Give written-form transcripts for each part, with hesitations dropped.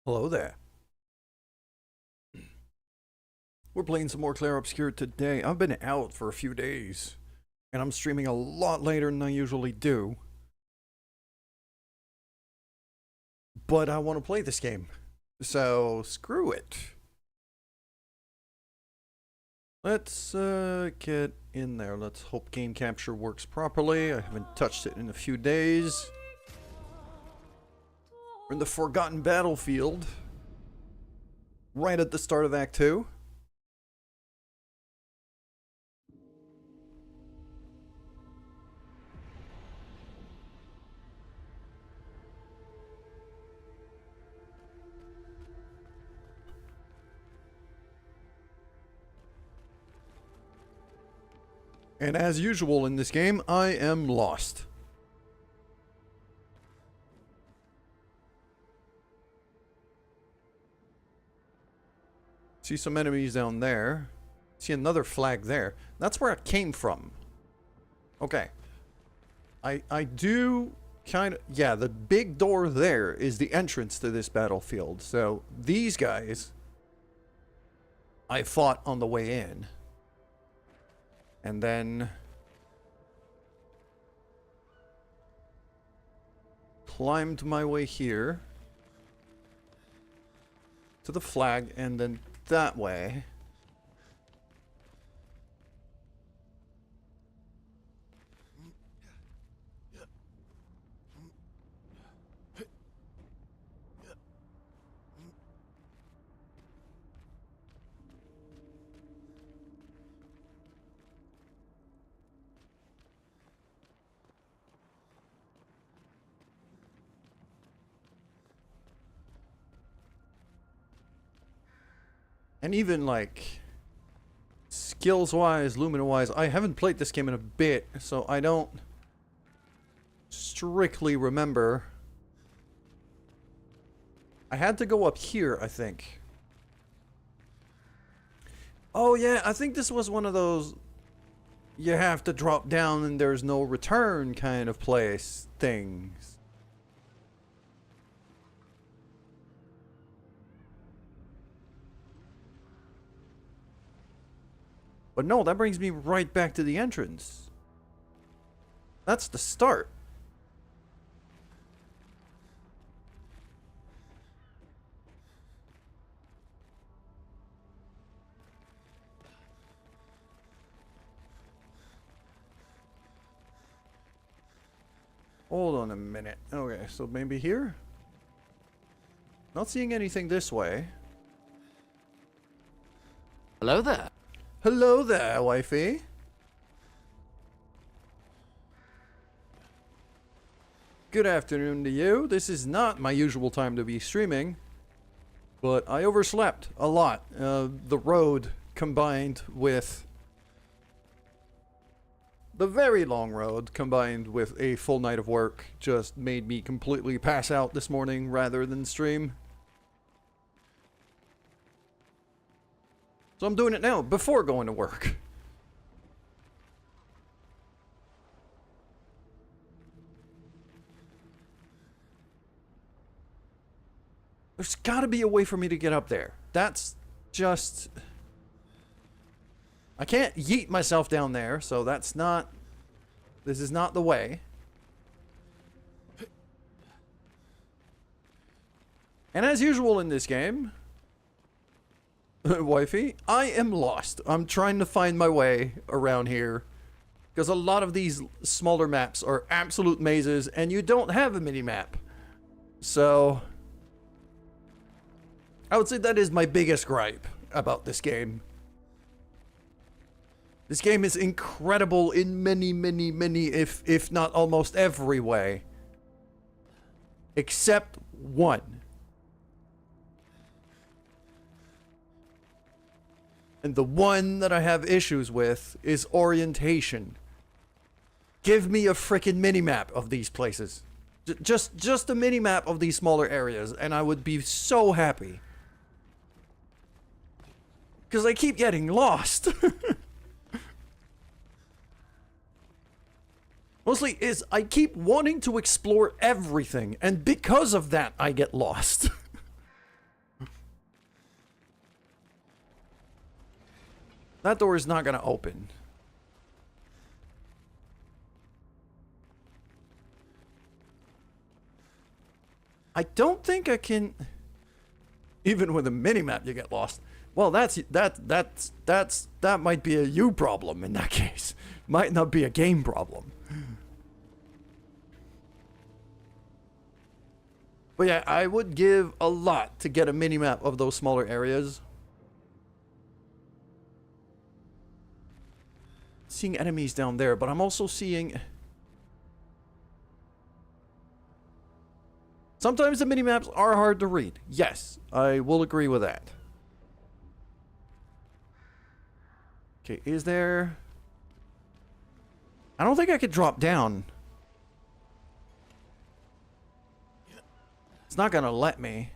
Hello there. We're playing some more Clair Obscur today. I've been out for a few days, and I'm streaming a lot later than I usually do. But I want to play this game, so screw it. Let's get in there. Let's hope game capture works properly. I haven't touched it in a few days. We're in the Forgotten Battlefield, right at the start of Act 2. And as usual in this game, I am lost. See some enemies down there. See another flag there. That's where it came from. Okay. I do kind of... Yeah, the big door there is the entrance to this battlefield. So these guys I fought on the way in. And then climbed my way here to the flag, and then that way. And even like skills wise, Lumina wise, I haven't played this game in a bit, so I don't strictly remember. I had to go up here, I think. Oh yeah, I think this was one of those you have to drop down and there's no return kind of place things. But no, that brings me right back to the entrance. That's the start. Hold on a minute. Okay, so maybe here? Not seeing anything this way. Hello there. Hello there, wifey. Good afternoon to you. This is not my usual time to be streaming, but I overslept a lot. The road combined with the very long road combined with a full night of work just made me completely pass out this morning rather than stream. So I'm doing it now, before going to work. There's gotta be a way for me to get up there. That's just... I can't yeet myself down there, so that's not... This is not the way. And as usual in this game... Wifey, I am lost. I'm trying to find my way around here. Because a lot of these smaller maps are absolute mazes, and you don't have a mini-map. So... I would say that is my biggest gripe about this game. This game is incredible in many, if not almost every way. Except one. And the one that I have issues with is orientation. Give me a frickin' minimap of these places. Just a minimap of these smaller areas, and I would be so happy. Because I keep getting lost. Mostly is I keep wanting to explore everything, and because of that I get lost. That door is not going to open. I don't think I can... Even with a mini-map, you get lost. Well, that might be a you problem in that case. Might not be a game problem. But yeah, I would give a lot to get a mini-map of those smaller areas. Seeing enemies down there, but I'm also seeing... Sometimes the mini-maps are hard to read. Yes, I will agree with that. Okay, is there... I don't think I could drop down. It's not gonna let me.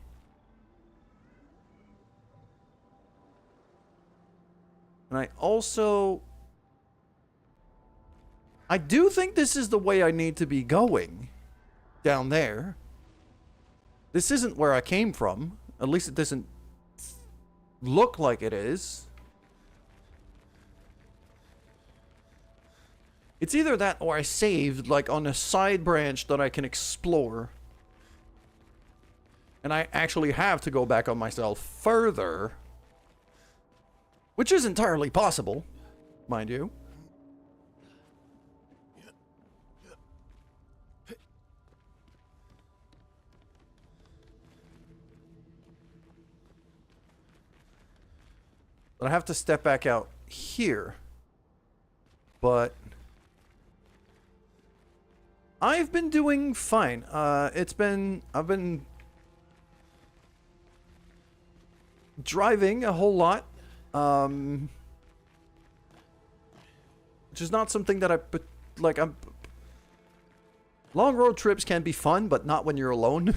And I also... I do think this is the way I need to be going. Down there. This isn't where I came from. At least it doesn't look like it is. It's either that or I saved, like, on a side branch that I can explore. And I actually have to go back on myself further. Which is entirely possible, mind you. But I have to step back out here. But I've been doing fine. I've been driving a whole lot. Which is not something that long road trips can be fun, but not when you're alone.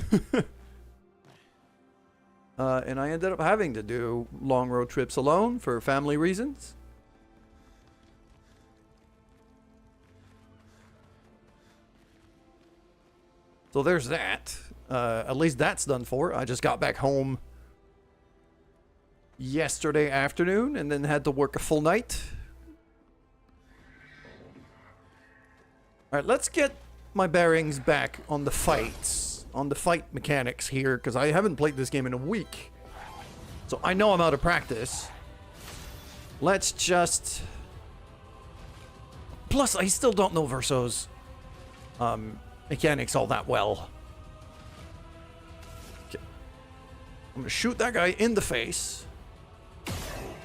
And I ended up having to do long road trips alone for family reasons. So there's that. At least that's done for. I just got back home yesterday afternoon and then had to work a full night. Alright, let's get my bearings back on the fights. On the fight mechanics here, because I haven't played this game in a week. So I know I'm out of practice. Let's just... Plus, I still don't know Verso's mechanics all that well. Okay. I'm gonna shoot that guy in the face.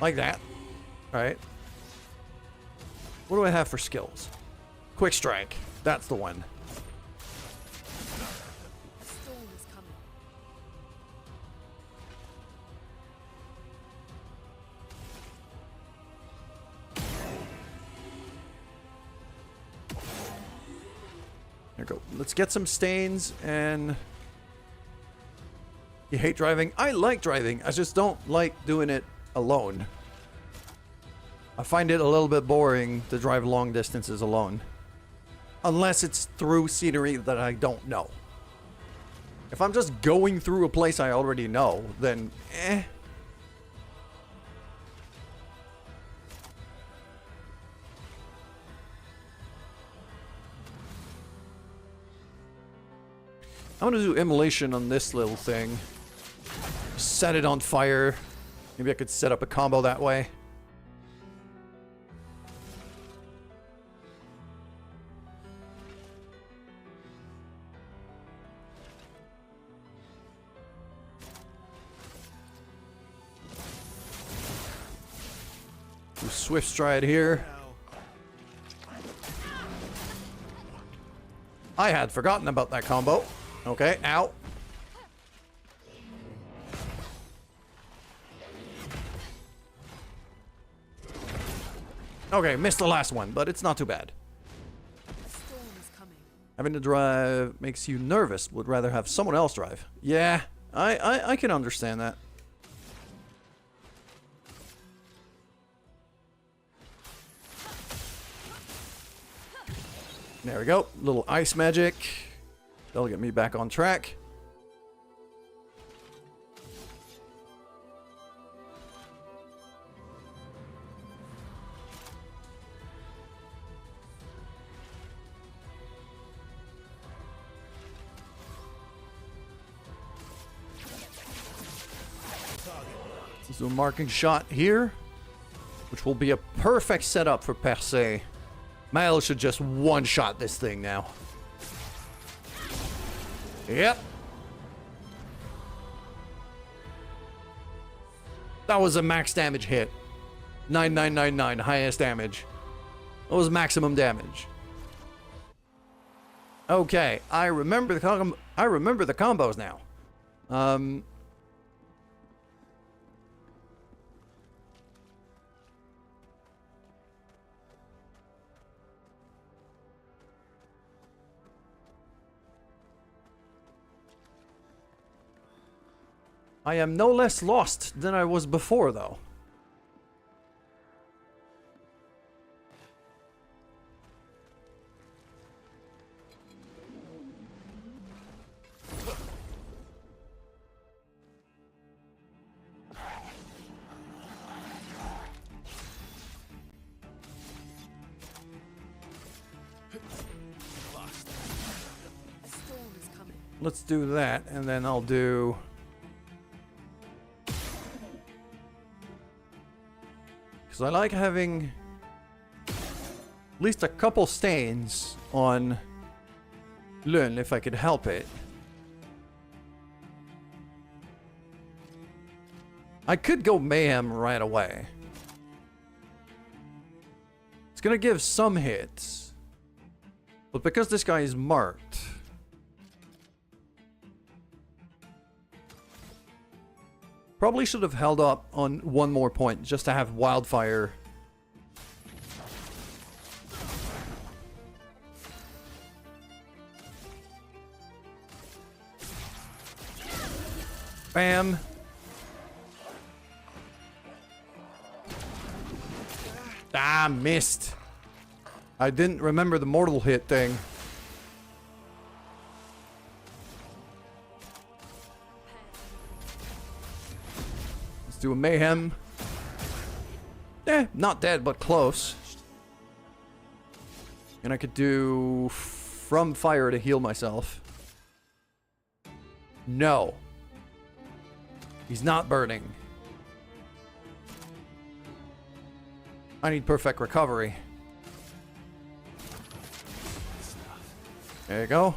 Like that. Alright. What do I have for skills? Quick strike. That's the one. There we go. Let's get some stains and... You hate driving? I like driving. I just don't like doing it alone. I find it a little bit boring to drive long distances alone. Unless it's through scenery that I don't know. If I'm just going through a place I already know, then eh. I'm gonna do immolation on this little thing. Set it on fire. Maybe I could set up a combo that way. Do swift stride here. I had forgotten about that combo. Okay, ow. Okay, missed the last one, but it's not too bad. Storm is coming. Having to drive makes you nervous. Would rather have someone else drive. Yeah, I can understand that. There we go. Little ice magic. That'll get me back on track. Let's do a marking shot here, which will be a perfect setup for Percé. Mael should just one-shot this thing now. Yep. That was a max damage hit. 9999, highest damage. That was maximum damage. Okay, I remember the combos now. I am no less lost than I was before, though. Let's do that, and then I'll do... because I like having at least a couple stains on Lun if I could help it. I could go Mayhem right away. It's gonna give some hits. But because this guy is marked... probably should have held up on one more point just to have Wildfire. Bam. Ah, missed. I didn't remember the mortal hit thing. Do a Mayhem. Not dead, but close. And I could do from fire to heal myself. No. He's not burning. I need perfect recovery. There you go.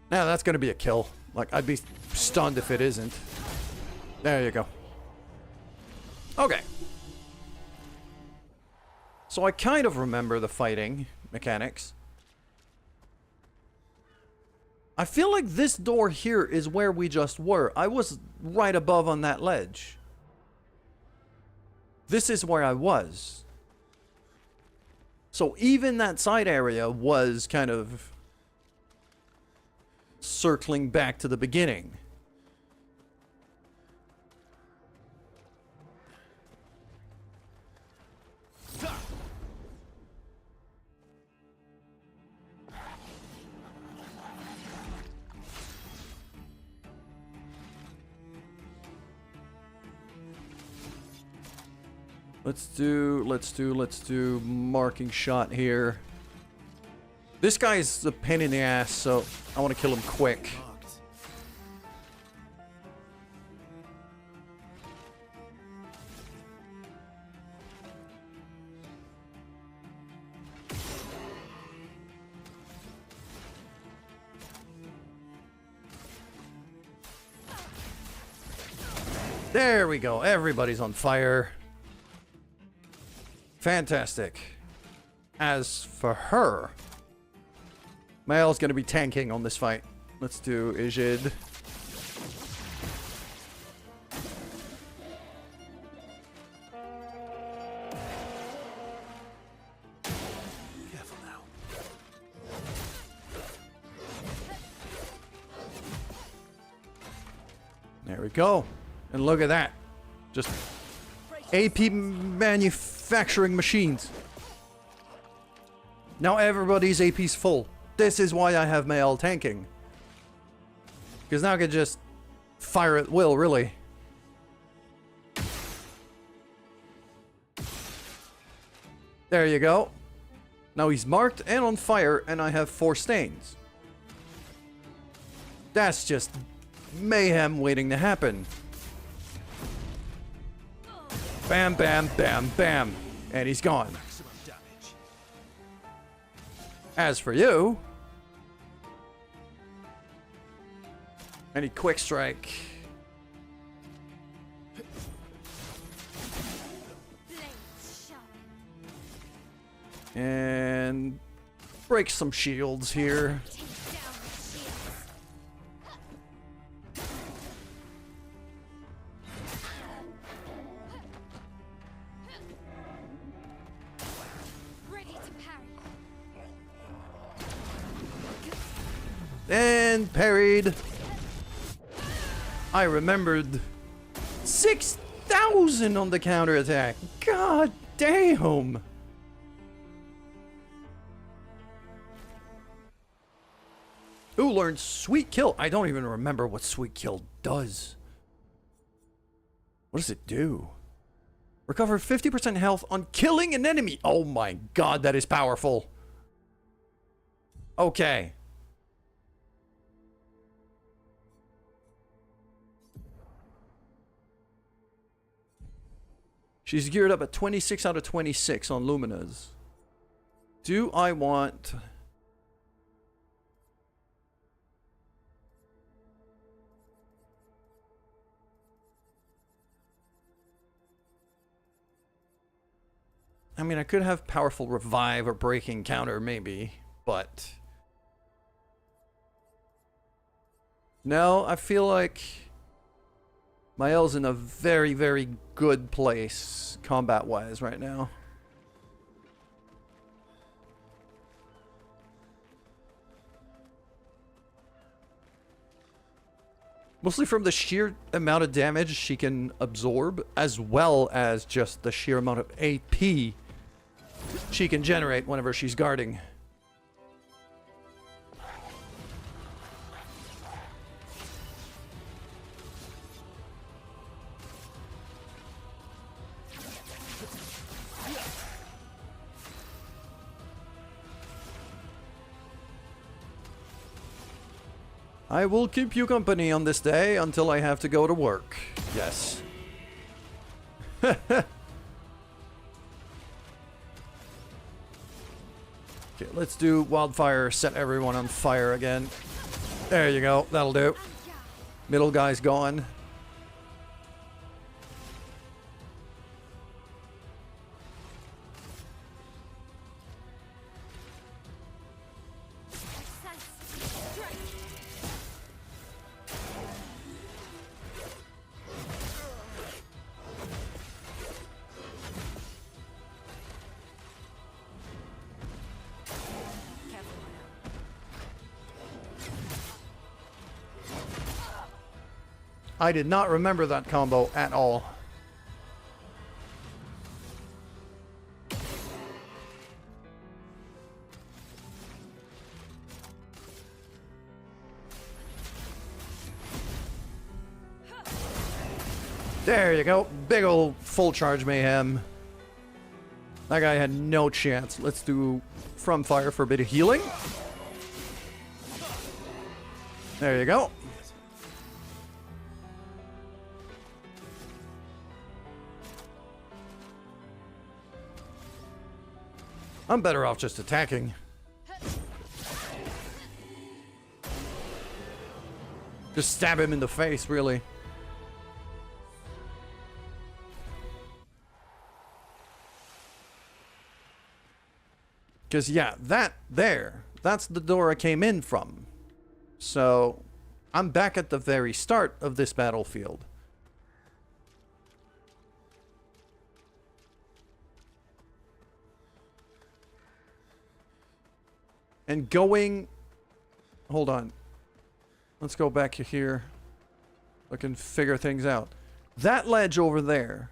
Now that's gonna be a kill. Like, I'd be stunned if it isn't. There you go. Okay. So I kind of remember the fighting mechanics. I feel like this door here is where we just were. I was right above on that ledge. This is where I was. So even that side area was kind of circling back to the beginning. Let's do marking shot here. This guy's a pain in the ass, so I want to kill him quick. There we go. Everybody's on fire. Fantastic. As for her, Mael's going to be tanking on this fight. Let's do Ijid. Careful now. There we go. And look at that. Just AP manufacturing machines. Now everybody's AP's full. This is why I have Mael tanking. Because now I can just fire at will, really. There you go. Now he's marked and on fire, and I have 4 stains. That's just mayhem waiting to happen. Bam, bam, bam, bam. And he's gone. Maximum damage. As for you... Any quick strike. Blades sharp. And... break some shields here. Take down the shields. Ready to parry. And parried. I remembered 6,000 on the counterattack. God damn. Ooh, learned Sweet Kill. I don't even remember what Sweet Kill does. What does it do? Recover 50% health on killing an enemy. Oh my god, that is powerful. Okay. She's geared up at 26 out of 26 on Lumina's. Do I want... I mean, I could have powerful revive or breaking counter, maybe, but... No, I feel like... Mael's in a very, very good place, combat-wise, right now. Mostly from the sheer amount of damage she can absorb, as well as just the sheer amount of AP she can generate whenever she's guarding. I will keep you company on this day until I have to go to work. Yes. Okay, let's do wildfire, set everyone on fire again. There you go, that'll do. Middle guy's gone. I did not remember that combo at all. There you go. Big ol' full charge mayhem. That guy had no chance. Let's do from fire for a bit of healing. There you go. I'm better off just attacking. Just stab him in the face, really. Because, yeah, that's the door I came in from. So, I'm back at the very start of this battlefield. And going... Hold on. Let's go back here. I can figure things out. That ledge over there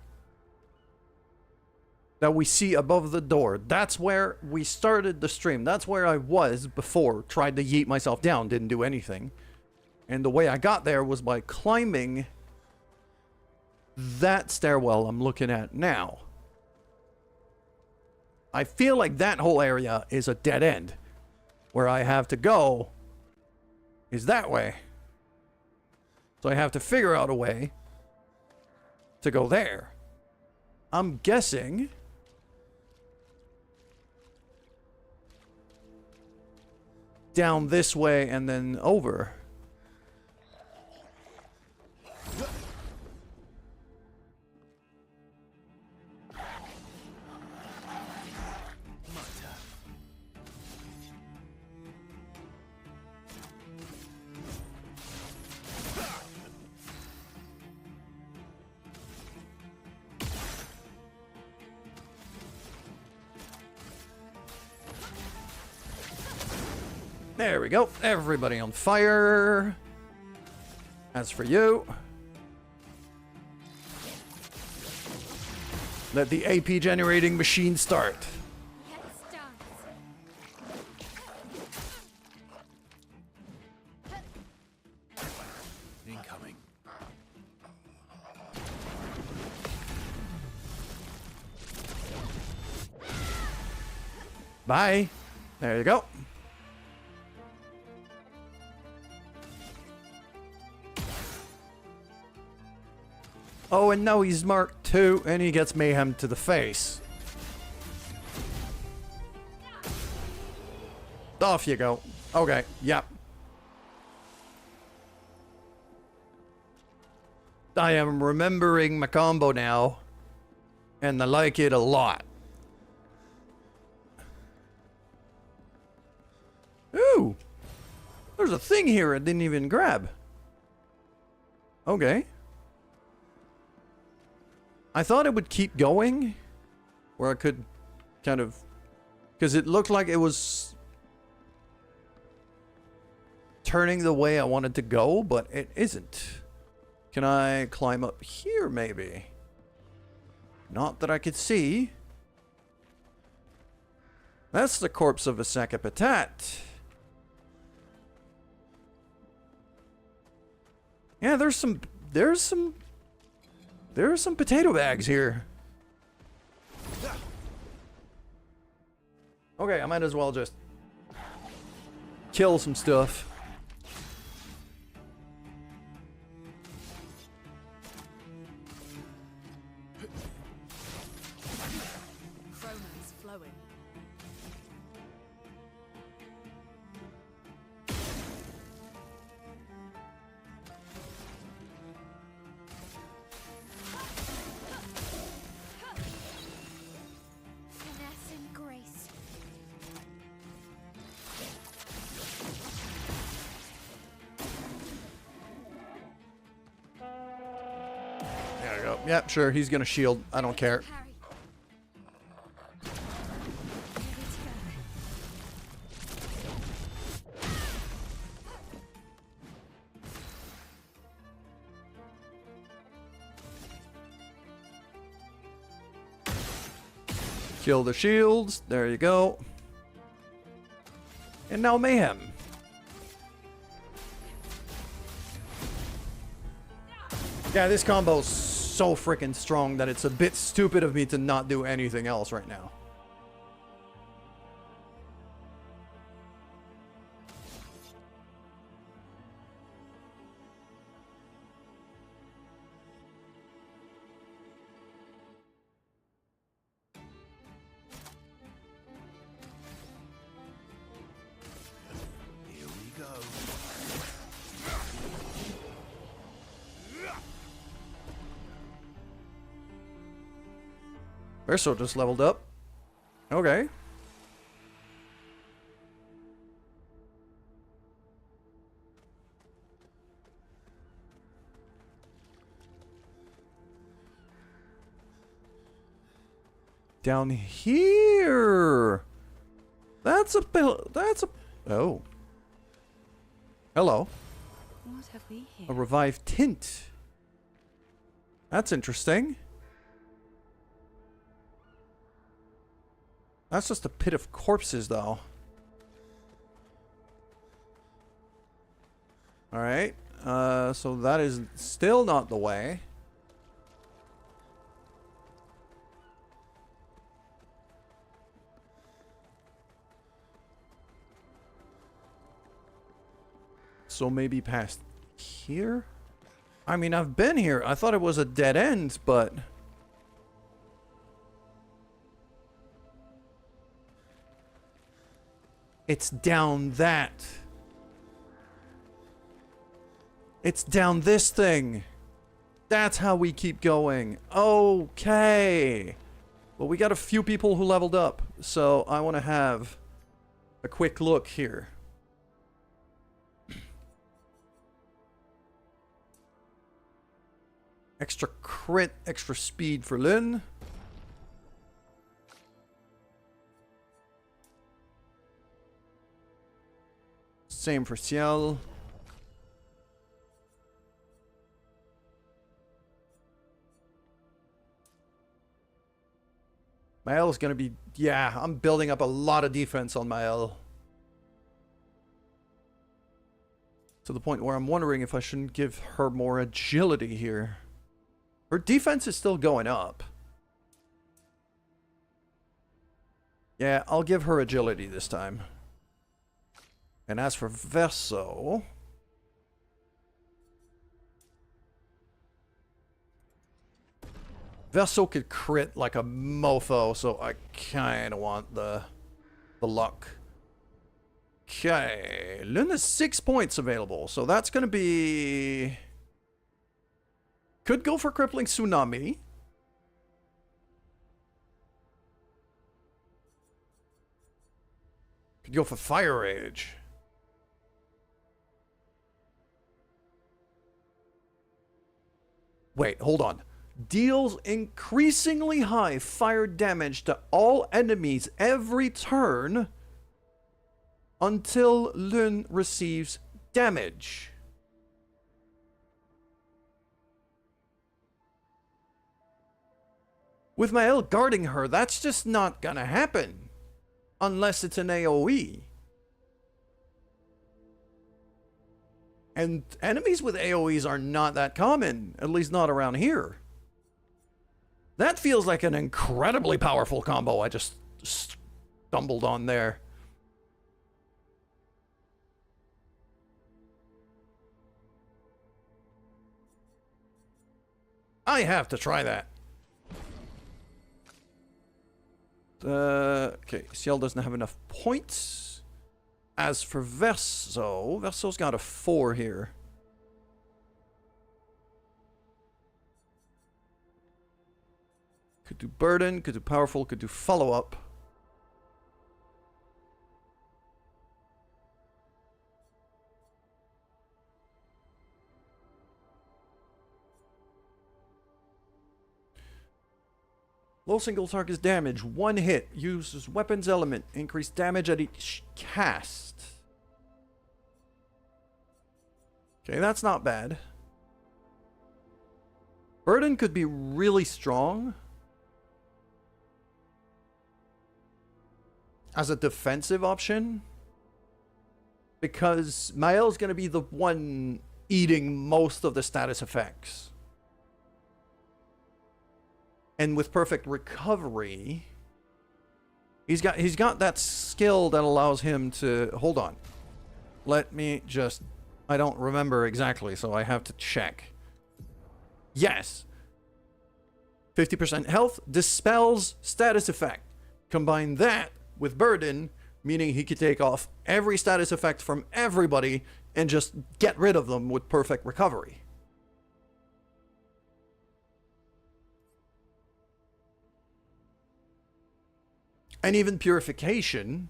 that we see above the door, that's where we started the stream. That's where I was before. Tried to yeet myself down, didn't do anything. And the way I got there was by climbing that stairwell I'm looking at now. I feel like that whole area is a dead end. Where I have to go is that way. So I have to figure out a way to go there. I'm guessing down this way and then over. There we go. Everybody on fire. As for you, let the AP generating machine start. Let's dance. Incoming. Bye. There you go. Oh, and now he's marked 2, and he gets mayhem to the face. Off you go. Okay, yep. I am remembering my combo now, and I like it a lot. Ooh! There's a thing here I didn't even grab. Okay. I thought it would keep going, where I could kind of, because it looked like it was turning the way I wanted to go, but it isn't. Can I climb up here, maybe? Not that I could see. That's the corpse of a Sakapatat. Yeah, there's some potato bags here. Okay, I might as well just kill some stuff. Chroma's flowing. Finesse and grace. There we go. Yep, sure, he's gonna shield. I don't care. Parry. Kill the shields. There you go. And now mayhem. Yeah, this combo's so freaking strong that it's a bit stupid of me to not do anything else right now. Here we go. Verso just leveled up. Okay. Down here. That's a oh. Hello. What have we here? A revived tint. That's interesting. That's just a pit of corpses, though. Alright. So that is still not the way. So maybe past here? I mean, I've been here. I thought it was a dead end, but... It's down that. It's down this thing. That's how we keep going. Okay. Well, we got a few people who leveled up, so I want to have a quick look here. Extra crit, extra speed for Lynn. Same for Ciel. Mael is going to be... Yeah, I'm building up a lot of defense on Mael. To the point where I'm wondering if I shouldn't give her more agility here. Her defense is still going up. Yeah, I'll give her agility this time. And as for Verso... Verso could crit like a mofo, so I kind of want the luck. Okay, Lynn has 6 points available, so that's going to be... Could go for Crippling Tsunami. Could go for Fire Rage. Wait, hold on. Deals increasingly high fire damage to all enemies every turn until Lynn receives damage. With Mael guarding her, that's just not gonna happen. Unless it's an AoE. And enemies with AoEs are not that common, at least not around here. That feels like an incredibly powerful combo I just stumbled on there. I have to try that. Okay, Ciel doesn't have enough points. As for Verso, Verso's got a 4 here. Could do Burden, could do Powerful, could do Follow-Up. Low single target damage, 1 hit, uses weapons element, increase damage at each cast. Okay, that's not bad. Burden could be really strong as a defensive option, because Mael's going to be the one eating most of the status effects. And with perfect recovery, he's got that skill that allows him to... Hold on. Let me just... I don't remember exactly, so I have to check. Yes. 50% health, dispels status effect. Combine that with Burden, meaning he could take off every status effect from everybody and just get rid of them with perfect recovery. And even Purification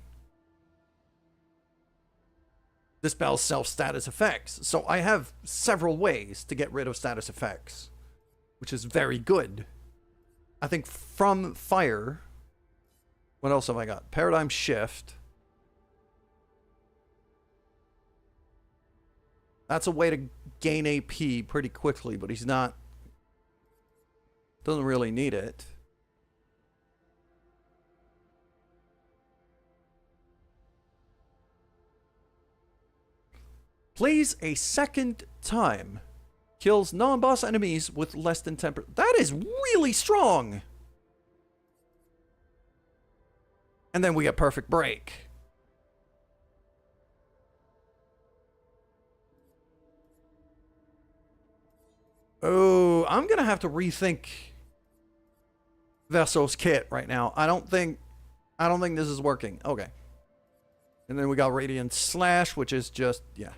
dispels self-status effects. So I have several ways to get rid of status effects, which is very good. I think from Fire... What else have I got? Paradigm Shift. That's a way to gain AP pretty quickly, but he's not... Doesn't really need it. Plays a second time. Kills non-boss enemies with less than 10%. That is really strong! And then we get Perfect Break. Oh, I'm gonna have to rethink Vesso's kit right now. I don't think this is working. Okay. And then we got Radiant Slash, which is just, yeah.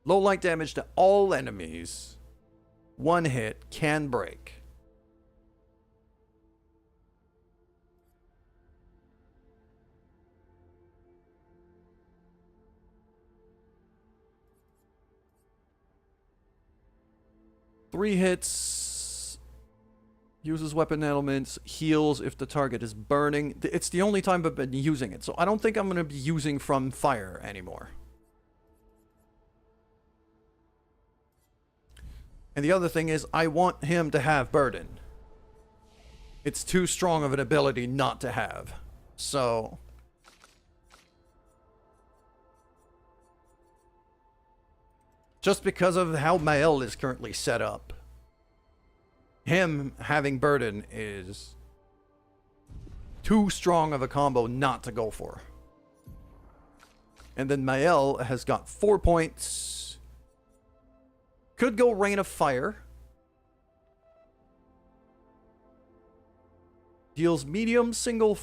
Low light damage to all enemies. One hit can break. Three hits. Uses weapon elements. Heals if the target is burning. It's the only time I've been using it. So I don't think I'm going to be using from fire anymore. And the other thing is, I want him to have burden. It's too strong of an ability not to have. So... just because of how Mael is currently set up. Him having burden is too strong of a combo not to go for. And then Mael has got 4 points. Could go Rain of Fire. Deals medium single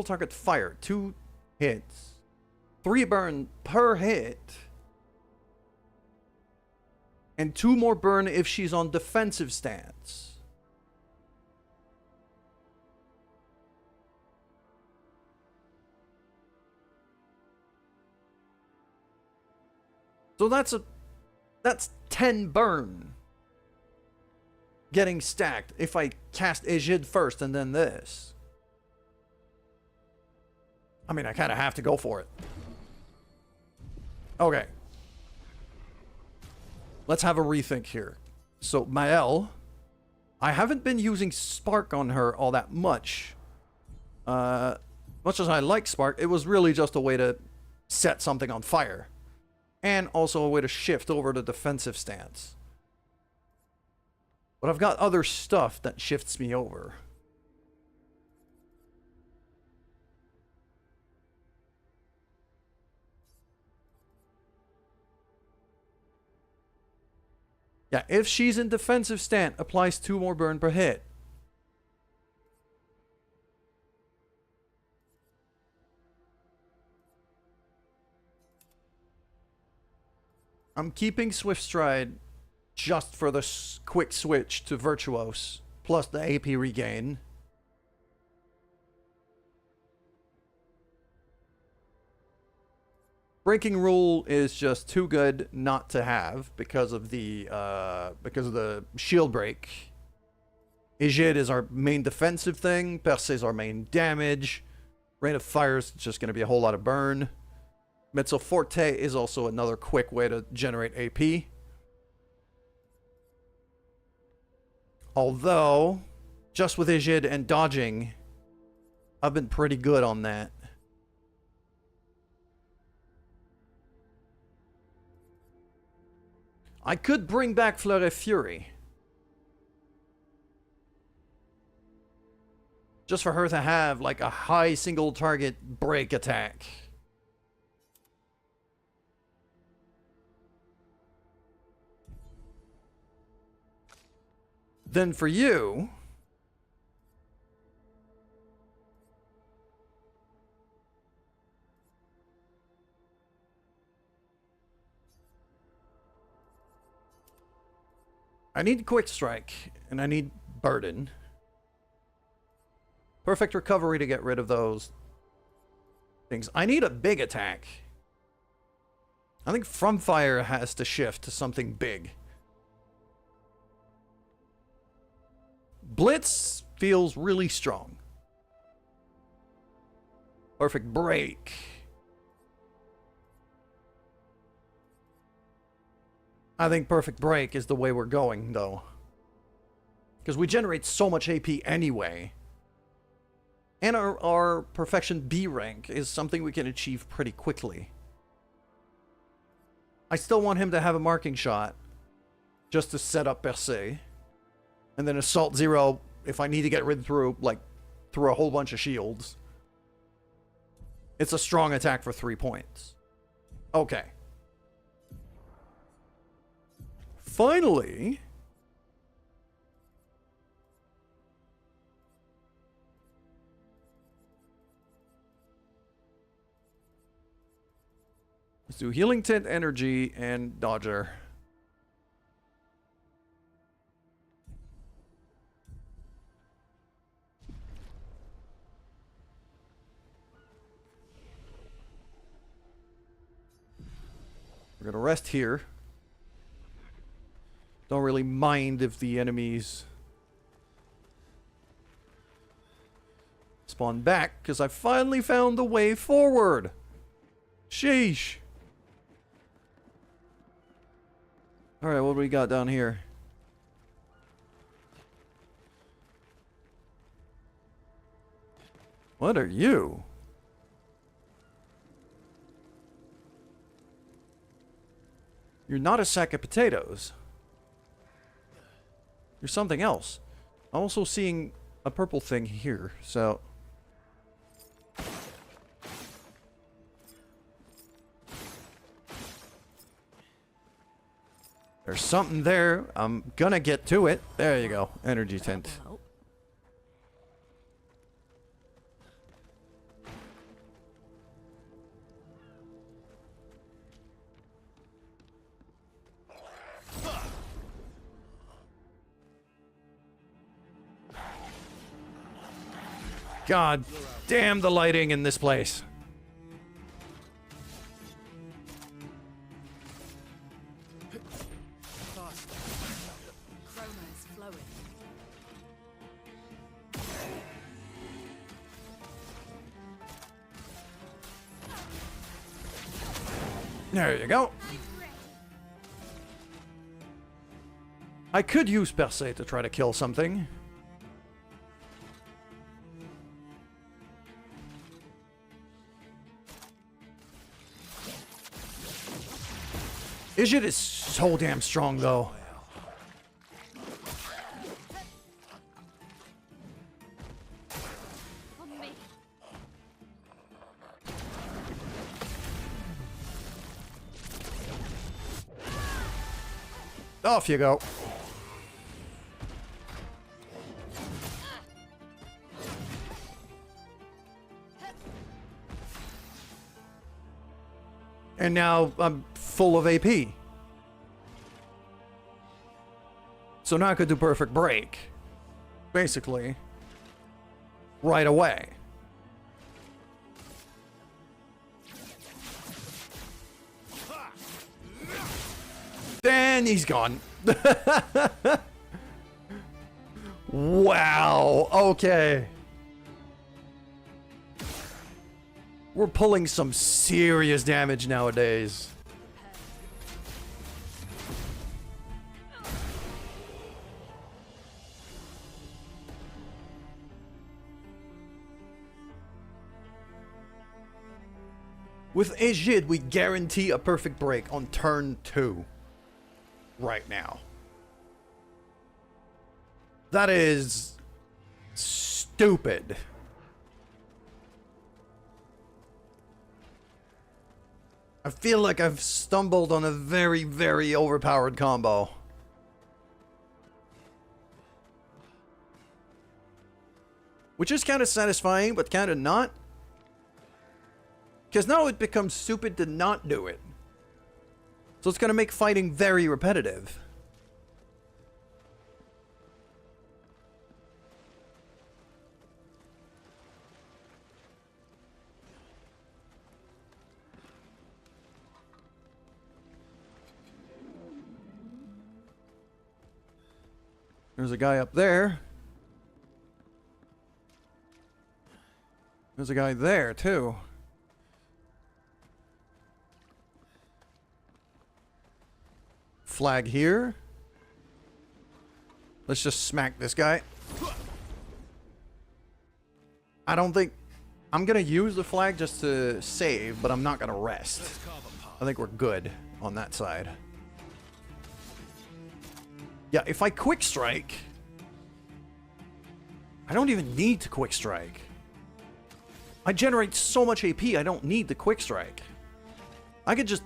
target fire. 2 hits. 3 burn per hit. And 2 more burn if she's on defensive stance. So that's 10 burn getting stacked if I cast Ejid first and then this. I mean, I kind of have to go for it. Okay. Let's have a rethink here. So, Mael, I haven't been using Spark on her all that much. Much as I like Spark, it was really just a way to set something on fire. And also a way to shift over to defensive stance. But I've got other stuff that shifts me over. Yeah, if she's in defensive stand, applies 2 more burn per hit. I'm keeping Swift Stride just for the quick switch to Virtuose, plus the AP regain. Breaking Rule is just too good not to have because of the shield break. Ejid is our main defensive thing. Percé is our main damage. Rain of Fire is just going to be a whole lot of burn. Mezzo Forte is also another quick way to generate AP. Although, just with Ejid and dodging, I've been pretty good on that. I could bring back Fleur Fury. Just for her to have, like, a high single target break attack. Then for you... I need Quick Strike, and I need Burden. Perfect Recovery to get rid of those things. I need a big attack. I think From Fire has to shift to something big. Blitz feels really strong. Perfect Break. I think Perfect Break is the way we're going, though. Because we generate so much AP anyway. And our Perfection B rank is something we can achieve pretty quickly. I still want him to have a marking shot. Just to set up Percé. And then Assault 0 if I need to get rid through, like, through a whole bunch of shields. It's a strong attack for 3 points. Okay. Finally... let's do Healing Tint, Energy, and Dodger. We're gonna rest here. Don't really mind if the enemies spawn back, because I finally found the way forward. Sheesh. Alright, what do we got down here? What are you? You're not a sack of potatoes. You're something else. I'm also seeing a purple thing here, so... there's something there. I'm gonna get to it. There you go. Energy tint. Well, God damn the lighting in this place. chroma is flowing. There you go. I could use Percé to try to kill something. Ijit is so damn strong, though. On me. Off you go. And now I'm full of AP. So now I could do Perfect Break. Basically. Right away. Then he's gone. Wow. Okay. We're pulling some serious damage nowadays. With Ejid, we guarantee a perfect break on turn 2. Right now. That is stupid. I feel like I've stumbled on a very, very overpowered combo. Which is kind of satisfying, but kind of not. Because now it becomes stupid to not do it. So it's going to make fighting very repetitive. There's a guy up there. There's a guy there, too. Flag here. Let's just smack this guy. I don't think... I'm gonna use the flag just to save, but I'm not gonna rest. I think we're good on that side. Yeah, if I quick strike, I don't even need to quick strike. I generate so much AP, I don't need the quick strike. I could just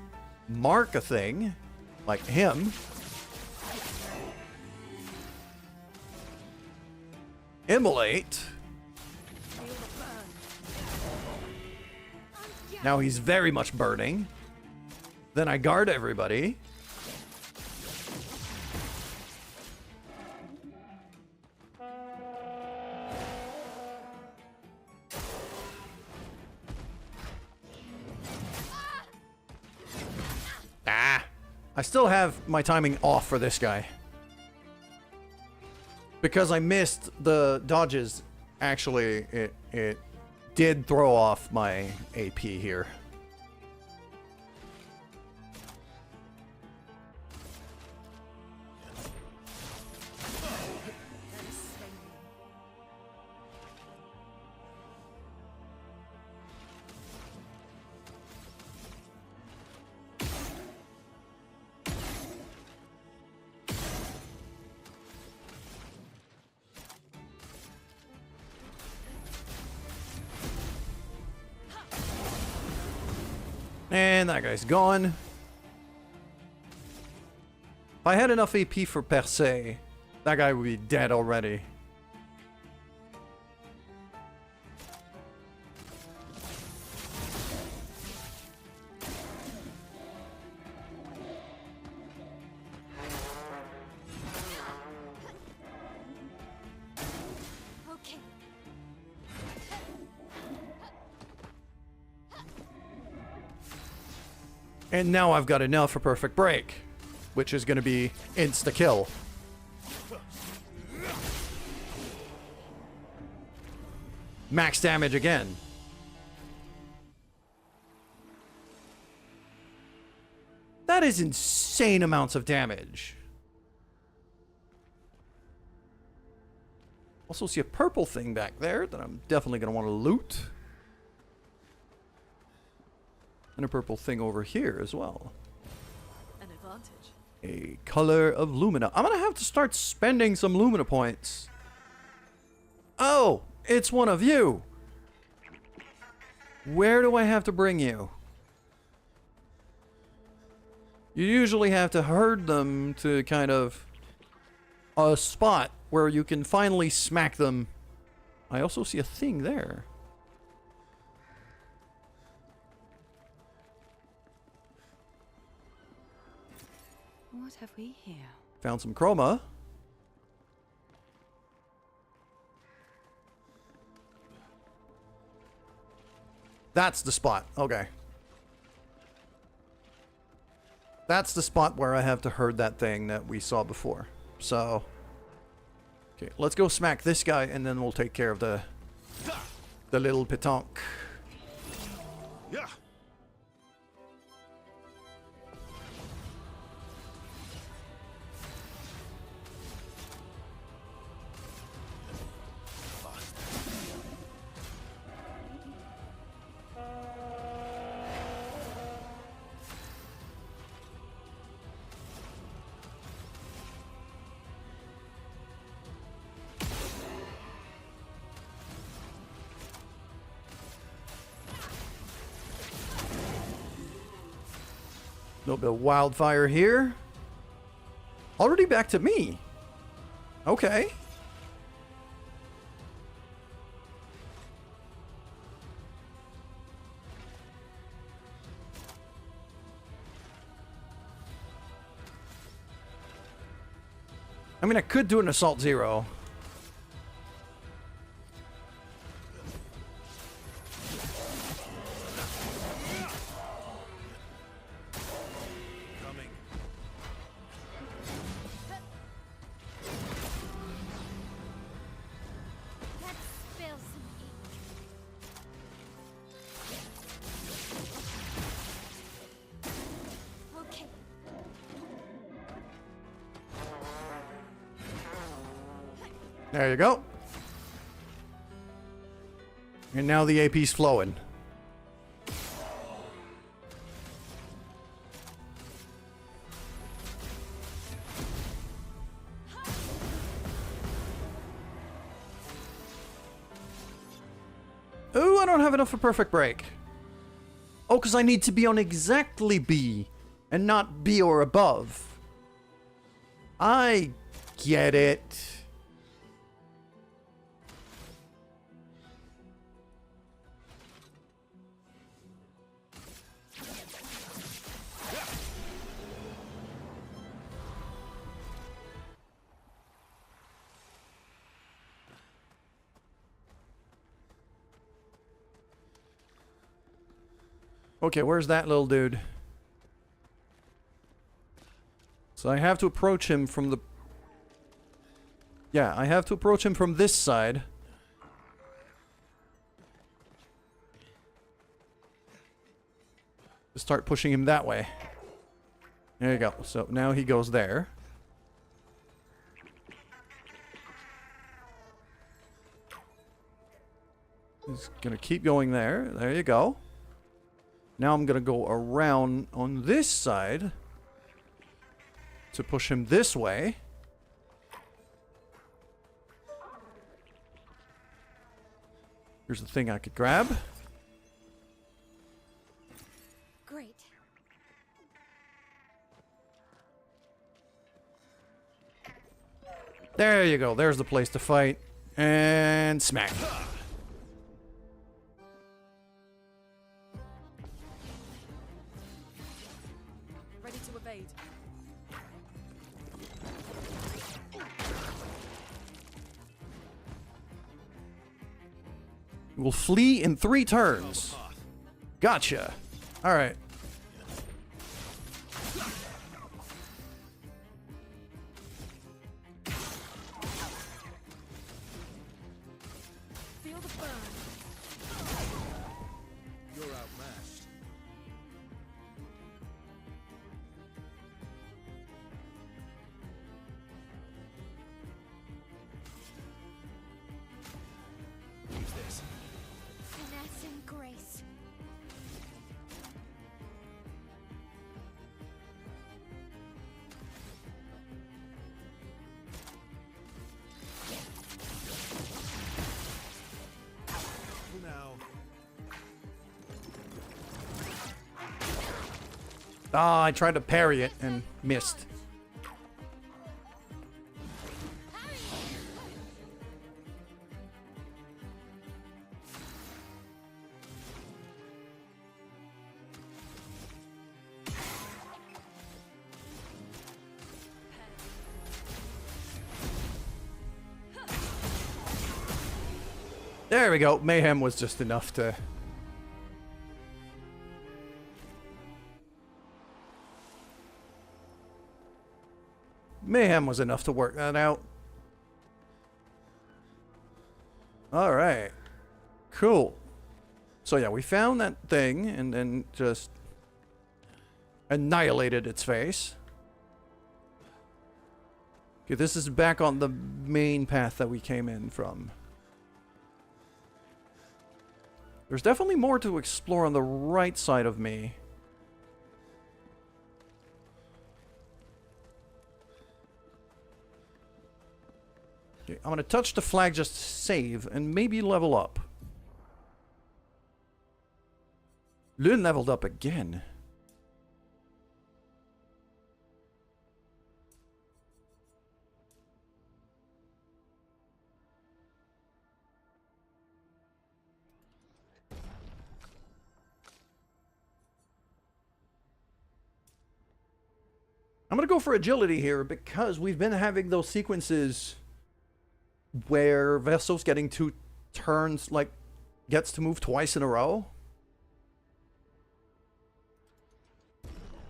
mark a thing, like him. Immolate. Now he's very much burning. Then I guard everybody. Ah! I still have my timing off for this guy. Because I missed the dodges, actually, it did throw off my AP here. And that guy's gone. If I had enough AP for per se, that guy would be dead already. Okay. And now I've got enough for perfect break, which is going to be insta-kill. Max damage again. That is insane amounts of damage. Also see a purple thing back there that I'm definitely going to want to loot. And a purple thing over here as well. An advantage. A color of Lumina. I'm going to have to start spending some Lumina points. Oh, it's one of you. Where do I have to bring you? You usually have to herd them to kind of a spot where you can finally smack them. I also see a thing there. What have we here? Found some chroma. That's the spot. Okay. That's the spot where I have to herd that thing that we saw before. So, okay, let's go smack this guy and then we'll take care of the little petanque. Yeah. A little bit of wildfire here. Already back to me. Okay. I mean, I could do an assault zero. Coming. Let's spill some ink. Okay. There you go. And now the AP's flowing. don't have enough for perfect break? Oh, because I need to be on exactly B and not B or above. I get it. Okay, where's that little dude? So I have to approach him from the... Yeah, I have to approach him from this side. Start pushing him that way. There you go. So now he goes there. He's gonna keep going there. There you go. Now I'm gonna go around on this side to push him this way. Here's the thing I could grab. Great. There you go. There's the place to fight. And smack. Ready to evade. We'll flee in 3 turns. Gotcha. Alright. Feel the burn. You're outmatched. Use this. Finesse and grace. Now. Ah, I tried to parry it and missed. There we go. Mayhem was just enough to... Mayhem was enough to work that out. Alright. Cool. So yeah, we found that thing and then just annihilated its face. Okay, this is back on the main path that we came in from. There's definitely more to explore on the right side of me. Okay, I'm gonna touch the flag just to save and maybe level up. Lune leveled up again. I'm gonna go for agility here because we've been having those sequences where Vessel's getting 2 turns, like, gets to move twice in a row.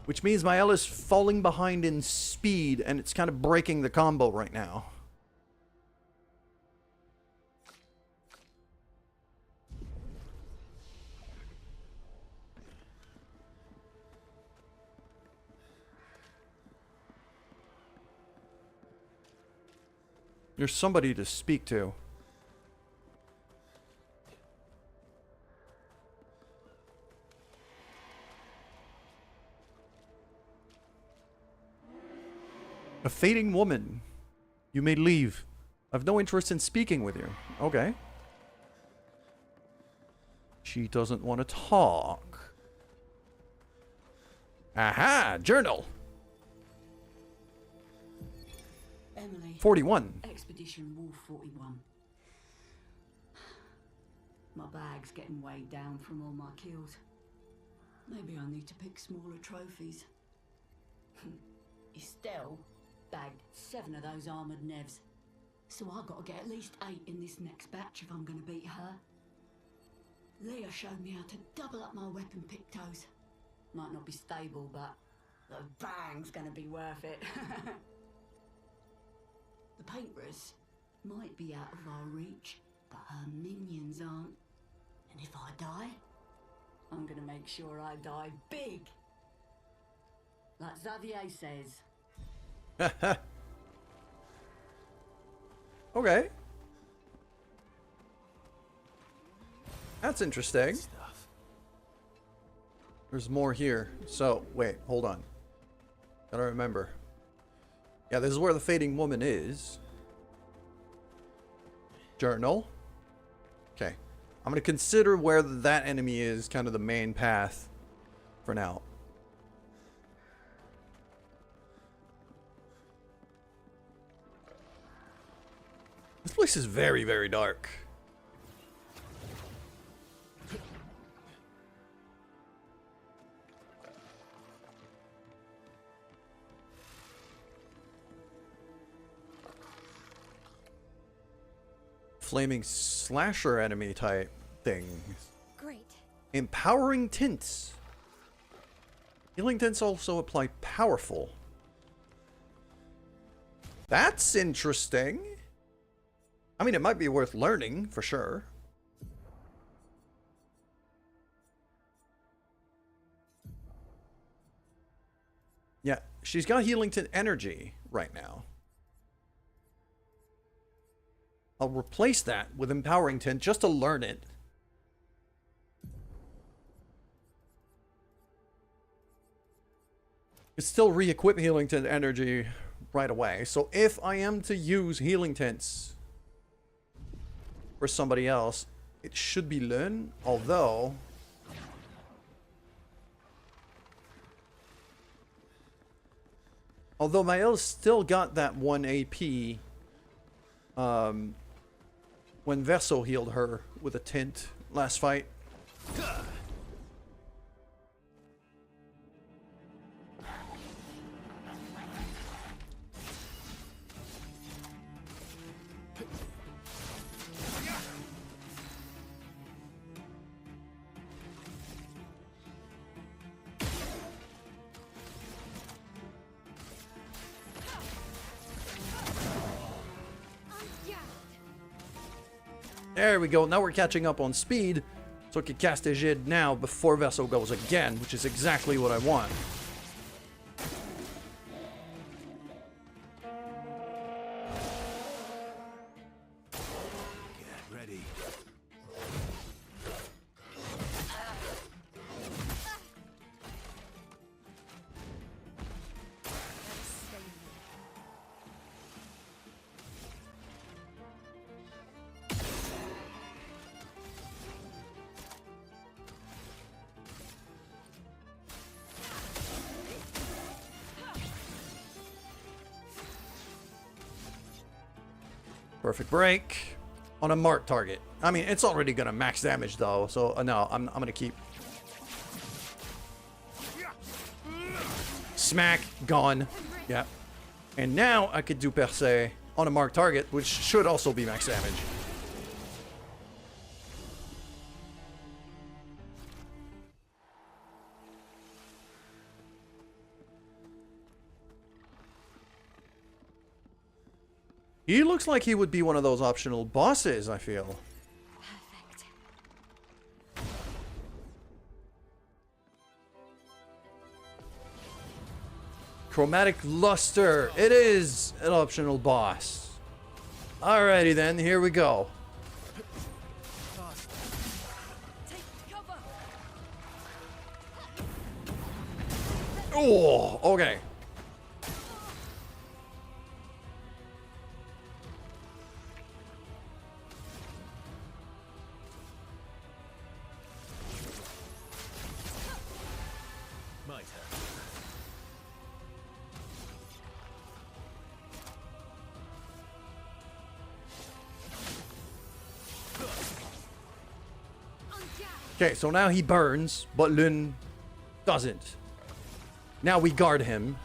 Which means my L is falling behind in speed and it's kind of breaking the combo right now. There's somebody to speak to. A fading woman. You may leave. I've no interest in speaking with you. Okay. She doesn't want to talk. Aha! Journal! Emily. 41. Expedition Wolf 41. My bag's getting weighed down from all my kills. Maybe I need to pick smaller trophies. Estelle bagged 7 of those armoured nevs. So I gotta get at least 8 in this next batch if I'm gonna beat her. Leah showed me how to double up my weapon pictos. Might not be stable, but the bang's gonna be worth it. The painters might be out of our reach, but her minions aren't. And if I die, I'm gonna make sure I die big. Like Xavier says. Okay. That's interesting. Stuff. There's more here. So, wait, hold on. Gotta remember. Yeah, this is where the fading woman is. Journal. Okay. I'm gonna consider where that enemy is kind of the main path for now. This place is very, very dark. Flaming slasher enemy type things. Great. Empowering tints. Healing tints also apply powerful. That's interesting. I mean, it might be worth learning for sure. Yeah, she's got healing tint energy right now. I'll replace that with empowering tint just to learn it. It's still re-equip healing tint energy right away. So if I am to use healing tints for somebody else, it should be learned. Although Mael's still got that 1 AP when Vessel healed her with a tint last fight. There we go. Now we're catching up on speed, so I can cast a Jid now before Vessel goes again, which is exactly what I want. Get ready. Perfect break on a marked target. I mean, it's already gonna max damage though, so no, I'm gonna keep. Smack, gone. Yep. And now I could do Percé on a marked target, which should also be max damage. He looks like he would be one of those optional bosses, I feel. Perfect. Chromatic Luster. It is an optional boss. Alrighty then, here we go. Take cover. Oh, okay. Okay, so now he burns, but Lun doesn't. Now we guard him.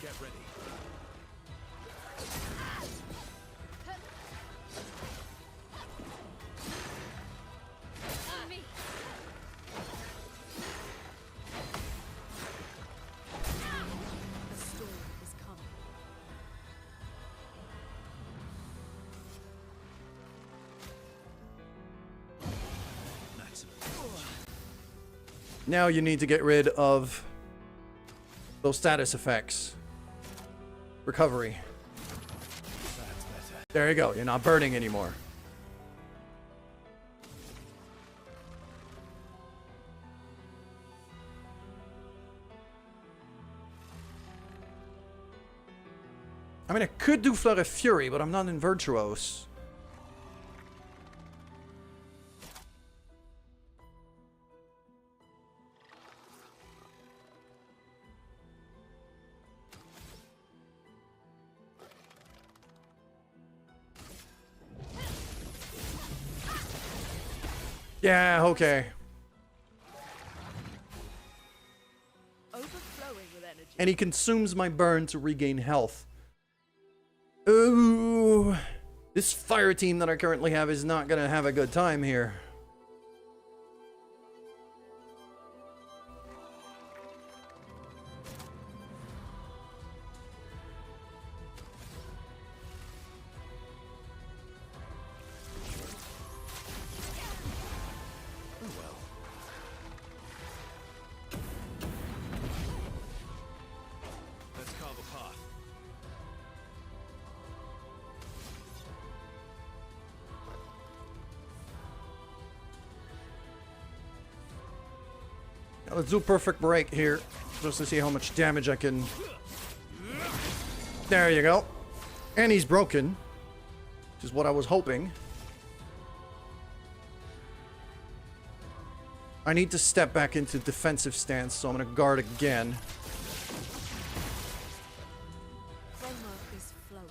Get ready. On me. The storm is coming. Maximum. Now you need to get rid of those status effects. Recovery. That's better. There you go. You're not burning anymore. I mean, I could do Flood of Fury, but I'm not in Virtuos. Yeah, okay. Overflowing with energy. And he consumes my burn to regain health. Ooh. This fire team that I currently have is not gonna have a good time here. Oh well. Let's carve a path. Now let's do perfect break here, just to see how much damage I can. There you go. And he's broken, which is what I was hoping. I need to step back into defensive stance, so I'm gonna guard again. Framework is flowing.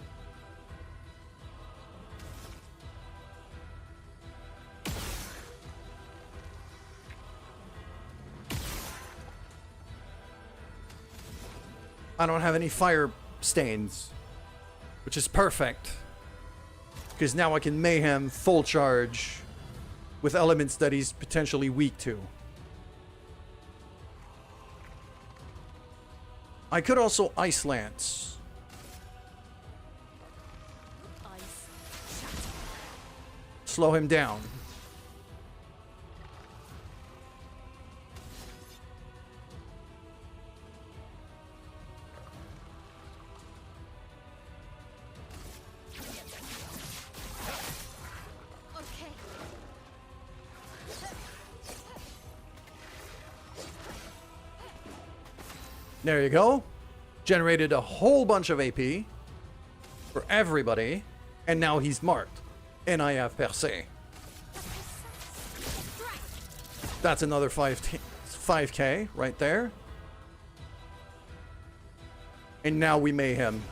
I don't have any fire stains, which is perfect, because now I can mayhem full charge with elements that he's potentially weak to. I could also Ice Lance. Ice. Slow him down. Okay. There you go. Generated a whole bunch of AP for everybody, and now he's marked. And I have Percé. That's another 5k right there. And now we mayhem.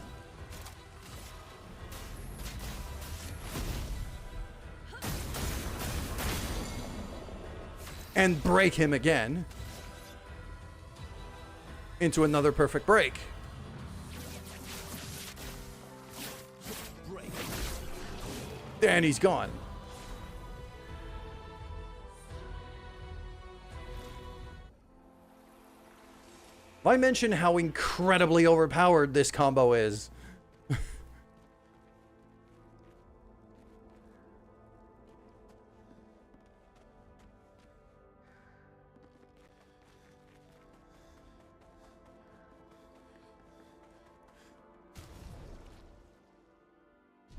And break him again into another perfect break. Break. And he's gone. Why mention how incredibly overpowered this combo is?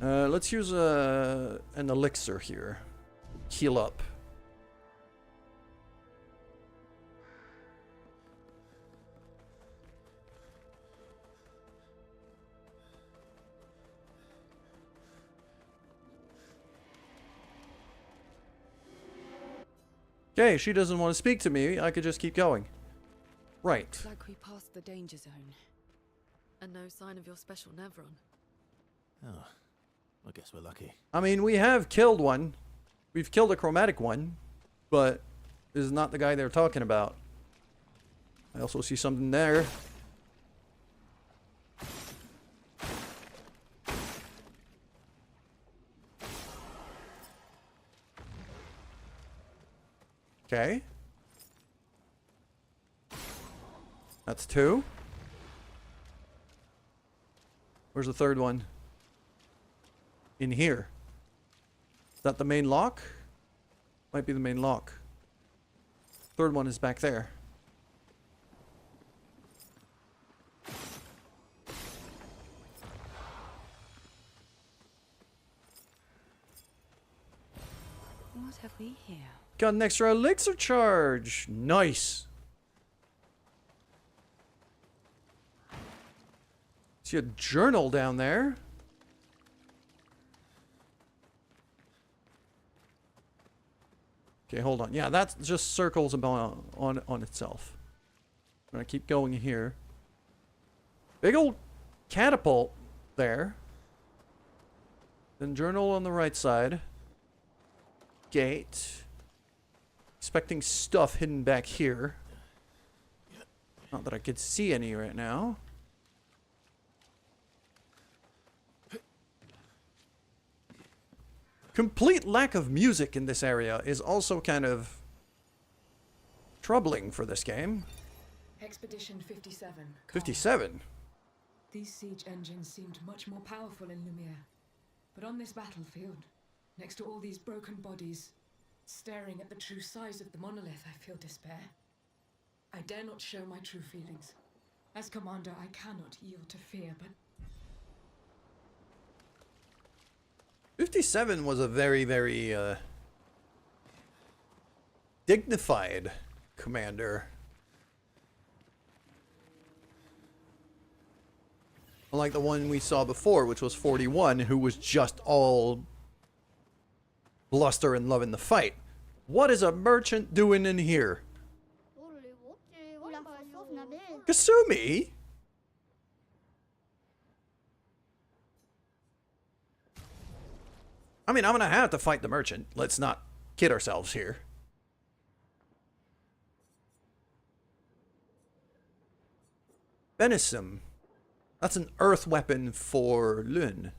Let's use an elixir here. Heal up. Okay, she doesn't want to speak to me. I could just keep going. Right. Looks like we passed the danger zone. And no sign of your special Nevron. Oh, I guess we're lucky. I mean, we have killed one. We've killed a chromatic one, but this is not the guy they're talking about. I also see something there. Okay. That's 2. Where's the third one? In here. Is that the main lock? Might be the main lock. Third one is back there. What have we here? Got an extra elixir charge. Nice. See a journal down there. Okay, hold on. Yeah, that just circles about on itself. I'm gonna keep going here. Big old catapult there. Then journal on the right side. Gate. Expecting stuff hidden back here. Not that I could see any right now. Complete lack of music in this area is also kind of troubling for this game. Expedition 57. Carl. 57? These siege engines seemed much more powerful in Lumiere. But on this battlefield, next to all these broken bodies, staring at the true size of the monolith, I feel despair. I dare not show my true feelings. As commander, I cannot yield to fear, but 57 was a very, very dignified commander. Unlike the one we saw before, which was 41, who was just all bluster and love in the fight. What is a merchant doing in here? Kasumi? I mean, I'm gonna have to fight the merchant. Let's not kid ourselves here. Benisum. That's an earth weapon for Lun.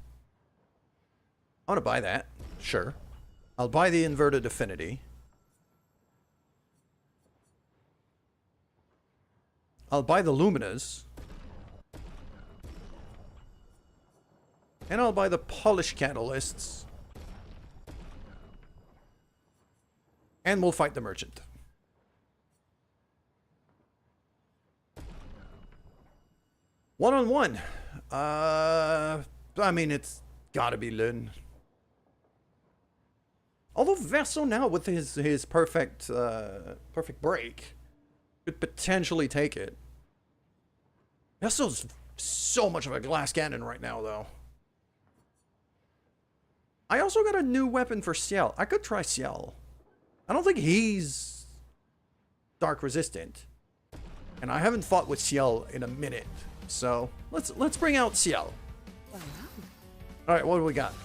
I want to buy that. Sure. I'll buy the inverted affinity. I'll buy the luminas. And I'll buy the polish catalysts. And we'll fight the merchant. One-on-one. I mean, it's gotta be Lun. Although Vesso now with his perfect break could potentially take it. Vesso's so much of a glass cannon right now, though. I also got a new weapon for Ciel. I could try Ciel. I don't think he's dark resistant, and I haven't fought with Ciel in a minute. So let's bring out Ciel. All right, what do we got?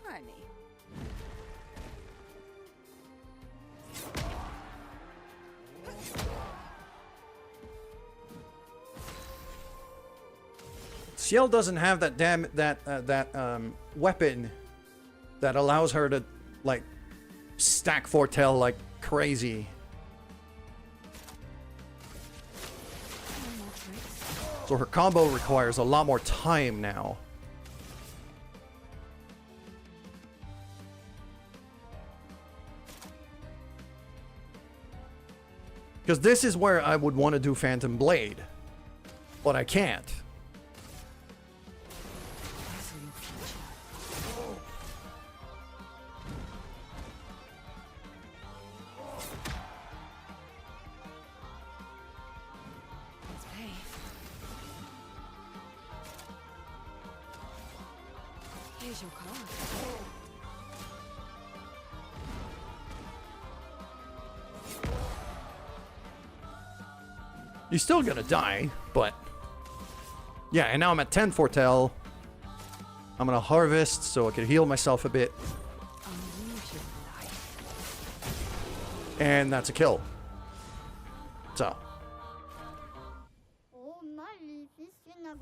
Try me. Ciel doesn't have that weapon that allows her to like stack foretell like crazy. So her combo requires a lot more time now. Because this is where I would want to do Phantom Blade. But I can't. Let's pay. Here's your card. You're still gonna die, but... Yeah, and now I'm at 10 foretell. I'm gonna harvest so I can heal myself a bit. And that's a kill. So.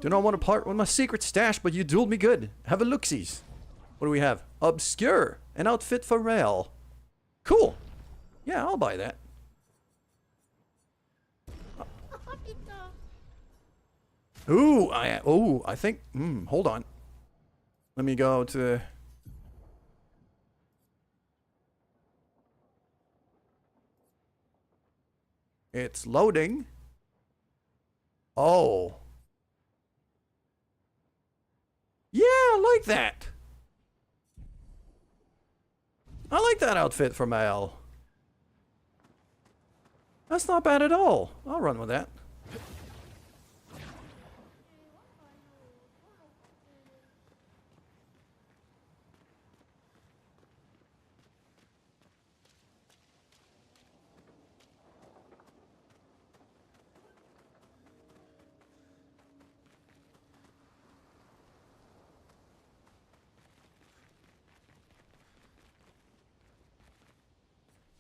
Do not want to part with my secret stash, but you dueled me good. Have a look-sees. What do we have? Obscur. An outfit for rail. Cool. Yeah, I'll buy that. I think, hold on. Let me go to... It's loading. Oh. Yeah, I like that. I like that outfit from Al. That's not bad at all. I'll run with that.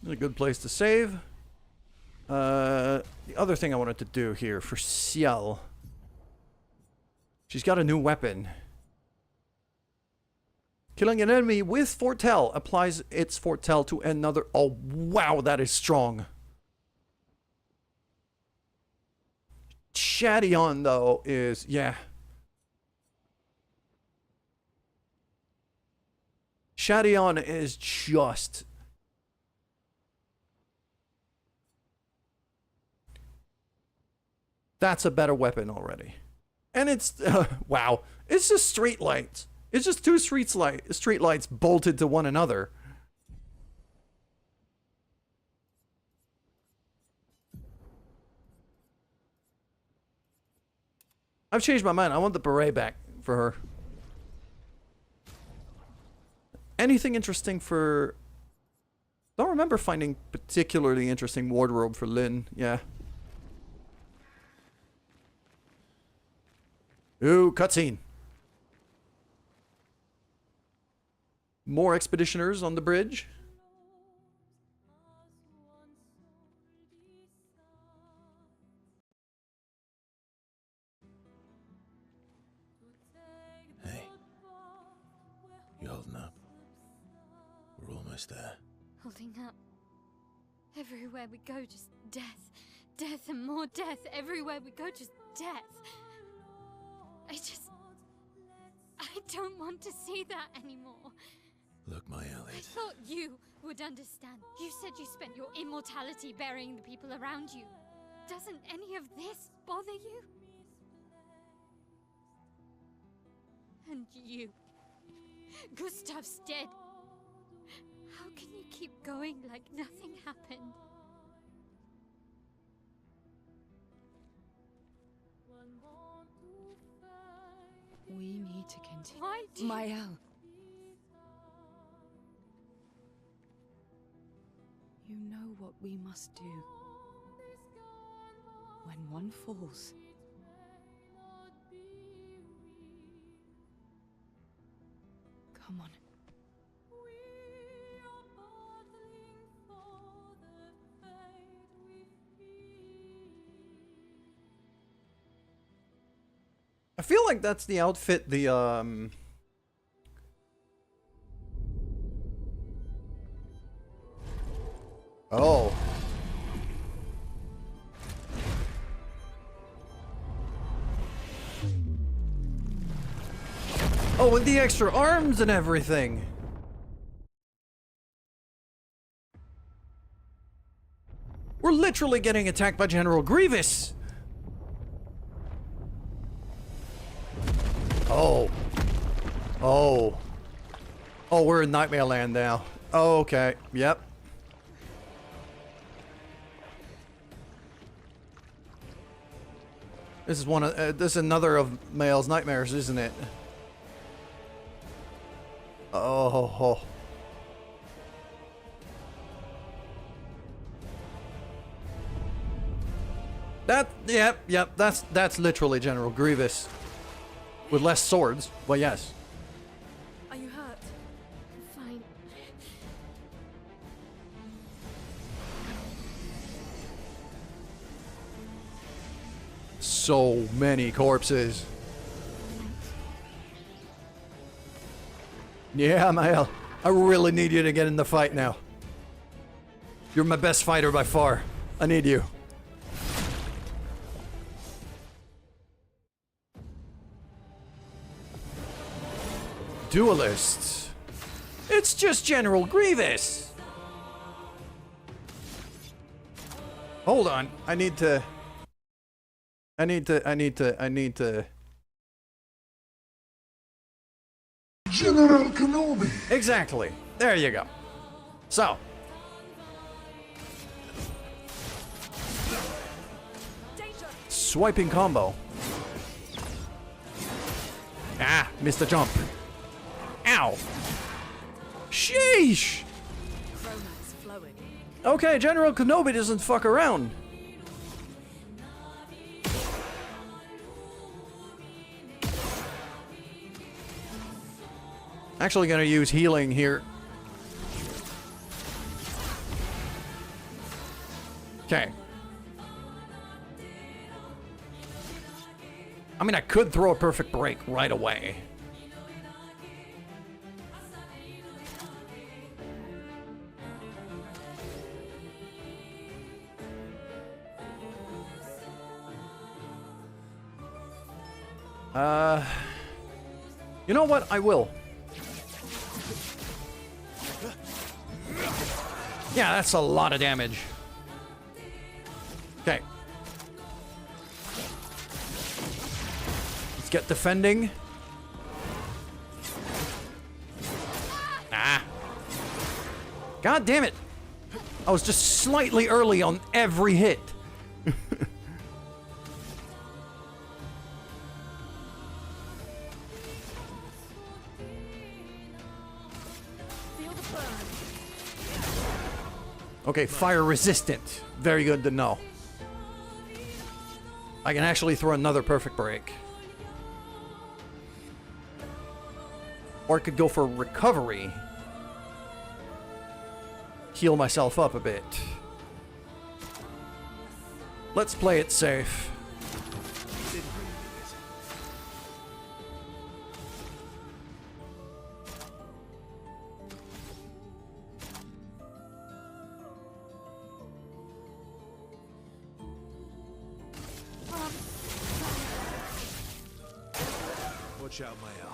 A good place to save. The other thing I wanted to do here for Ciel. She's got a new weapon. Killing an enemy with foretell applies its foretell to another. Oh, wow, that is strong. Shadion, though, is... Yeah. Shadion is just... That's a better weapon already. And it's... wow. It's just street lights. It's just two street lights bolted to one another. I've changed my mind. I want the beret back for her. Anything interesting for... Don't remember finding particularly interesting wardrobe for Lynn. Yeah. Ooh, cutscene. More expeditioners on the bridge. Hey. You holding up? We're almost there. Holding up. Everywhere we go, just death. Death and more death. Everywhere we go, just death. I don't want to see that anymore. Look, my I Elliot. thought you would understand. You said you spent your immortality burying the people around you. Doesn't any of this bother you? And you. Gustav's dead. How can you keep going like nothing happened? We need to continue. Why do you... Mael. You know what we must do. When one falls, come on. I feel like that's the outfit the Oh. Oh, with the extra arms and everything. We're literally getting attacked by General Grievous! Oh. Oh. Oh, we're in Nightmare Land now. Oh, okay. Yep. This is one of this is another of Mael's nightmares, isn't it? Oh. Yep, that's literally General Grievous. With less swords, well, yes. Are you hurt? Fine. So many corpses. Yeah, Mael. I really need you to get in the fight now. You're my best fighter by far. I need you. Duelists. It's just General Grievous. Hold on. I need to. General Kenobi. Exactly. There you go. So. Swiping combo. Ah, missed the jump. Ow. Sheesh. Romance flowing. Okay, General Kenobi doesn't fuck around. Actually gonna use healing here. Okay. I mean, I could throw a perfect break right away. You know what? I will. Yeah, that's a lot of damage. Okay. Let's get defending. Ah. God damn it. I was just slightly early on every hit. Okay, fire resistant. Very good to know. I can actually throw another perfect break. Or I could go for recovery. Heal myself up a bit. Let's play it safe. Watch out, Mael.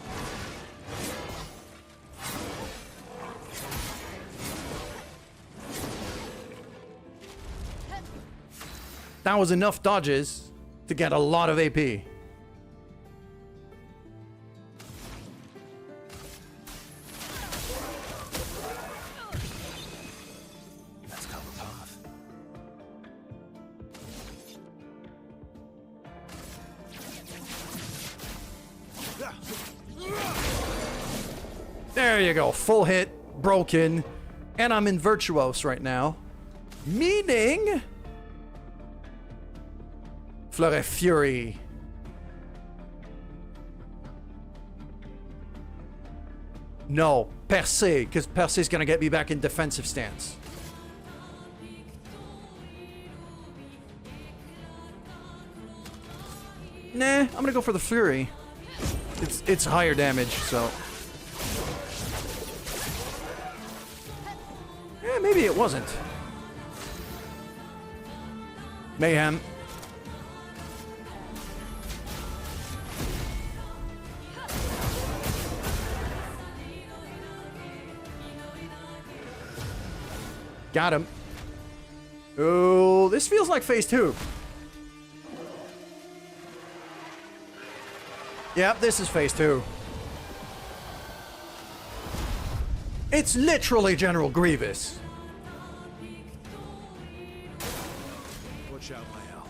That was enough dodges to get a lot of AP. That's cover path. There you go. Full hit, broken, and I'm in Virtuos right now. Meaning... Fleur Fury. No, Percé, because Percé's gonna get me back in defensive stance. Nah, I'm gonna go for the Fury. It's higher damage, so... Yeah, maybe it wasn't. Mayhem. Got him. Oh, this feels like phase 2. Yep, this is phase 2. It's literally General Grievous. Watch out, my owl.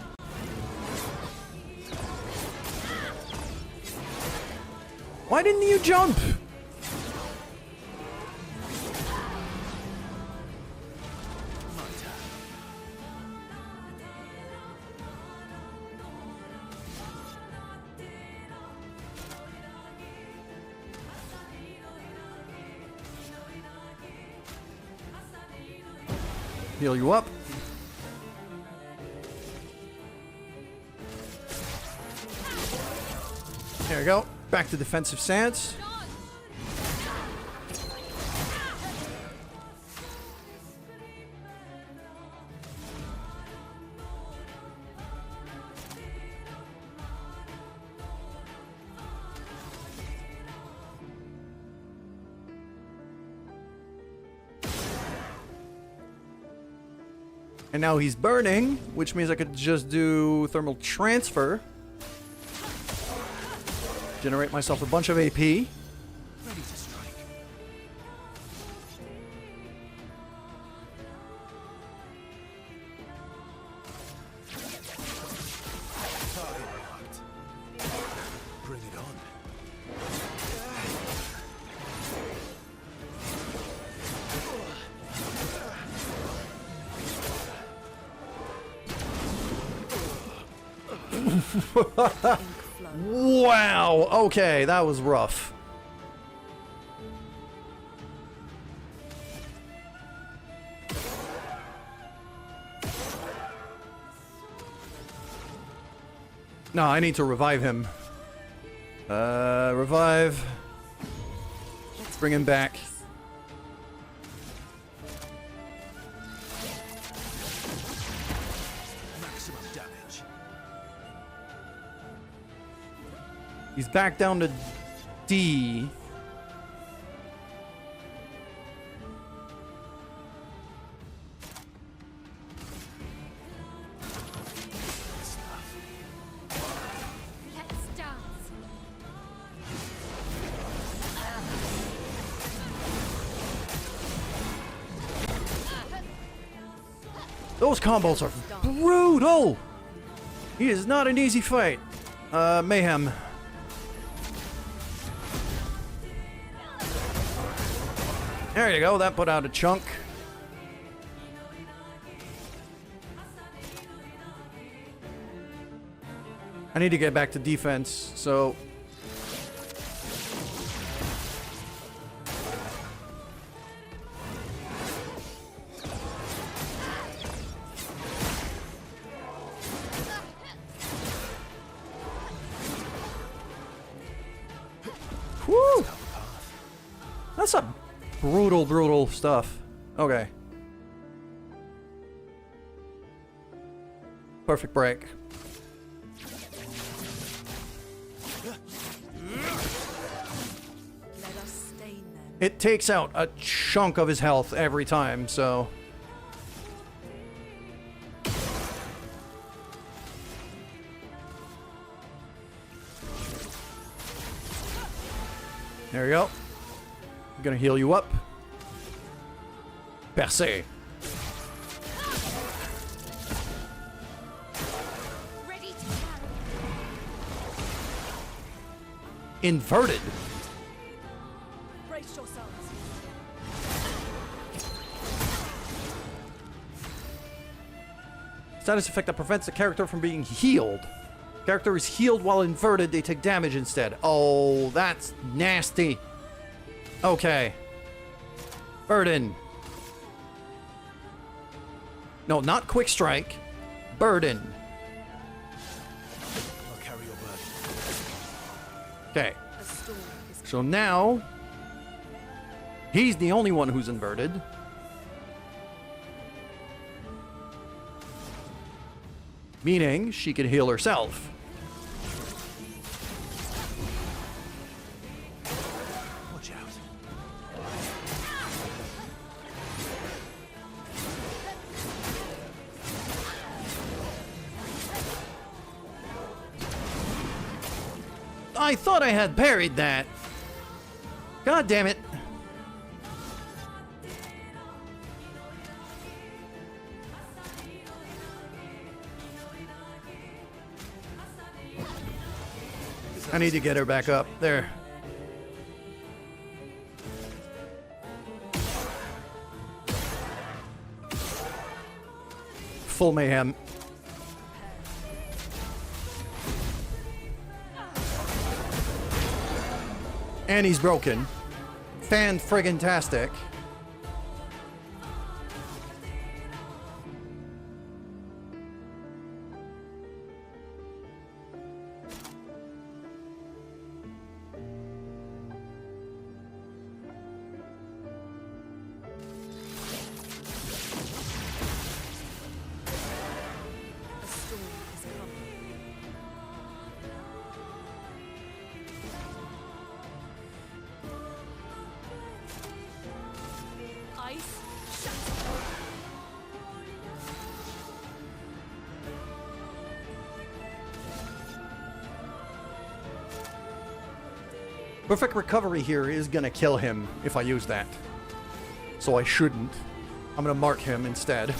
Why didn't you jump? Heal you up. There we go. Back to defensive stance. And now he's burning, which means I could just do thermal transfer. Generate myself a bunch of AP. Ready to strike. Target locked. Bring it on. Wow, okay, that was rough. No, I need to revive him. Revive. Let's bring him back. Maximum damage. He's back down to D. Let's dance. Those combos are brutal! He is not an easy fight. Mayhem. There you go, that put out a chunk. I need to get back to defense, so... Whew! That's a brutal stuff. Okay. Perfect break. Let us stain them. It takes out a chunk of his health every time, so... There you go. I'm gonna heal you up. Percé. Ready to carry. Inverted. Brace yourselves. Status effect that prevents the character from being healed. Character is healed while inverted, they take damage instead. Oh, that's nasty. Okay. Burden. No, not quick strike. Burden. I'll carry your burden. Okay. A storm is So now, he's the only one who's inverted. Meaning, she can heal herself. Watch out. I thought I had parried that. God damn it. I need to get her back up. There. Full mayhem. And he's broken. Fan-friggin-tastic. Perfect recovery here is gonna kill him if I use that. So I shouldn't. I'm gonna mark him instead.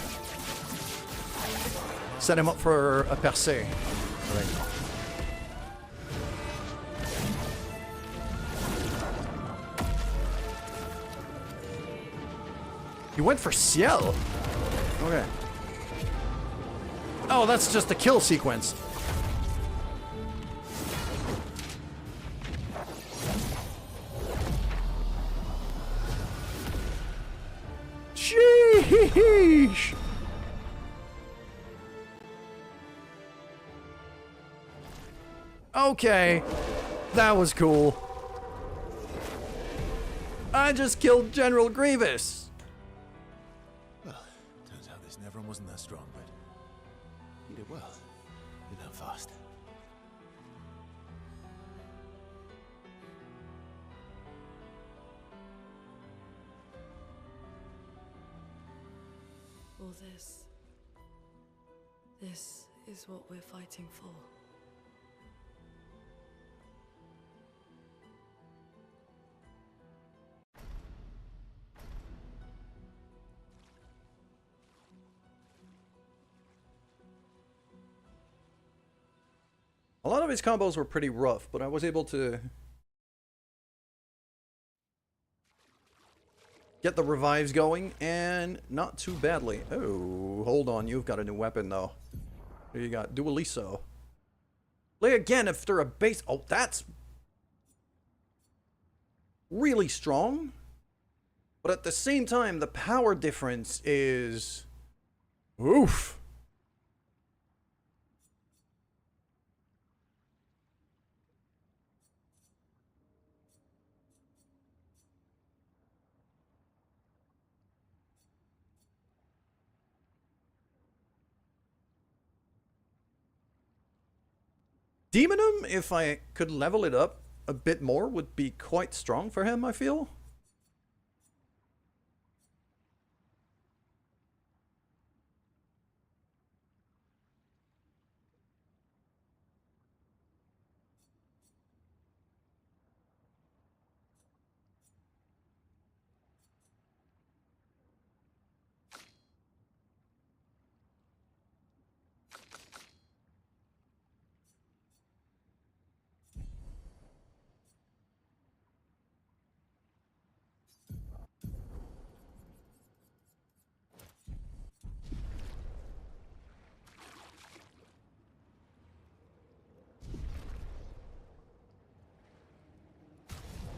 Set him up for a percé. He went for Ciel. Okay. Oh, that's just a kill sequence. Sheesh. Okay. That was cool. I just killed General Grievous. Well, turns out this Nevron wasn't that strong, but he did well. He learned fast. All this is what we're fighting for. A lot of his combos were pretty rough, but I was able to get the revives going, and not too badly. Oh, hold on. You've got a new weapon, though. Here you got Dualiso. Play again after a base. Oh, that's really strong. But at the same time, the power difference is... oof. Demonum, if I could level it up a bit more, would be quite strong for him, I feel.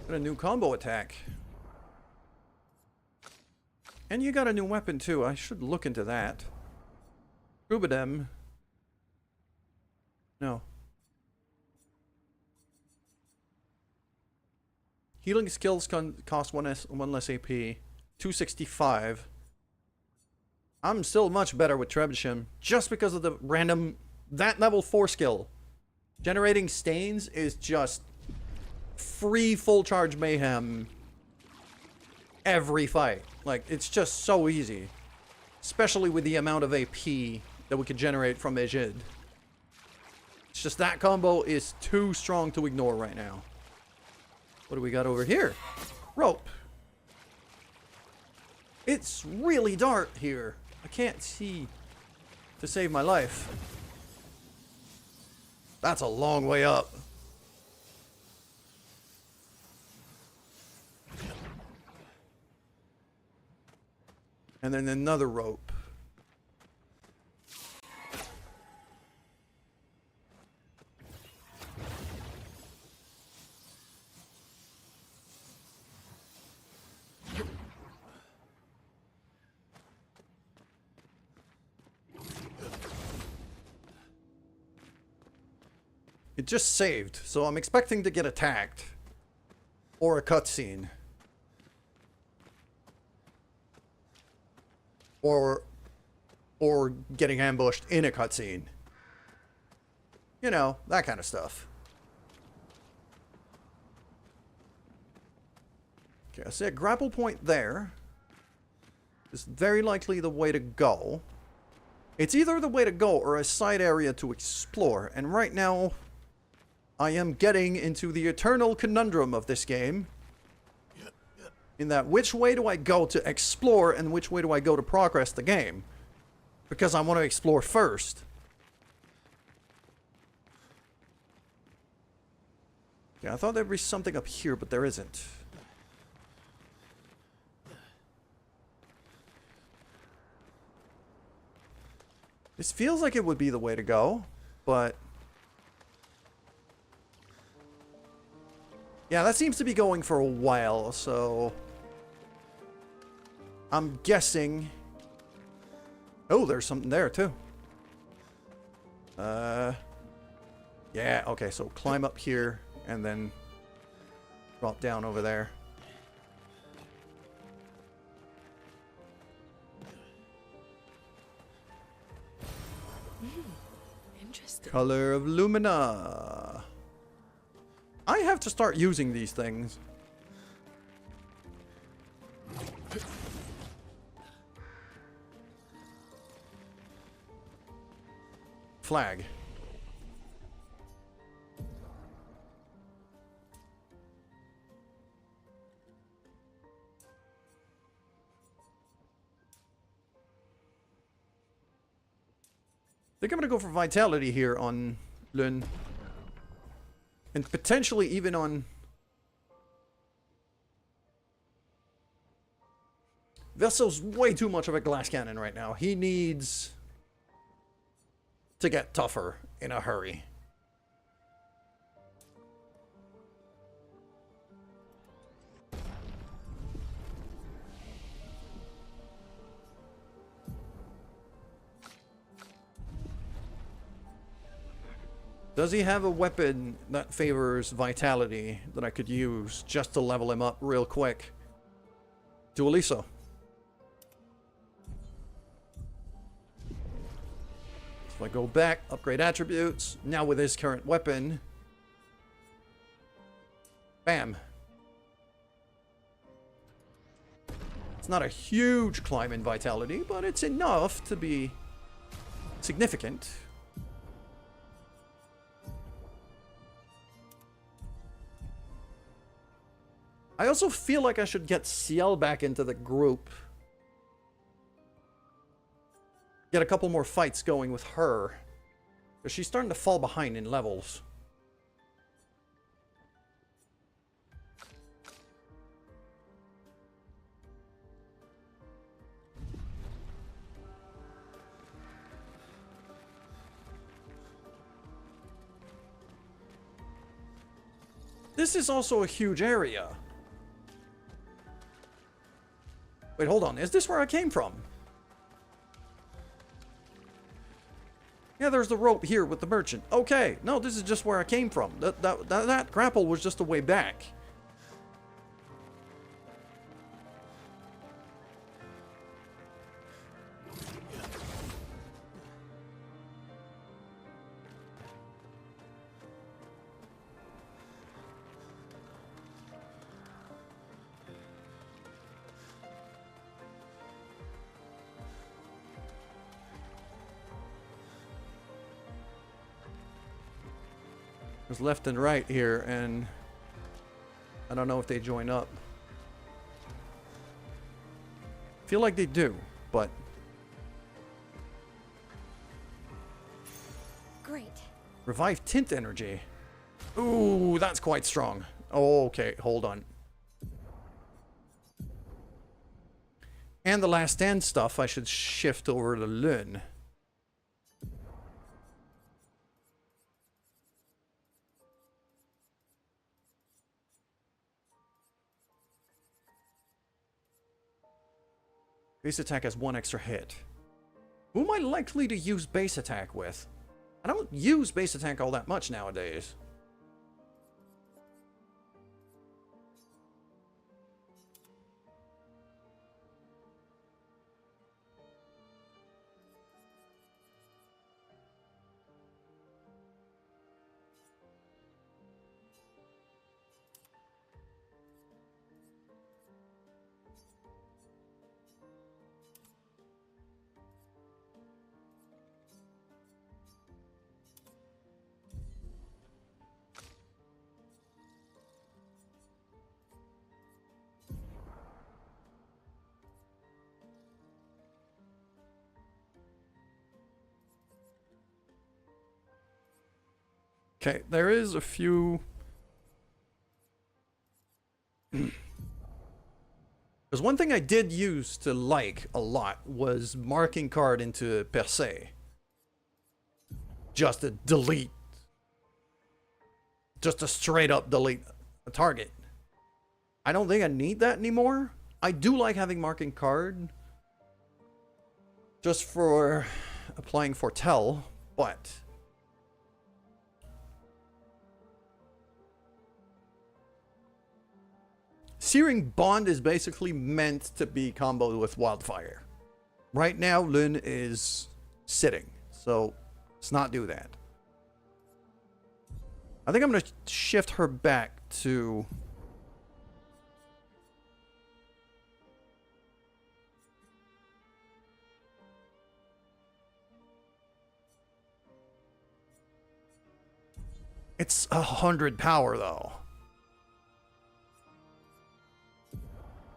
Got a new combo attack. And you got a new weapon too. I should look into that. Rubidem. No. Healing skills cost one less AP. 265. I'm still much better with Trebuchet just because of the random... that level 4 skill. Generating stains is just... free full charge mayhem every fight. Like, it's just so easy. Especially with the amount of AP that we could generate from Ejid. It's just that combo is too strong to ignore right now. What do we got over here? Rope. It's really dark here. I can't see to save my life. That's a long way up. And then another rope. It just saved, so I'm expecting to get attacked. Or a cutscene. Or getting ambushed in a cutscene. You know, that kind of stuff. Okay, I see a grapple point there. Is very likely the way to go. It's either the way to go or a side area to explore. And right now, I am getting into the eternal conundrum of this game. In that, which way do I go to explore and which way do I go to progress the game? Because I want to explore first. Yeah, I thought there'd be something up here, but there isn't. This feels like it would be the way to go, but... yeah, that seems to be going for a while, so... I'm guessing... oh, there's something there, too. Yeah, okay, so climb up here, and then... drop down over there. Interesting. Color of Lumina. I have to start using these things. Flag. I think I'm gonna go for vitality here on Lun. And potentially even on... Vessel's way too much of a glass cannon right now. He needs to get tougher in a hurry. Does he have a weapon that favors vitality that I could use just to level him up real quick? Dualiso. So I go back, upgrade attributes. Now with his current weapon. Bam. It's not a huge climb in vitality, but it's enough to be significant. I also feel like I should get Ciel back into the group. Get a couple more fights going with her. Because she's starting to fall behind in levels. This is also a huge area. Wait, hold on. Is this where I came from? Yeah, there's the rope here with the merchant. Okay. No, this is just where I came from. That grapple was just a way back. There's left and right here, and I don't know if they join up. Feel like they do, but... Great. Revive tint energy. Ooh, that's quite strong. Oh, okay, hold on. And the last stand stuff, I should shift over to Lun. Base attack has 1 extra hit. Who am I likely to use base attack with? I don't use base attack all that much nowadays. Okay, there is a few... There's one thing I did use to like a lot was marking card into per se. Just to delete. Just to straight up delete a target. I don't think I need that anymore. I do like having marking card. Just for applying foretell, but... Searing Bond is basically meant to be comboed with Wildfire. Right now, Lun is sitting, so let's not do that. I think I'm going to shift her back to... It's 100 power, though.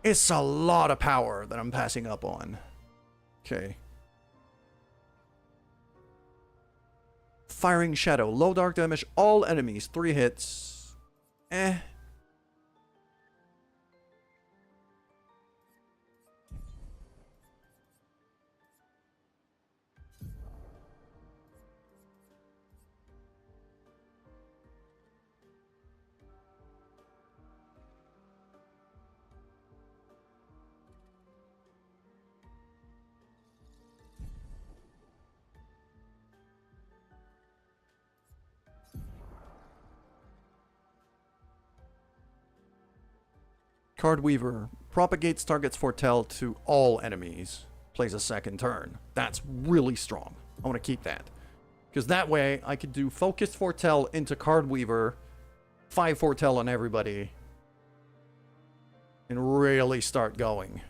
It's a lot of power that I'm passing up on. Okay. Firing Shadow. Low dark damage. All enemies. 3 hits. Eh. Card Weaver propagates target's foretell to all enemies. Plays a second turn. That's really strong. I want to keep that. Because that way I could do focused foretell into Card Weaver, 5 foretell on everybody, and really start going.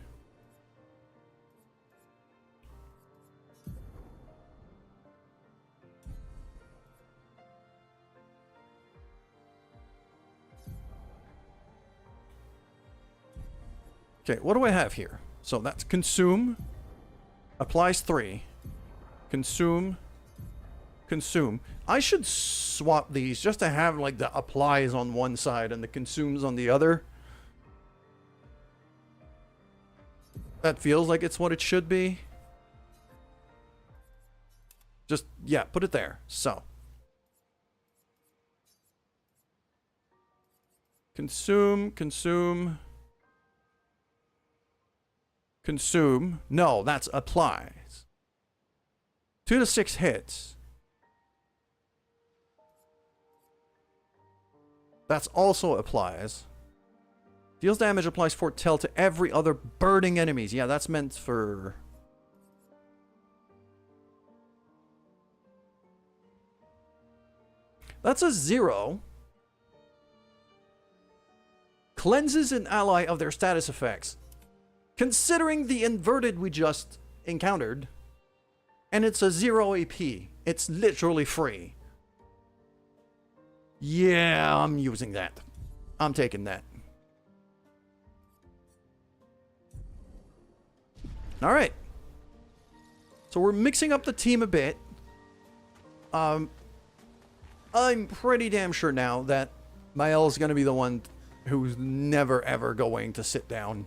Okay, what do I have here? So that's consume, applies 3, consume, consume. I should swap these just to have like the applies on one side and the consumes on the other. That feels like it's what it should be. Just, yeah, put it there. So. Consume, consume. Consume. No, that's applies. 2 to 6 hits. That's also applies. Deals damage, applies foretell to every other burning enemies. Yeah, that's meant for... That's a 0. Cleanses an ally of their status effects. Considering the inverted we just encountered, and it's a 0 AP, it's literally free. Yeah, I'm using that. I'm taking that. Alright. So we're mixing up the team a bit. I'm pretty damn sure now that Mael is going to be the one who's never ever going to sit down.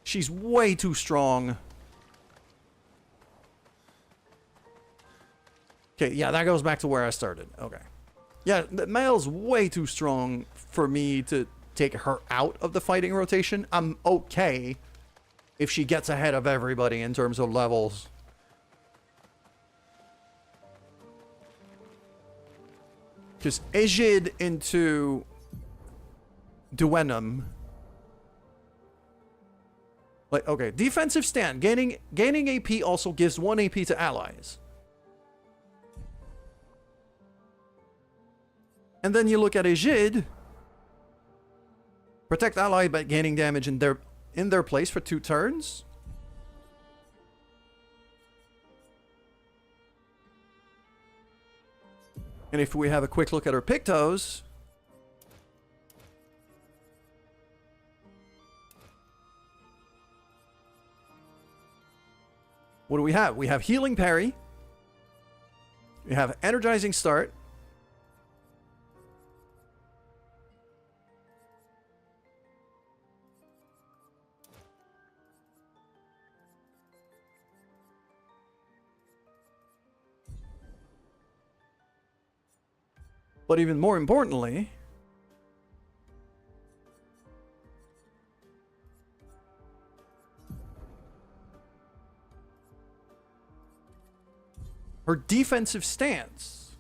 She's way too strong. Okay, yeah, that goes back to where I started. Okay. Yeah, Mael's way too strong for me to take her out of the fighting rotation. I'm okay if she gets ahead of everybody in terms of levels. Because Ejid into Duenum. Like, okay, defensive stand. Gaining AP also gives 1 AP to allies. And then you look at Ejid. Protect ally by gaining damage in their place for 2 turns. And if we have a quick look at her Pictos, what do we have? We have Healing Parry. We have Energizing Start. But even more importantly, her defensive stance,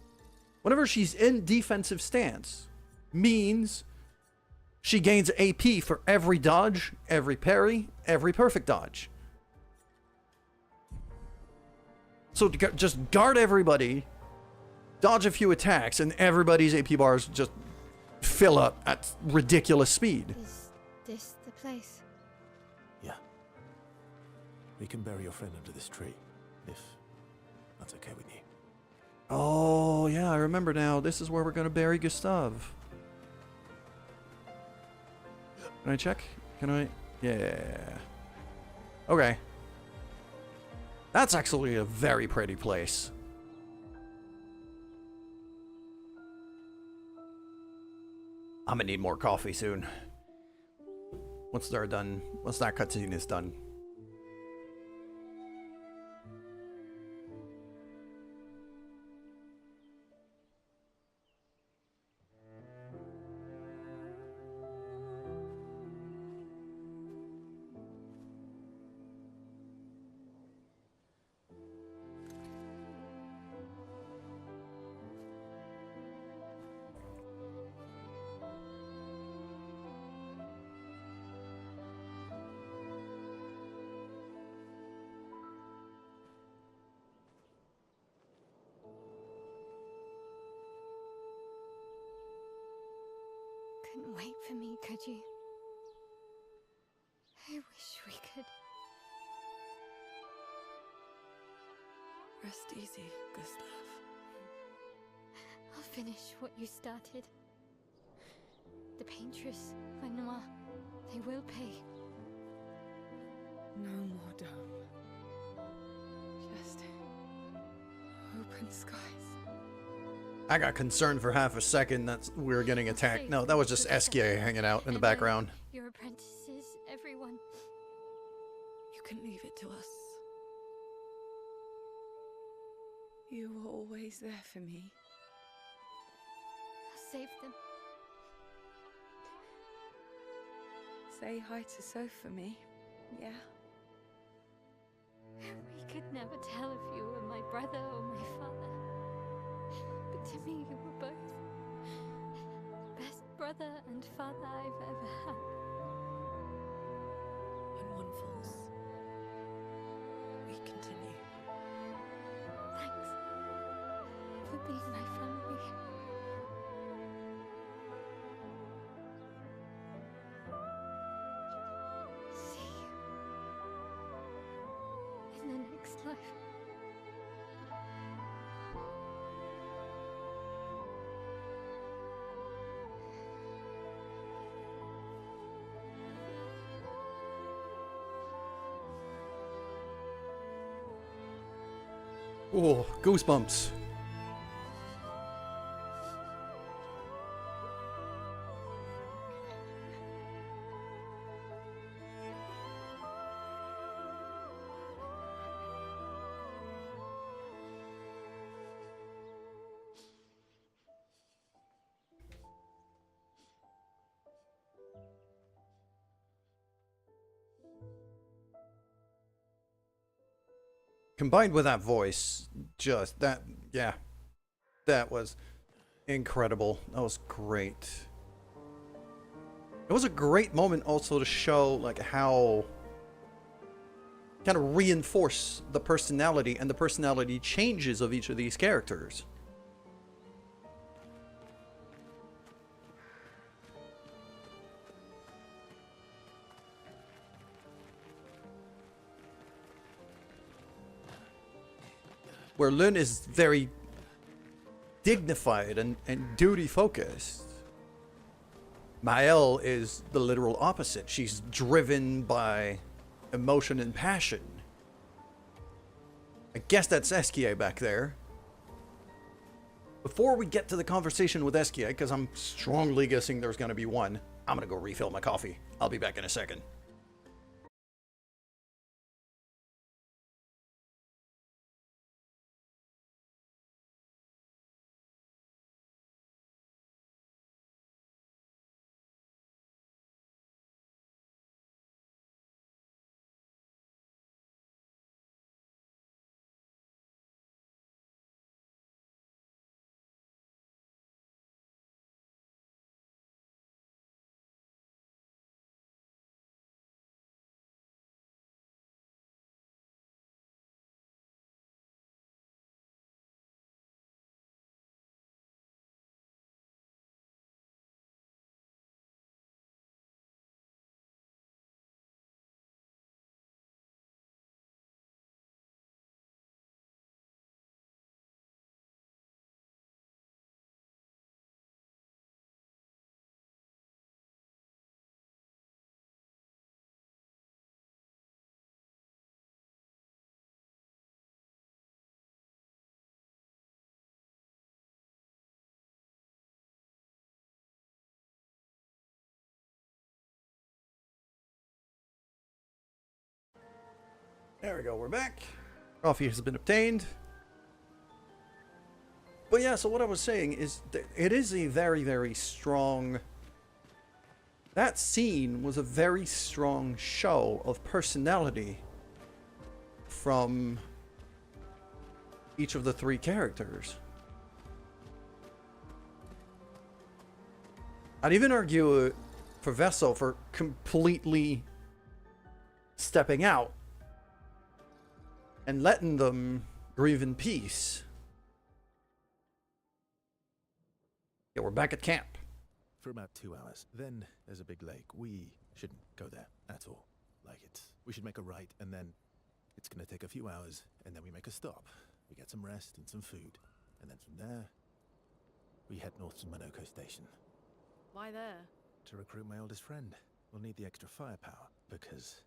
whenever she's in defensive stance, means she gains AP for every dodge, every parry, every perfect dodge. So just guard everybody, dodge a few attacks, and everybody's AP bars just fill up at ridiculous speed. Is this the place? Yeah. We can bury your friend under this tree, if that's okay with you. Oh, yeah, I remember now. This is where we're going to bury Gustav. Can I check? Can I? Yeah. Okay. That's actually a very pretty place. I'm gonna need more coffee soon. Once they're done, once that cutscene is done. Couldn't wait for me, could you? I wish we could. Rest easy, Gustav. I'll finish what you started. The paintress, Renoir, they will pay. No more dome. Just open skies. I got concerned for half a second that we were getting attacked. No, that was just Eskia hanging out in the background. Your apprentices, everyone. You can leave it to us. You were always there for me. I'll save them. Say hi to Soph for me, yeah? We could never tell if you were my brother or my father. But to me, you were both. Best brother and father I've ever had. When one falls, we continue. Thanks for being my family. See you in the next life. Oh, goosebumps. Combined with that voice, just that, yeah, that was incredible. That was great. It was a great moment also to show like how kind of reinforce the personality and the personality changes of each of these characters. Where Lynn is very dignified and duty focused. Mael is the literal opposite. She's driven by emotion and passion. I guess that's Eskia back there. Before we get to the conversation with Eskia, because I'm strongly guessing there's going to be one, I'm going to go refill my coffee. I'll be back in a second. There we go, we're back. Coffee has been obtained. But yeah, so what I was saying is that it is a very, very strong... That scene was a very strong show of personality from each of the three characters. I'd even argue for Vessel for completely stepping out and letting them grieve in peace. Yeah, we're back at camp. For about 2 hours. Then there's a big lake. We shouldn't go there at all. We should make a right, and then it's gonna take a few hours, and then we make a stop. We get some rest and some food, and then from there, we head north to Monoko Station. Why there? To recruit my oldest friend. We'll need the extra firepower, because...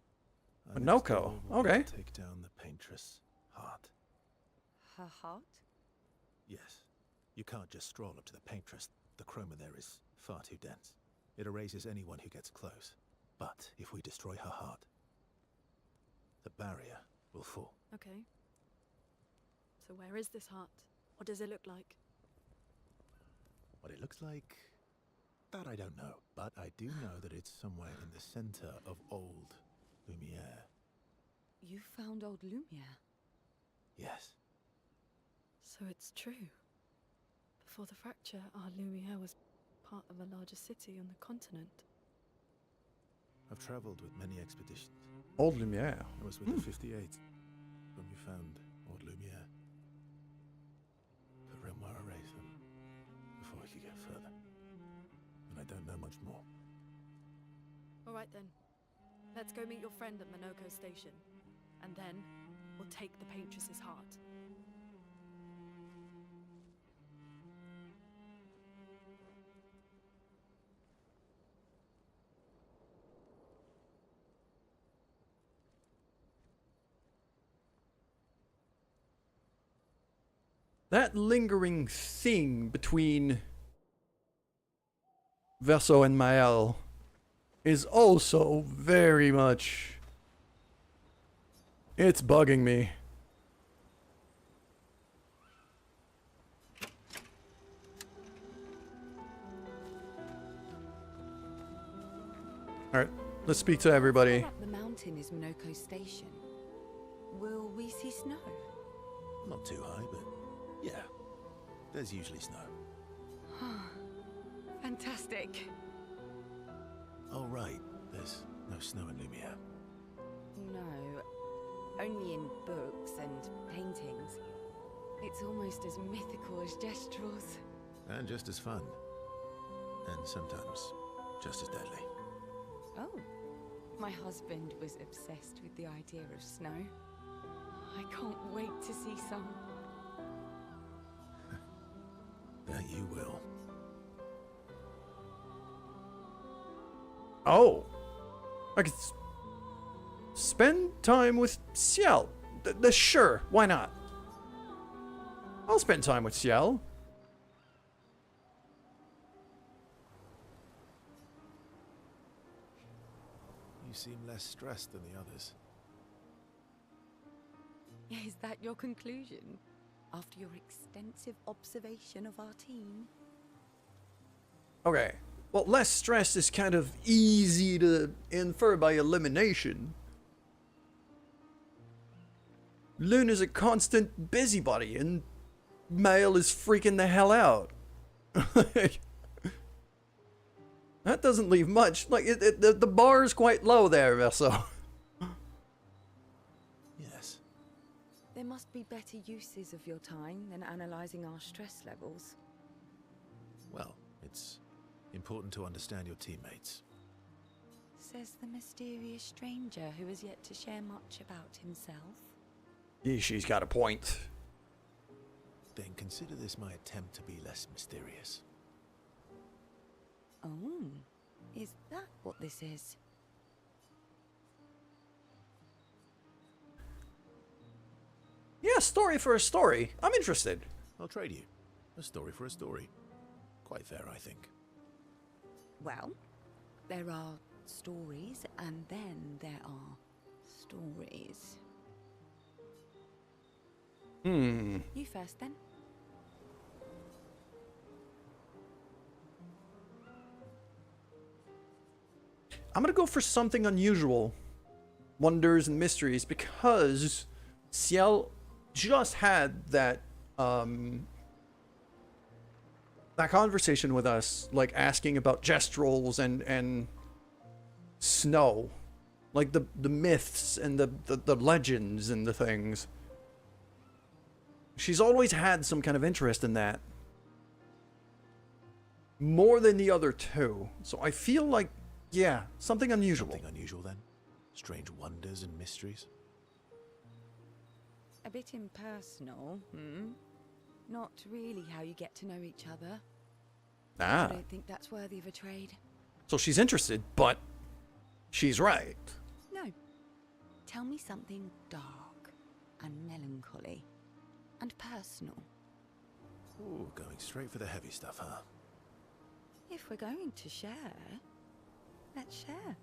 our next Monoko, goal will be okay. to take down the Paintress' heart. Her heart? Yes. You can't just stroll up to the Paintress. The chroma there is far too dense. It erases anyone who gets close. But if we destroy her heart, the barrier will fall. Okay. So where is this heart? What does it look like? What it looks like, that I don't know. But I do know that it's somewhere in the center of old Lumiere. You found old Lumiere? Yes. So it's true. Before the fracture, our Lumiere was part of a larger city on the continent. I've traveled with many expeditions. Old Lumiere. I was with the 58th when we found old Lumiere. But Renoir erased them before we could get further. And I don't know much more. All right then. Let's go meet your friend at Monoko Station. And then, we'll take the Paintress's heart. that lingering thing between Verso and Mael is also very much... It's bugging me. Alright, let's speak to everybody. Up the mountain is Minoko Station. Will we see snow? Not too high, but yeah, there's usually snow. Fantastic. Oh, right, there's no snow in Lumiere. No, only in books and paintings. It's almost as mythical as Gestrels. And just as fun. And sometimes just as deadly. Oh, my husband was obsessed with the idea of snow. I can't wait to see some. That you will. Oh. I could spend time with Ciel. Sure, why not? I'll spend time with Ciel. You seem less stressed than the others. Is that your conclusion? After your extensive observation of our team? Okay. Well, less stress is kind of easy to infer by elimination. Lune is a constant busybody, and Mael is freaking the hell out. That doesn't leave much. Like, the bar is quite low there, Verso. Yes. There must be better uses of your time than analyzing our stress levels. Well, it's important to understand your teammates. Says the mysterious stranger who has yet to share much about himself. Yeah, she's got a point. Then consider this my attempt to be less mysterious. Oh, is that what this is? Yeah, story for a story. I'm interested. I'll trade you. A story for a story. Quite fair, I think. Well, there are stories, and then there are stories. You first, then. I'm gonna go for something unusual. Wonders and mysteries, because Ciel just had that that conversation with us, like asking about gestrels and snow, like the myths and the legends and the things. She's always had some kind of interest in that, more than the other two. So I feel like, yeah, something unusual. Something unusual then? Strange wonders and mysteries? A bit impersonal, Not really how you get to know each other. Ah. I don't think that's worthy of a trade. So she's interested, but she's right. No. Tell me something dark and melancholy and personal. Ooh, going straight for the heavy stuff, huh? If we're going to share, let's share.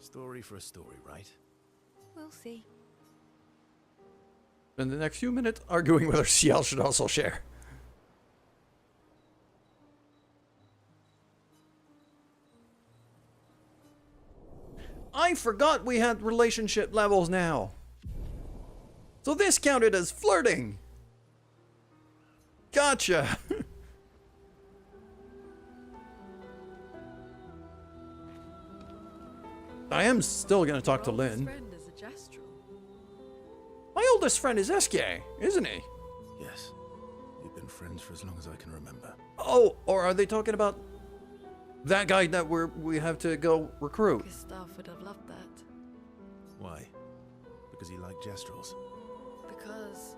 Story for a story, right? We'll see. In the next few minutes, arguing whether Ciel should also share. I forgot we had relationship levels now. So this counted as flirting. Gotcha. I am still going to talk to Your oldest Lynn. friend is a Gestral. My oldest friend is Eske, isn't he? Yes. We've been friends for as long as I can remember. Oh, or are they talking about that guy that we have to go recruit? Gustav would have loved that. Why? Because he liked gestrels. Because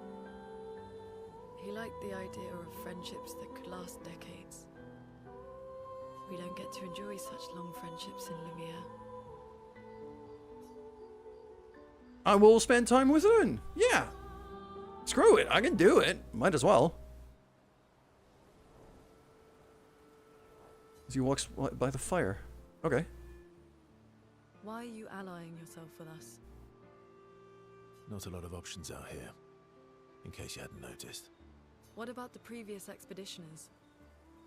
he liked the idea of friendships that could last decades. We don't get to enjoy such long friendships in Lumiere. I will spend time with Lynn. Yeah. Screw it, I can do it. Might as well. As he walks by the fire. Okay. Why are you allying yourself with us? Not a lot of options out here, in case you hadn't noticed. What about the previous expeditioners?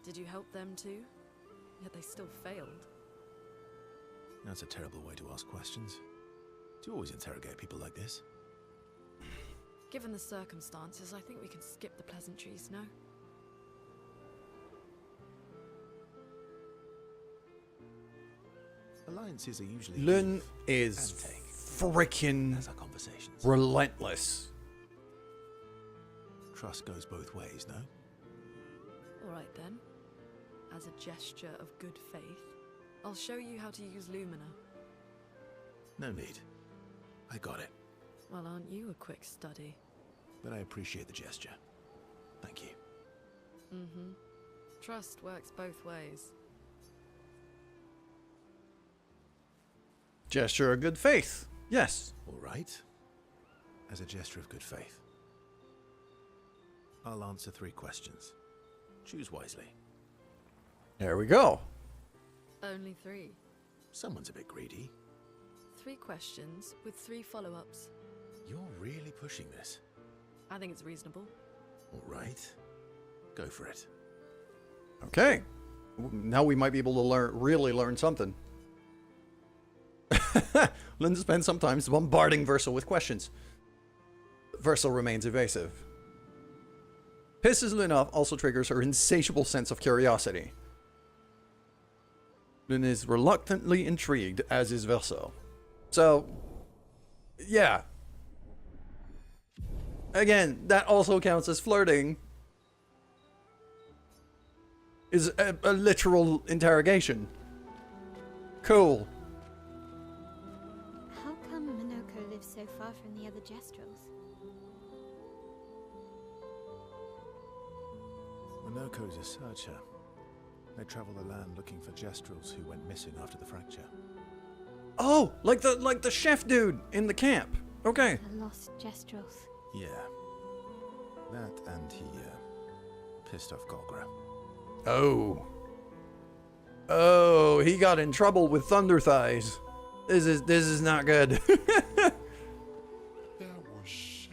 Did you help them too? Yet they still failed. That's a terrible way to ask questions. Do you always interrogate people like this? Given the circumstances, I think we can skip the pleasantries, no? Alliances are usually Lynn give is and take. freaking As our conversations. relentless. Trust goes both ways, no? Alright then. As a gesture of good faith, I'll show you how to use Lumina. No need. I got it. Well, aren't you a quick study? But I appreciate the gesture. Thank you. Mm-hmm. Trust works both ways. Gesture of good faith. Yes. All right. As a gesture of good faith, I'll answer 3 questions. Choose wisely. There we go. Only 3. Someone's a bit greedy. 3 questions with 3 follow-ups. You're really pushing this. I think it's reasonable. All right. Go for it. Okay. Now we might be able to really learn something. Lynn spends some time bombarding Versa with questions. Versa remains evasive. Pisses Lynn off also triggers her insatiable sense of curiosity. Lynn is reluctantly intrigued, as is Versa. So, yeah. Again, that also counts as flirting. Is a literal interrogation. Cool. How come Minoko lives so far from the other Jestrels? Minoko's a searcher. They travel the land looking for Jestrels who went missing after the fracture. Oh, like the chef dude in the camp. Okay. The lost Jestrels. Yeah. That and he pissed off Golgra. Oh. Oh, he got in trouble with Thunder Thighs. This is not good. That was sad.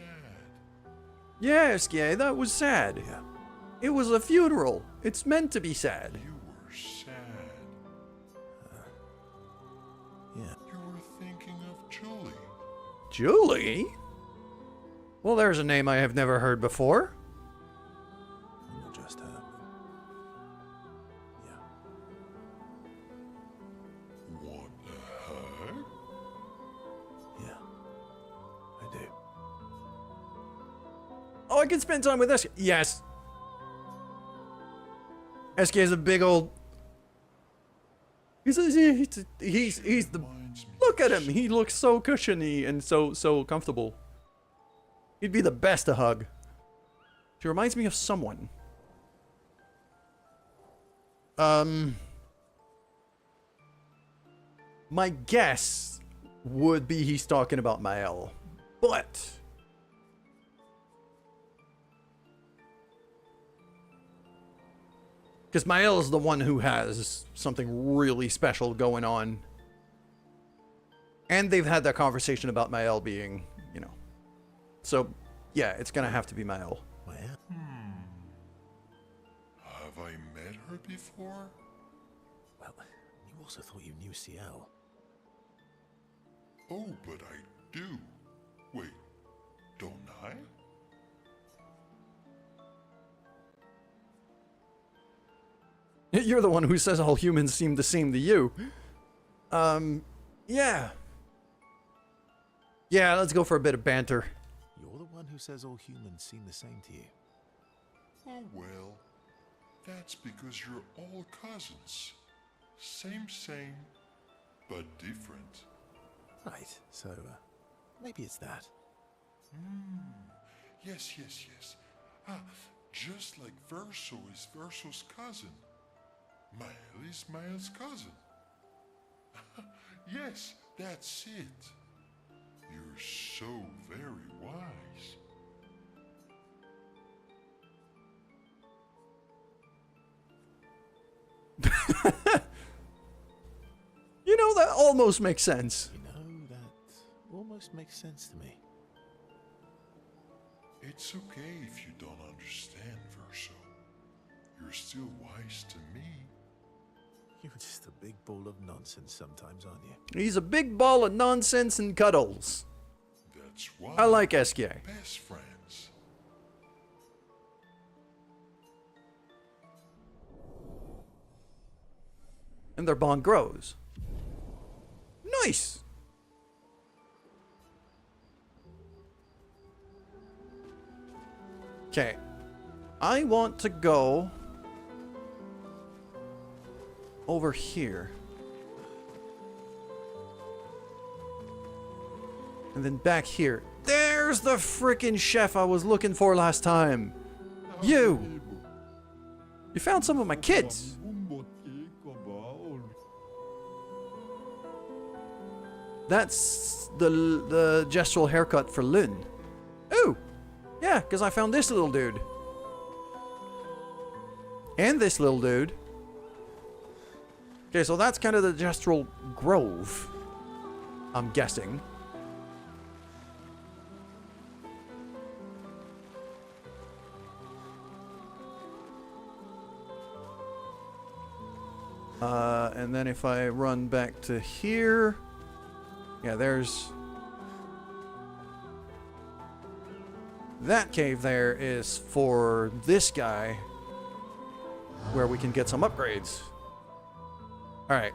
Yes, yeah, that was sad. Yeah. It was a funeral. It's meant to be sad. You were sad. Yeah. You were thinking of Julie. Julie? Well, there's a name I have never heard before. Not just her. Yeah. Want a hug? Yeah. I do. Oh, I can spend time with Eski. Yes. Eski is a big old. He's the. Reminds me Look at of him. He looks so cushiony and so comfortable. He'd be the best to hug. She reminds me of someone. My guess would be he's talking about Mael, but because Mael is the one who has something really special going on, and they've had that conversation about Mael being, you know, so yeah, it's gonna have to be Mael. Where? Have I met her before? Well, you also thought you knew CL. Oh, but I do. Wait, don't I? You're the one who says all humans seem the same to you. Yeah. Yeah, let's go for a bit of banter. You're the one who says all humans seem the same to you. Oh well, that's because you're all cousins. Same, but different. Right, so, maybe it's that. Yes. Ah, just like Verso is Verso's cousin. Mael is Mael's cousin. Yes, that's it. You're so very wise. You know, that almost makes sense. You know, that almost makes sense to me. It's okay if you don't understand, Verso. You're still wise to me. You're just a big ball of nonsense sometimes, aren't you? He's a big ball of nonsense and cuddles. That's why I like SK. best friends. And their bond grows. Nice! Okay. I want to go over here. And then back here. There's the frickin' chef I was looking for last time. You! You found some of my kids. That's the gestural haircut for Lynn. Ooh! Yeah, because I found this little dude. And this little dude. Okay, so that's kind of the gestural grove. I'm guessing. And then if I run back to here... Yeah, there's... That cave there is for this guy, where we can get some upgrades. Alright.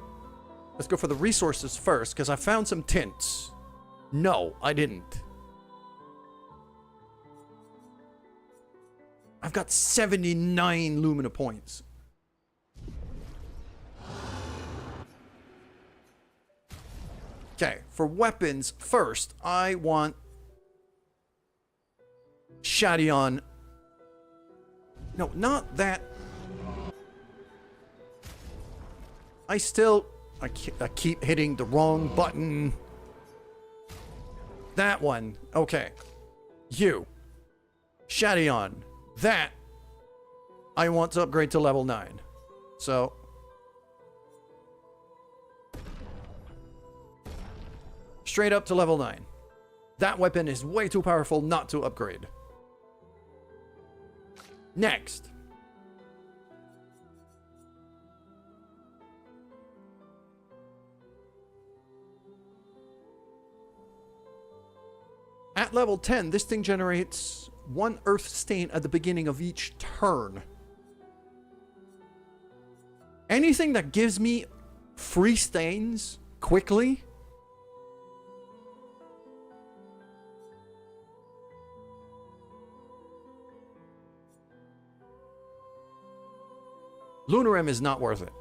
Let's go for the resources first, because I found some tints. No, I didn't. I've got 79 Lumina points. Okay, for weapons, first, I want Shadion. No, not that. I keep hitting the wrong button. That one. Okay. You. Shadion. That. I want to upgrade to level 9. So. Straight up to level 9. That weapon is way too powerful not to upgrade. Next. At level 10, this thing generates 1 earth stain at the beginning of each turn. Anything that gives me free stains quickly. Lunarim is not worth it.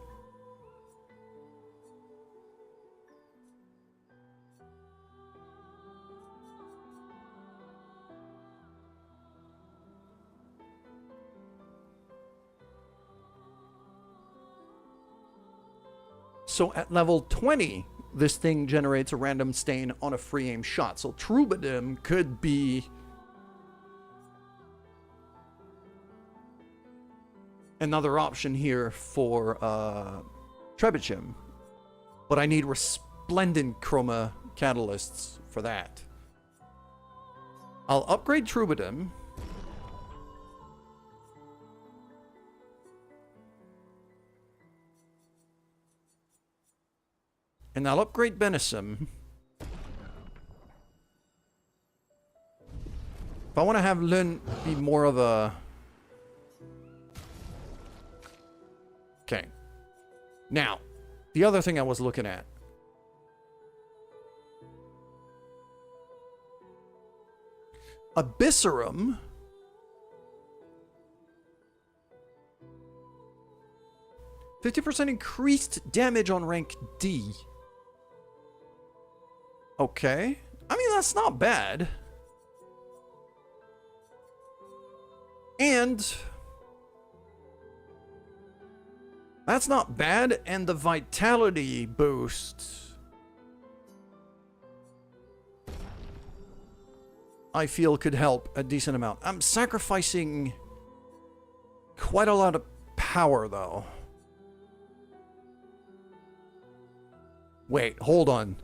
So at level 20, this thing generates a random stain on a free aim shot. So Troubadour could be another option here for Trebuchem. But I need resplendent chroma catalysts for that. I'll upgrade Troubadour. And I'll upgrade Benisum. If I want to have Lyn be more of a... Okay. Now, the other thing I was looking at. Abysserum. %50 increased damage on rank D. Okay. I mean, that's not bad. And that's not bad. And the vitality boost, I feel, could help a decent amount. I'm sacrificing quite a lot of power, though. Wait, hold on.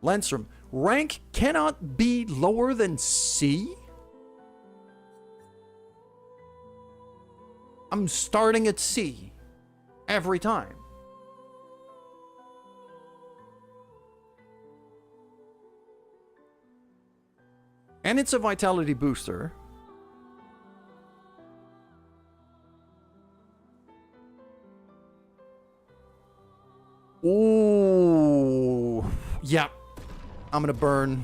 Lensrum, rank cannot be lower than C? I'm starting at C every time. And it's a vitality booster. Ooh. Yeah. I'm gonna burn.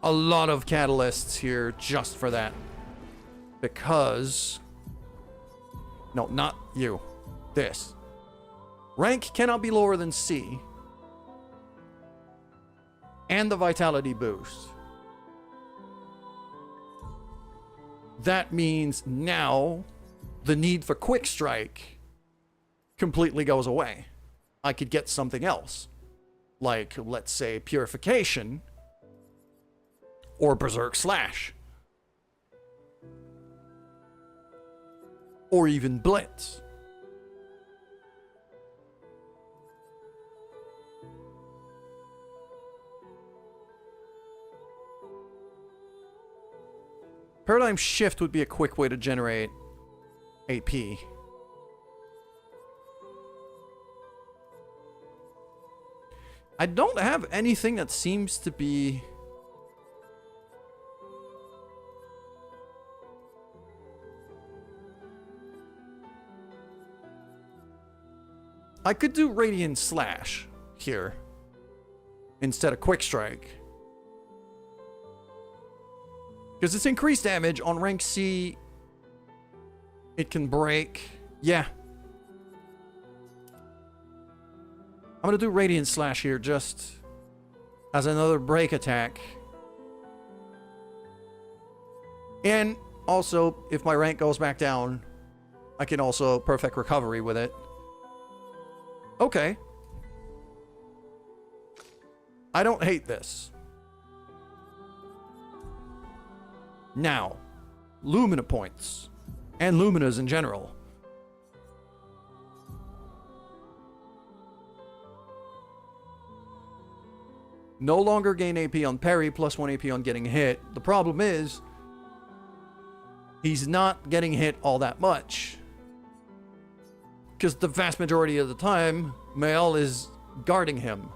A lot of catalysts here just for that. Because... No, not you. This. Rank cannot be lower than C. And the vitality boost. That means now the need for quick strike completely goes away. I could get something else. Like, let's say, purification. Or berserk slash. Or even blitz. Paradigm shift would be a quick way to generate AP. I don't have anything that seems to be... I could do Radiant Slash here instead of Quick Strike. Because it's increased damage on rank C. It can break. Yeah. I'm going to do Radiant Slash here just as another break attack. And also, if my rank goes back down, I can also Perfect Recovery with it. Okay. I don't hate this. Now, Lumina points. And Luminas in general. No longer gain AP on parry, plus 1 AP on getting hit. The problem is, he's not getting hit all that much. Because the vast majority of the time, Mael is guarding him.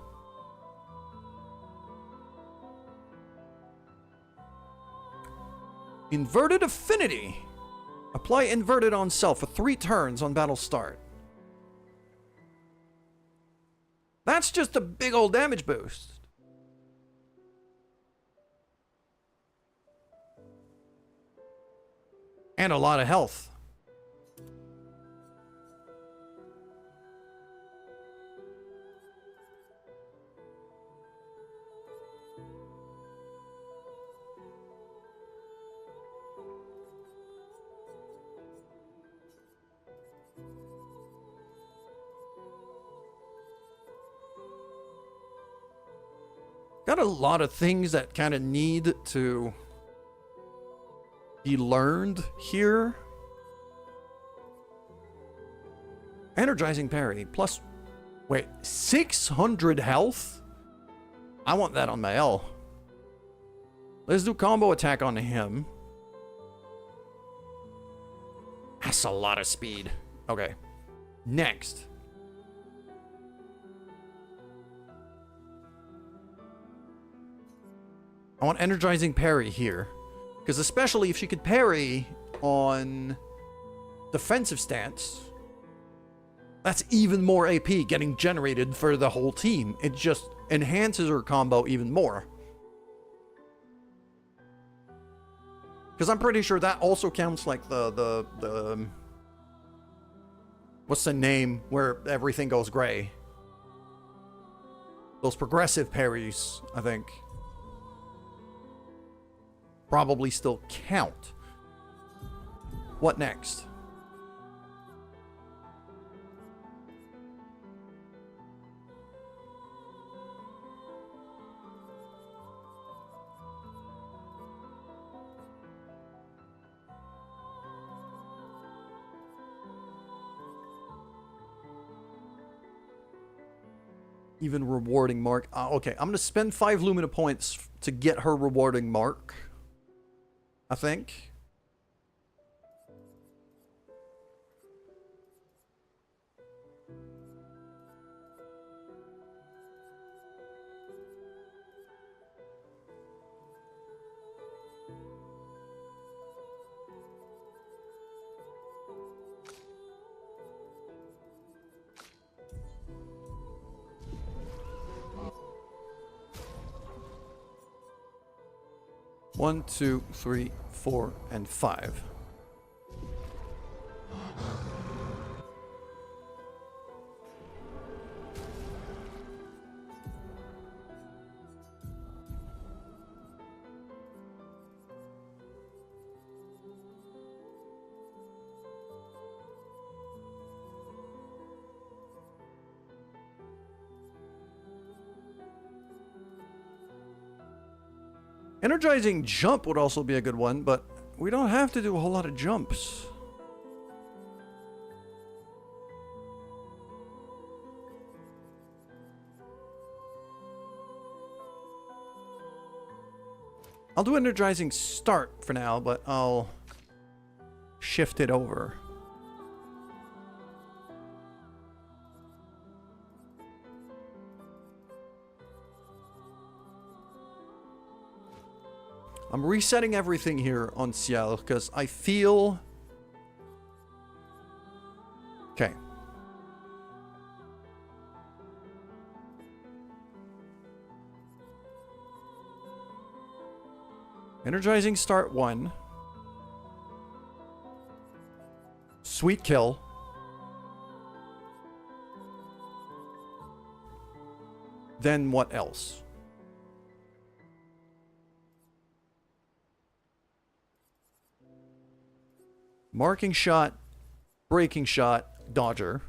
Inverted Affinity. Apply inverted on self for 3 turns on battle start. That's just a big old damage boost. And a lot of health. Got a lot of things that kind of need to be learned here. Energizing parry. Plus, wait, 600 health? I want that on Mael. Let's do combo attack on him. That's a lot of speed. Okay. Next. I want energizing parry here. Because especially if she could parry on defensive stance, that's even more AP getting generated for the whole team. It just enhances her combo even more. Because I'm pretty sure that also counts like the what's the name where everything goes gray? Those progressive parries, I think. Probably still count. What next? Even rewarding mark. Okay, I'm going to spend 5 Lumina points to get her rewarding mark. I think. One, 2, 3, 4, and 5. Energizing jump would also be a good one, but we don't have to do a whole lot of jumps. I'll do energizing start for now, but I'll shift it over. I'm resetting everything here on Ciel because I feel... Okay. Energizing start 1. Sweet kill. Then what else? Marking shot, breaking shot, dodger.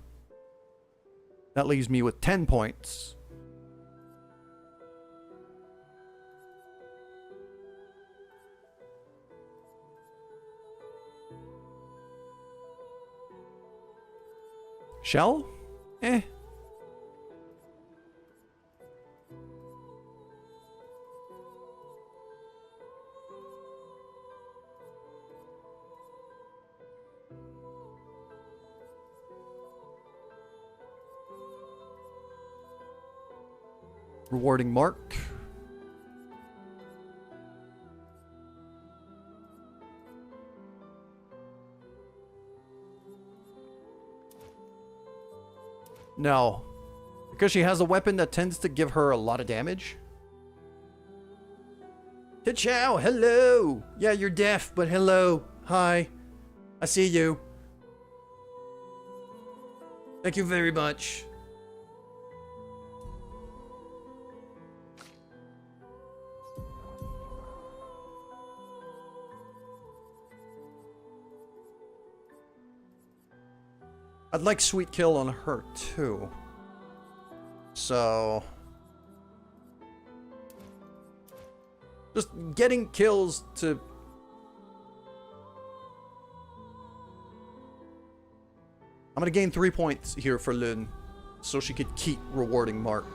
That leaves me with 10 points. Shell? Eh. Rewarding mark. No. Because she has a weapon that tends to give her a lot of damage. Chow, hello! Yeah, you're deaf, but hello. Hi. I see you. Thank you very much. I'd like sweet kill on her too. So just getting kills to I'm gonna gain 3 points here for Lynn so she could keep rewarding mark.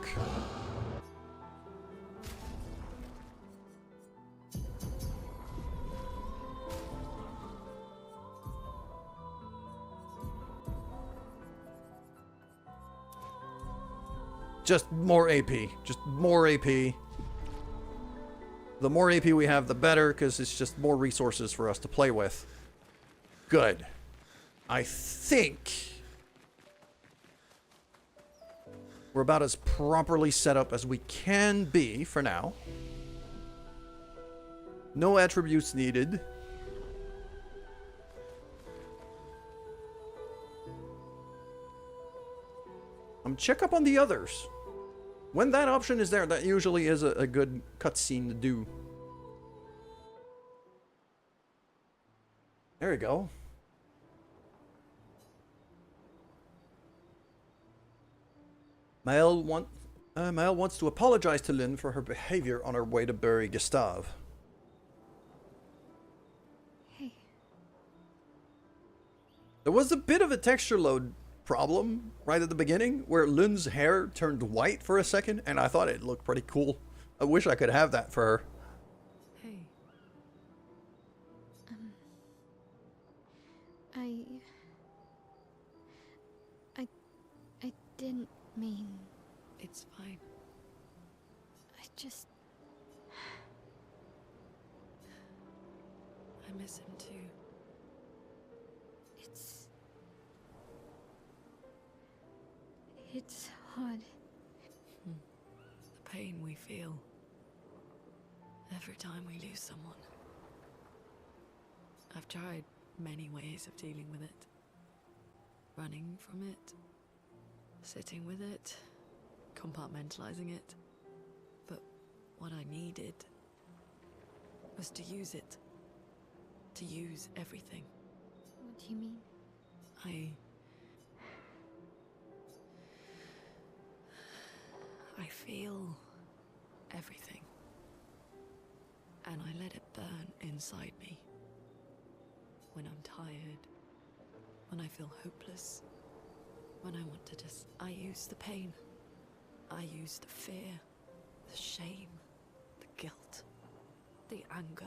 Just more AP. Just more AP. The more AP we have, the better, because it's just more resources for us to play with. Good. I think we're about as properly set up as we can be for now. No attributes needed. Check up on the others. When that option is there, that usually is a good cutscene to do. There you go. Mael wants to apologize to Lynn for her behavior on her way to bury Gustav. Hey. There was a bit of a texture load problem right at the beginning where Lynn's hair turned white for a second, and I thought it looked pretty cool. I wish I could have that for her. Hey, I didn't mean. it's fine. I just. I miss him too. It's hard. The pain we feel every time we lose someone. I've tried many ways of dealing with it. Running from it, sitting with it, compartmentalizing it. But what I needed was to use it. To use everything. What do you mean? I feel everything. And I let it burn inside me. When I'm tired, when I feel hopeless, when I want to just... I use the pain. I use the fear, the shame, the guilt, the anger.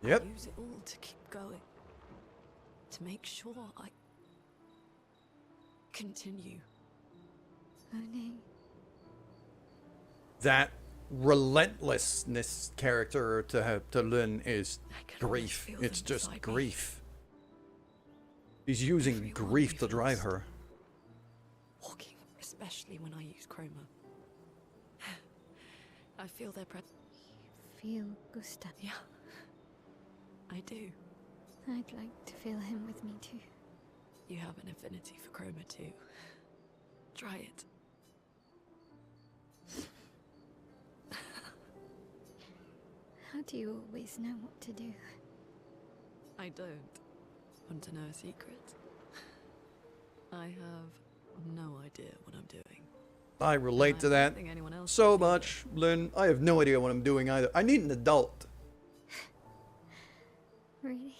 Yep. I use it all to keep going. To make sure I continue. Monet. That relentlessness character to Lynn is I can almost grief. feel It's them just beside me. grief. He's using Everyone grief to we've drive lost. her. Walking, especially when I use chroma. I feel their presence. Feel Gustav. Yeah, I do. I'd like to feel him with me too. You have an affinity for chroma too. Try it. How do you always know what to do? I don't. Want to know a secret? I have no idea what I'm doing. I relate And to I that don't think anyone else so does either. much, Lynn. I have no idea what I'm doing either. I need an adult. Really?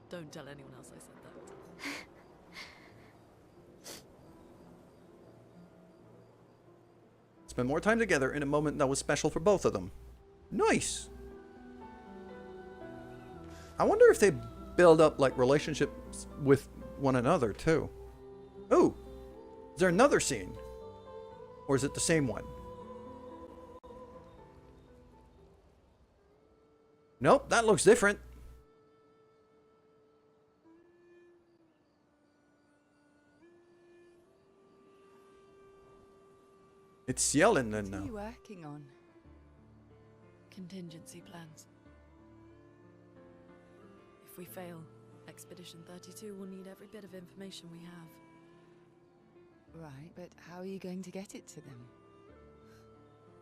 Don't tell anyone else I said that. Spend more time together in a moment that was special for both of them. Nice. I wonder if they build up like relationships with one another too. Oh, is there another scene? Or is it the same one? Nope, that looks different. It's yelling then What now. are you working on? Contingency plans. If we fail, Expedition 32 will need every bit of information we have. Right, but how are you going to get it to them?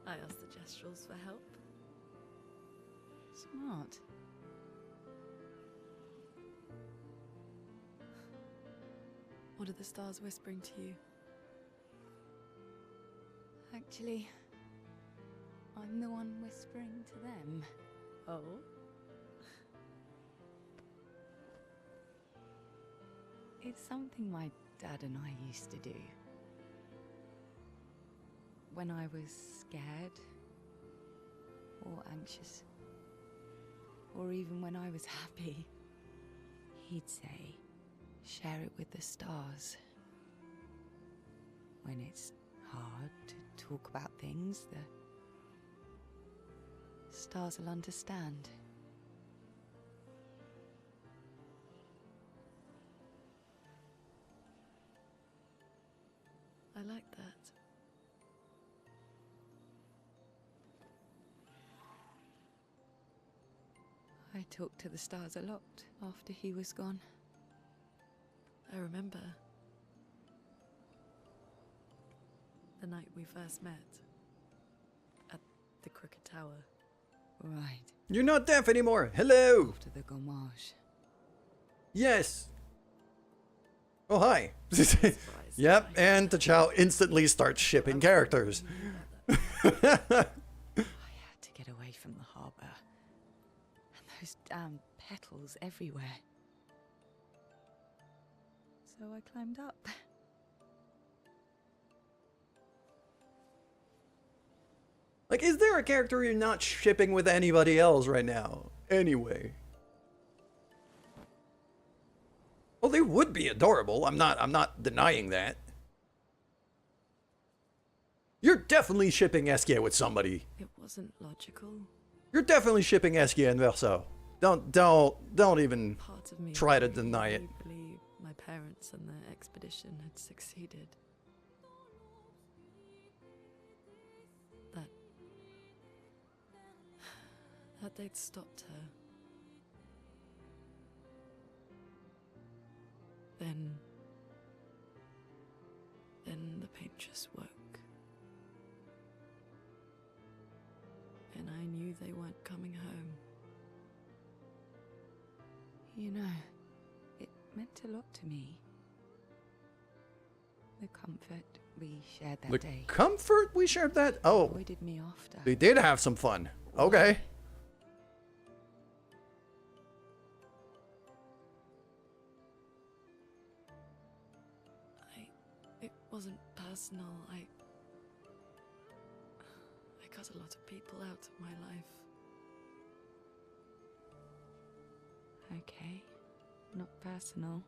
I asked the Gestrals for help. Smart. What are the stars whispering to you? Actually, I'm the one whispering to them. Oh? It's something my dad and I used to do. When I was scared, or anxious, or even when I was happy, he'd say, share it with the stars. When it's hard to talk about things, the stars will understand. I like that. I talked to the stars a lot after he was gone. I remember the night we first met at the Crooked Tower. Right, You're not deaf anymore. Hello. after the gommage. Yes. Oh, hi. Surprise. Yep, and T'Chau instantly starts shipping characters. I had to get away from the harbour. And those damn petals everywhere. so I climbed up. Like, is there a character you're not shipping with anybody else right now? Anyway. Well, they would be adorable. I'm not denying that. You're definitely shipping Eskia with somebody. It wasn't logical. You're definitely shipping Eskia and Verso. Don't even Part of me try to deny it. really believed my parents and their expedition had succeeded. That they'd stopped her. Then the paint just woke. And I knew they weren't coming home. You know, it meant a lot to me. The comfort we shared that The day comfort we shared that? Oh, avoided me after. they did have some fun. Okay. It wasn't personal. I cut a lot of people out of my life. Okay, not personal.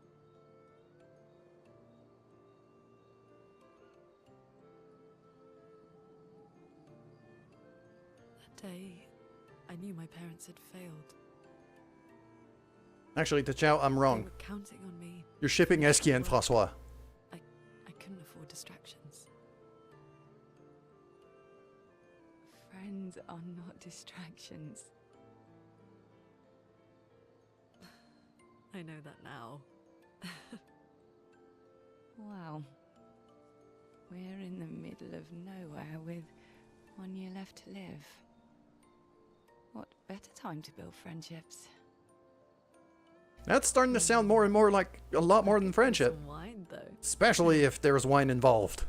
That day, I knew my parents had failed. Actually, Tachao, I'm They wrong. were counting on me. You're shipping Eskia and Francois. I couldn't afford distractions. Friends are not distractions. I know that now. Wow. We're in the middle of nowhere with 1 year left to live. What better time to build friendships? That's starting to sound more and more like a lot more than friendship. Some wine, though. Especially if there's wine involved.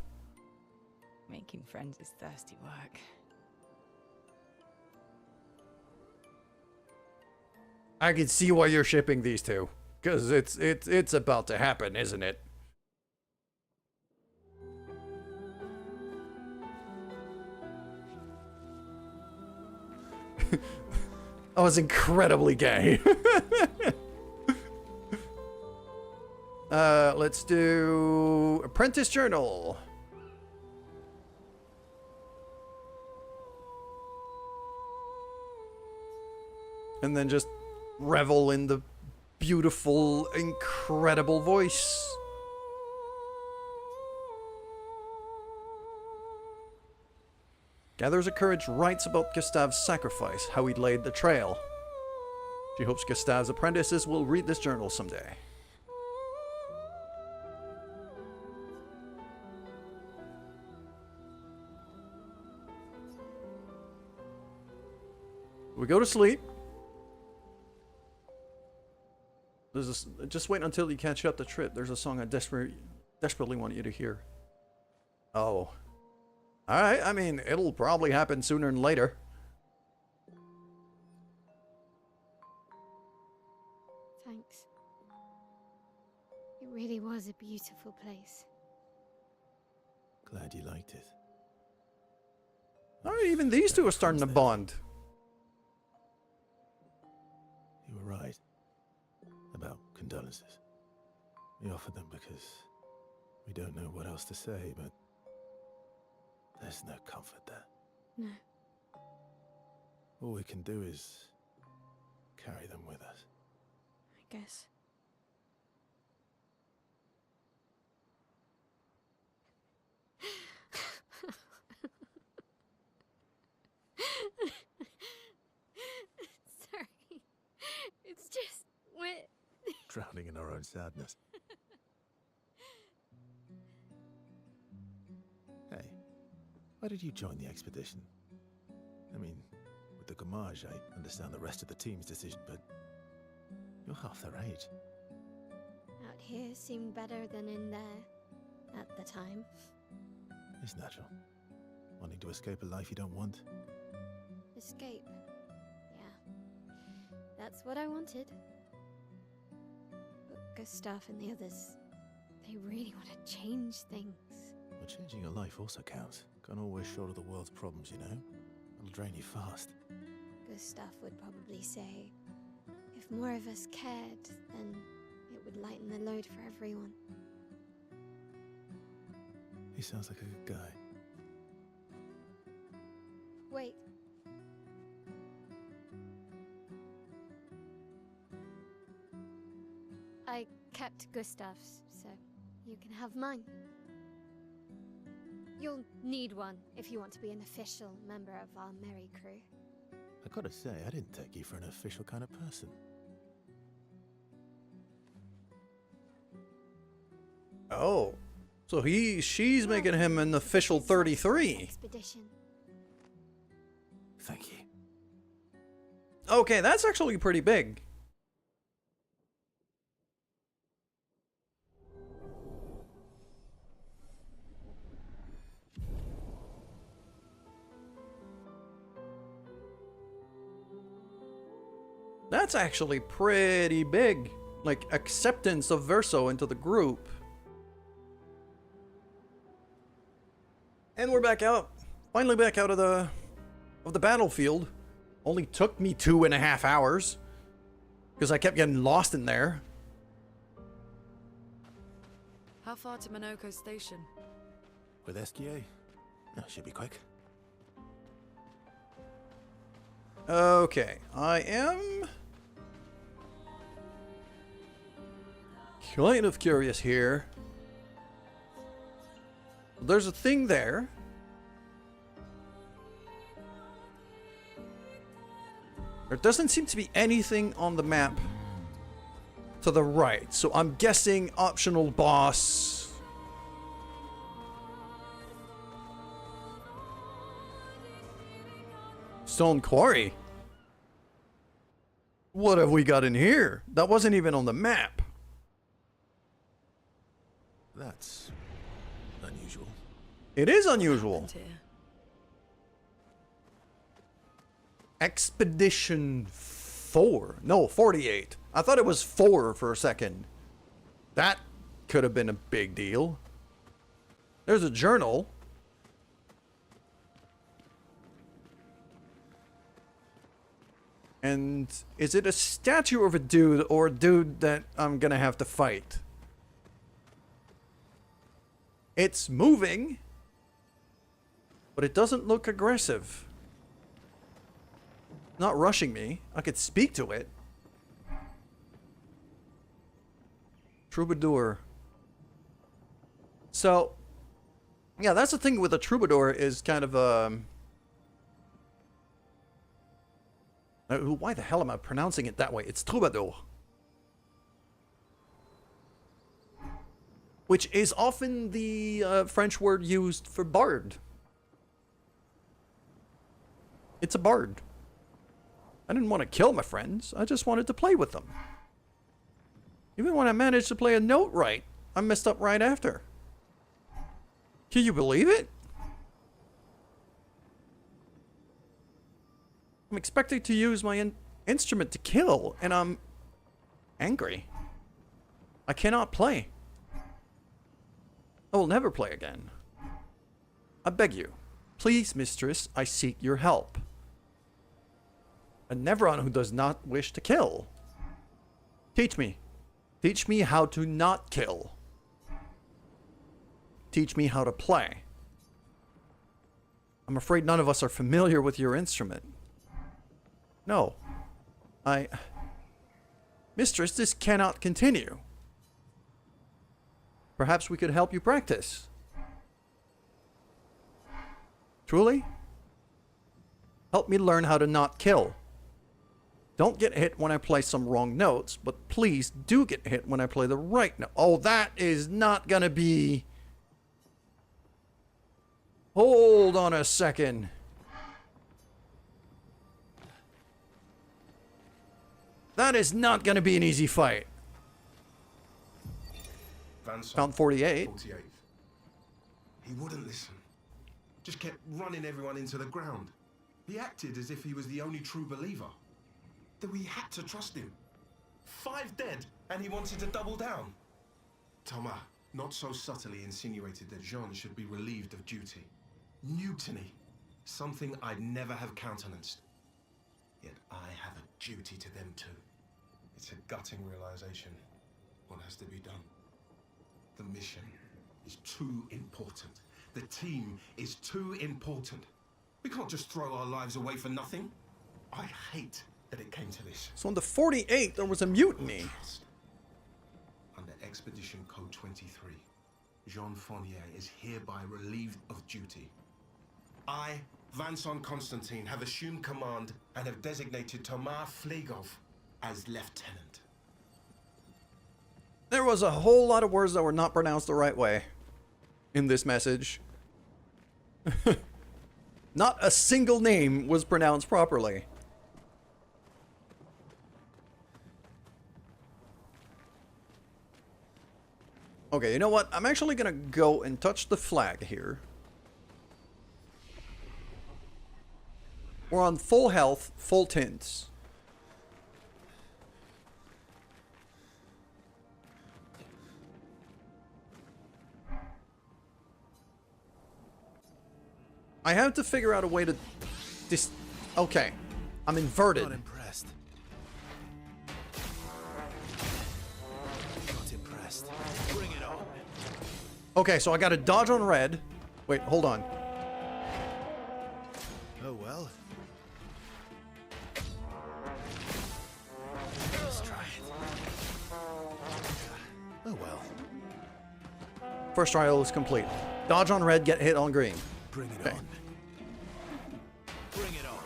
Making friends is thirsty work. I can see why you're shipping these two. Because it's about to happen, isn't it? I was incredibly gay. Let's do Apprentice Journal. And then just revel in the beautiful, incredible voice. Gathers a courage, writes about Gustave's sacrifice, how he laid the trail. She hopes Gustave's apprentices will read this journal someday. We go to sleep. Just wait until you catch up the trip. There's a song I desperately want you to hear. Oh. Alright, I mean, it'll probably happen sooner than later. Thanks. It really was a beautiful place. Glad you liked it. Alright, even these two are starting to bond. You were right about condolences. We offered them because we don't know what else to say, but there's no comfort there. No. All we can do is carry them with us. I guess. Sorry. It's just wet. Drowning in our own sadness. Hey, why did you join the expedition? I mean, with the Gamage, I understand the rest of the team's decision, but you're half their age. Out here seemed better than in there at the time. It's natural. Wanting to escape a life you don't want. Escape. Yeah. That's what I wanted. But Gustav and the others, They really want to change things. But changing your life also counts. Can't always shoulder the world's problems, you know? It'll drain you fast. Gustav would probably say, if more of us cared, then it would lighten the load for everyone. He sounds like a good guy. Wait. I kept Gustav's, so you can have mine. You'll need one if you want to be an official member of our merry crew. I gotta say, I didn't take you for an official kind of person. Oh. So she's making him an official 33. Expedition. Thank you. Okay, that's actually pretty big. That's actually pretty big. Like, acceptance of Verso into the group. And we're back out. Finally back out of the battlefield. Only took me 2.5 hours. Because I kept getting lost in there. How far to Minoko Station? With SGA? No, should be quick. Okay, I am kind of curious here. There's a thing there. There doesn't seem to be anything on the map to the right, so I'm guessing optional boss. Stone Quarry. What have we got in here? That wasn't even on the map. That's unusual. It is unusual. Here. Expedition 4. No, 48. I thought it was 4 for a second. That could have been a big deal. There's a journal. And is it a statue of a dude or a dude that I'm gonna have to fight? It's moving, but it doesn't look aggressive. Not rushing me. I could speak to it. Troubadour. So, yeah, that's the thing with a troubadour is kind of why the hell am I pronouncing it that way? It's troubadour. Which is often the French word used for bard. It's a bard. I didn't want to kill my friends. I just wanted to play with them. Even when I managed to play a note right, I messed up right after. Can you believe it? I'm expecting to use my instrument to kill, and I'm angry. I cannot play. I will never play again. I beg you. Please, mistress, I seek your help. A Neveron who does not wish to kill. Teach me. Teach me how to not kill. Teach me how to play. I'm afraid none of us are familiar with your instrument. No. Mistress, this cannot continue. Perhaps we could help you practice. Truly? Help me learn how to not kill. Don't get hit when I play some wrong notes, but please do get hit when I play the right note. Oh, that is not gonna be... Hold on a second. That is not gonna be an easy fight. Found 48. 48th. He wouldn't listen. Just kept running everyone into the ground. He acted as if he was the only true believer. That we had to trust him. 5 dead, and he wanted to double down. Thomas, not so subtly insinuated that Jean should be relieved of duty. Mutiny. Something I'd never have countenanced. Yet I have a duty to them too. It's a gutting realization. What has to be done? The mission is too important. The team is too important. We can't just throw our lives away for nothing. I hate that it came to this. So on the 48th, there was a mutiny. Under Expedition Code 23, Jean Fournier is hereby relieved of duty. I, Vincent Constantine, have assumed command and have designated Thomas Flegov as lieutenant. There was a whole lot of words that were not pronounced the right way in this message. Not a single name was pronounced properly. Okay, you know what? I'm actually gonna go and touch the flag here. We're on full health, full tints. I have to figure out a way to... Okay. I'm inverted. Not impressed. Not impressed. Bring it on. Okay, so I gotta dodge on red. Wait, hold on. Oh well. Let's try it. Oh well. First trial is complete. Dodge on red, get hit on green. Bring it Okay. on. Bring it on.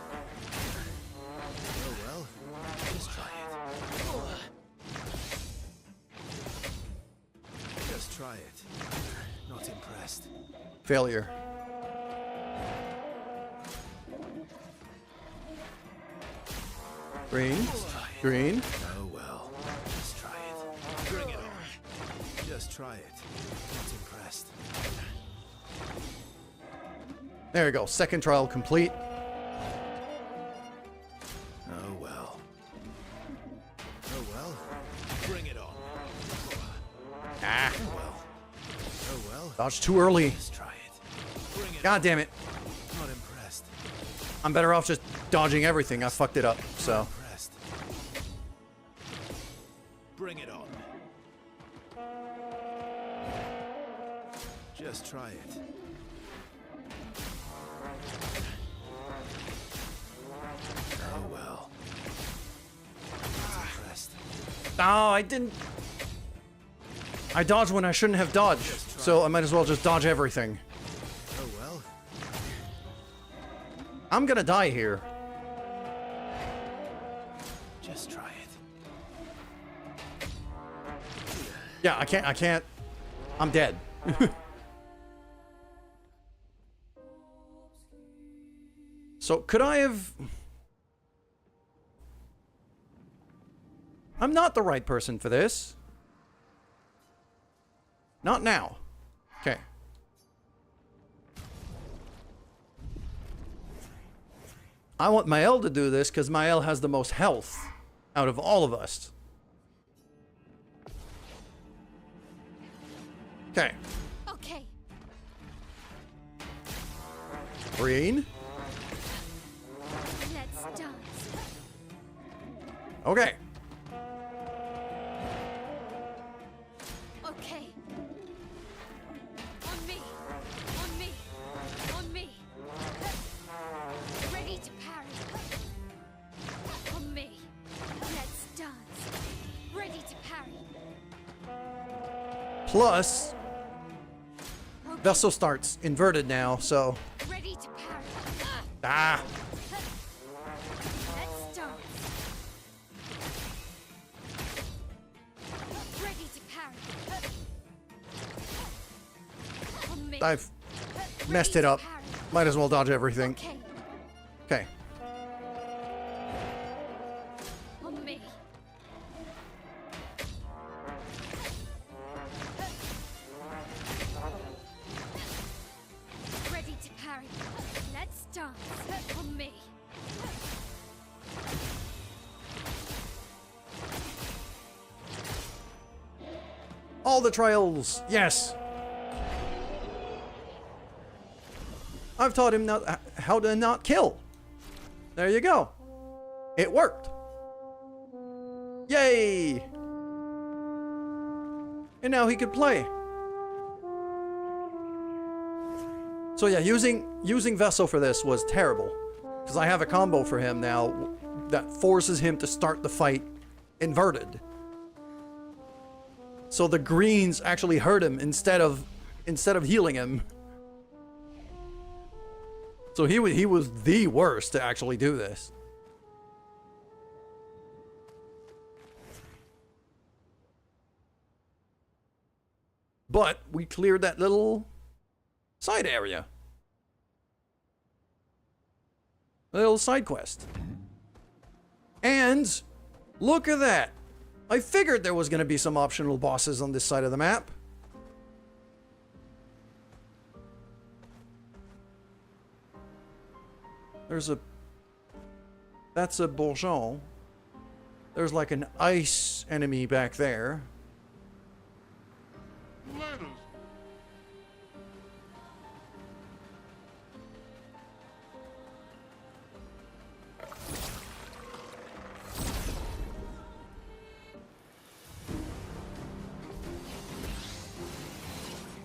Oh well. Let's try it. Just try it. Not impressed. Failure. Green. Green. Oh well. Just try it. Bring it on. Just try it. Not impressed. There you go. Second trial complete. Oh well. Oh well. Bring it on. Ah. Oh well. Oh well. Dodge too early. Let's try it. Bring it God damn it. on. Not impressed. I'm better off just dodging everything. I fucked it up, so. Impressed. Bring it on. Just try it. Oh well. Not impressed. Oh, I didn't. I dodged when I shouldn't have dodged, so I might as well just dodge everything. Oh well. I'm gonna die here. Just try it. Yeah, I can't. I'm dead. So, could I have... I'm not the right person for this. Not now. Okay. I want Mael to do this because Mael has the most health out of all of us. Okay. Okay. Green. Let's dance. Okay. Okay. On me. On me. On me. Ready to parry. On me. Let's dance. Ready to parry. Plus, vessel starts inverted now, so... Ready to parry. Ah! Let's dance. Ready to parry. On me. I've messed it up. Might as well dodge everything. Okay. Okay. On me. Ready to parry. Let's dance. On me. All the trials. Yes. I've taught him how to not kill. There you go. It worked. Yay! And now he could play. So yeah, using Vessel for this was terrible. Because I have a combo for him now that forces him to start the fight inverted. So the greens actually hurt him instead of healing him. So he was the worst to actually do this. But we cleared that little side area. A little side quest. And look at that. I figured there was going to be some optional bosses on this side of the map. That's a bourgeon. There's like an ice enemy back there. Let us.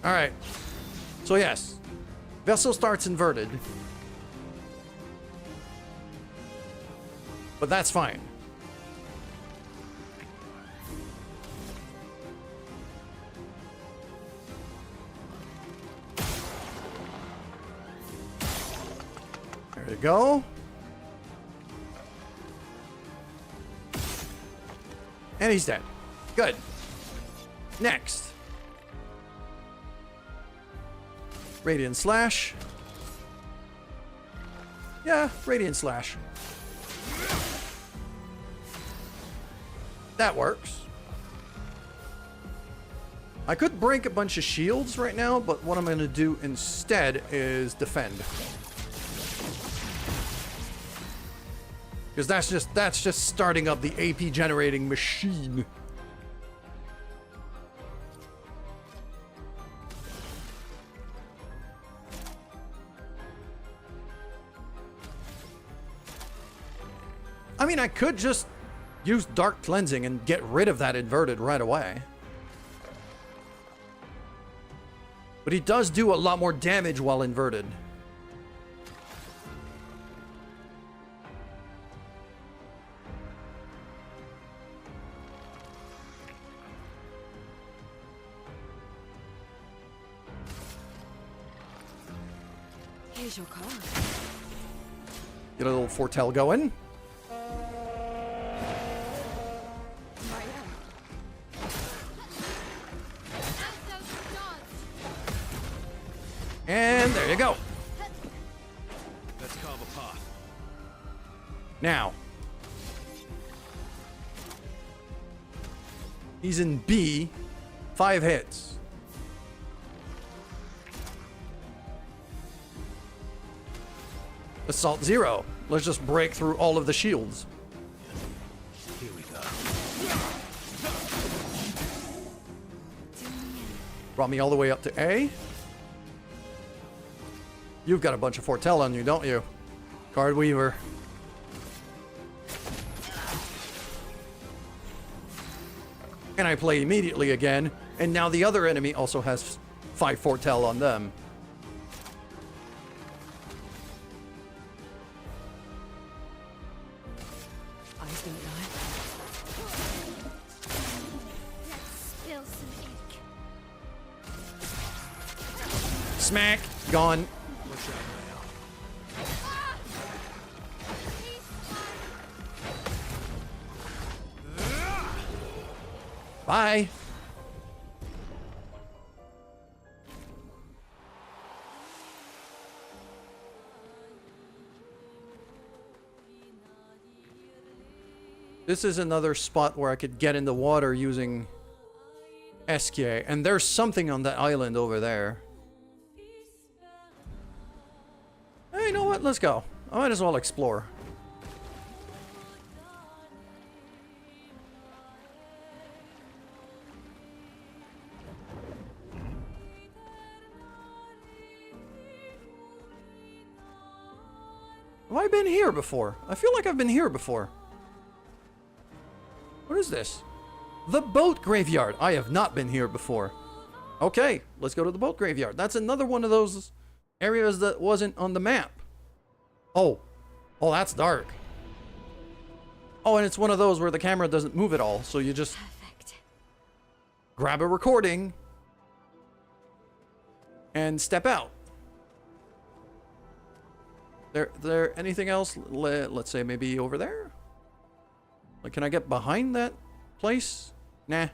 All right. So yes, Vessel starts inverted. But that's fine. There you go. And he's dead. Good. Next. Radiant Slash. Yeah, Radiant Slash. That works. I could break a bunch of shields right now, but what I'm going to do instead is defend. Because that's just starting up the AP generating machine. I mean, I could just use Dark Cleansing and get rid of that inverted right away. But he does do a lot more damage while inverted. Here's your car. Get a little foretell going. And there you go. Let's carve a path. Now. He's in B. 5 hits. Assault 0. Let's just break through all of the shields. Here we go. Brought me all the way up to A. You've got a bunch of foretell on you, don't you? Card Weaver. And I play immediately again, and now the other enemy also has 5 foretell on them. Eyes don't lie. Let's spill some ink. Smack! Gone. Watch out now. Bye! This is another spot where I could get in the water using SK, and there's something on that island over there. Hey, you know what? Let's go. I might as well explore. Have I been here before? I feel like I've been here before. What is this? The boat graveyard. I have not been here before. Okay, let's go to the boat graveyard. That's another one of those areas that wasn't on the map. Oh. Oh, that's dark. Oh, and it's one of those where the camera doesn't move at all, so you just grab a recording and step out. There anything else? Let's say maybe over there? Like, can I get behind that place? Nah.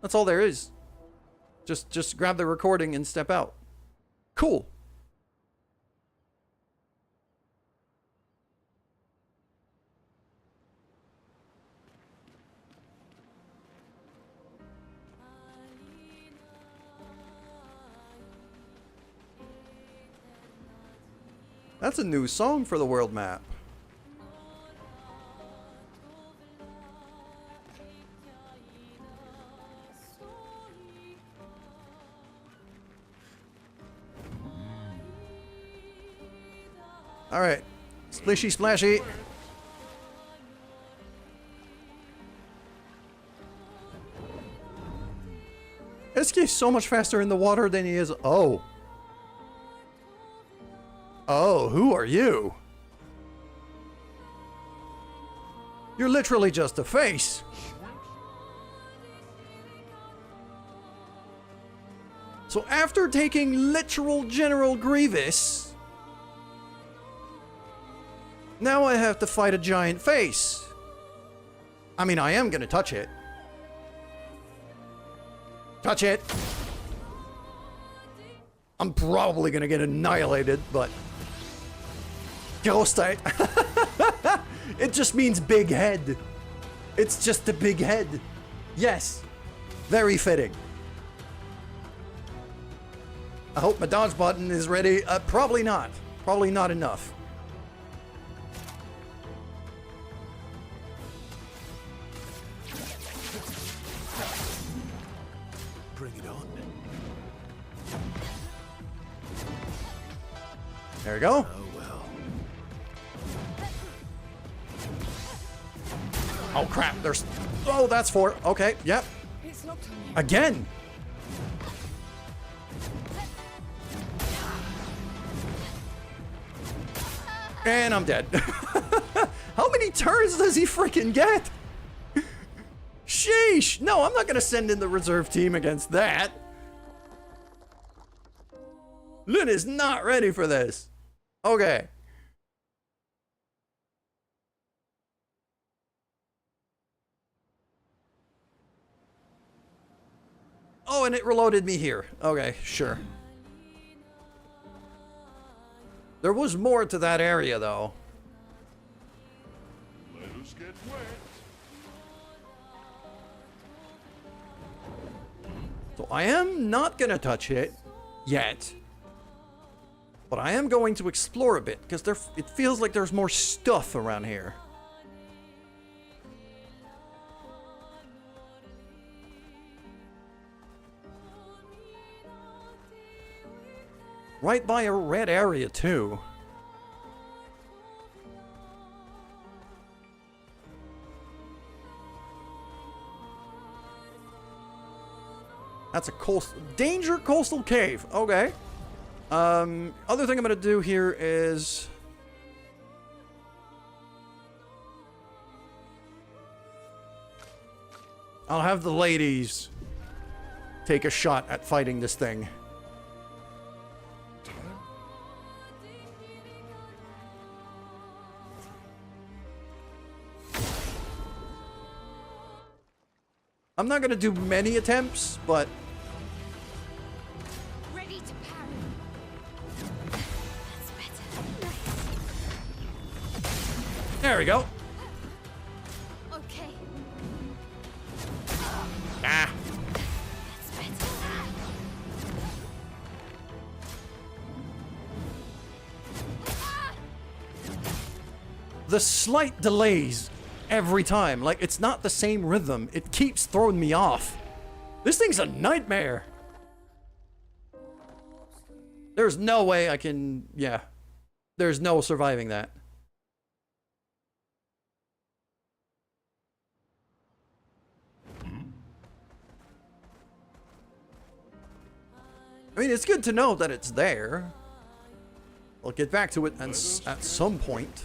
That's all there is. Just grab the recording and step out. Cool. That's a new song for the world map. All right, splishy splashy. Eski's so much faster in the water than he is. Oh. Oh, who are you? You're literally just a face. So after taking literal General Grievous, now I have to fight a giant face. I mean, I am gonna touch it. Touch it. I'm probably gonna get annihilated, but Ghostite. It just means big head. It's just a big head. Yes. Very fitting. I hope my dodge button is ready. Probably not. Probably not enough. Bring it on. There we go. Oh well. Oh crap, there's... Oh, that's 4. Okay, yep. It's locked on you. Again! And I'm dead. How many turns does he freaking get? Sheesh! No, I'm not gonna send in the reserve team against that. Lynn is not ready for this. Okay. Oh, and it reloaded me here. Okay, sure. There was more to that area, though. Let us get wet. So I am not gonna touch it yet. But I am going to explore a bit, because it feels like there's more stuff around here. Right by a red area, too. That's a danger coastal cave. Okay. Other thing I'm gonna do here is... I'll have the ladies take a shot at fighting this thing. I'm not gonna do many attempts, but... Ready to parry. That's better. There we go. Okay. Ah. That's better. The slight delays every time. Like, it's not the same rhythm. It keeps throwing me off. This thing's a nightmare. There's no way I can... Yeah. There's no surviving that. I mean, it's good to know that it's there. We'll get back to it at some point.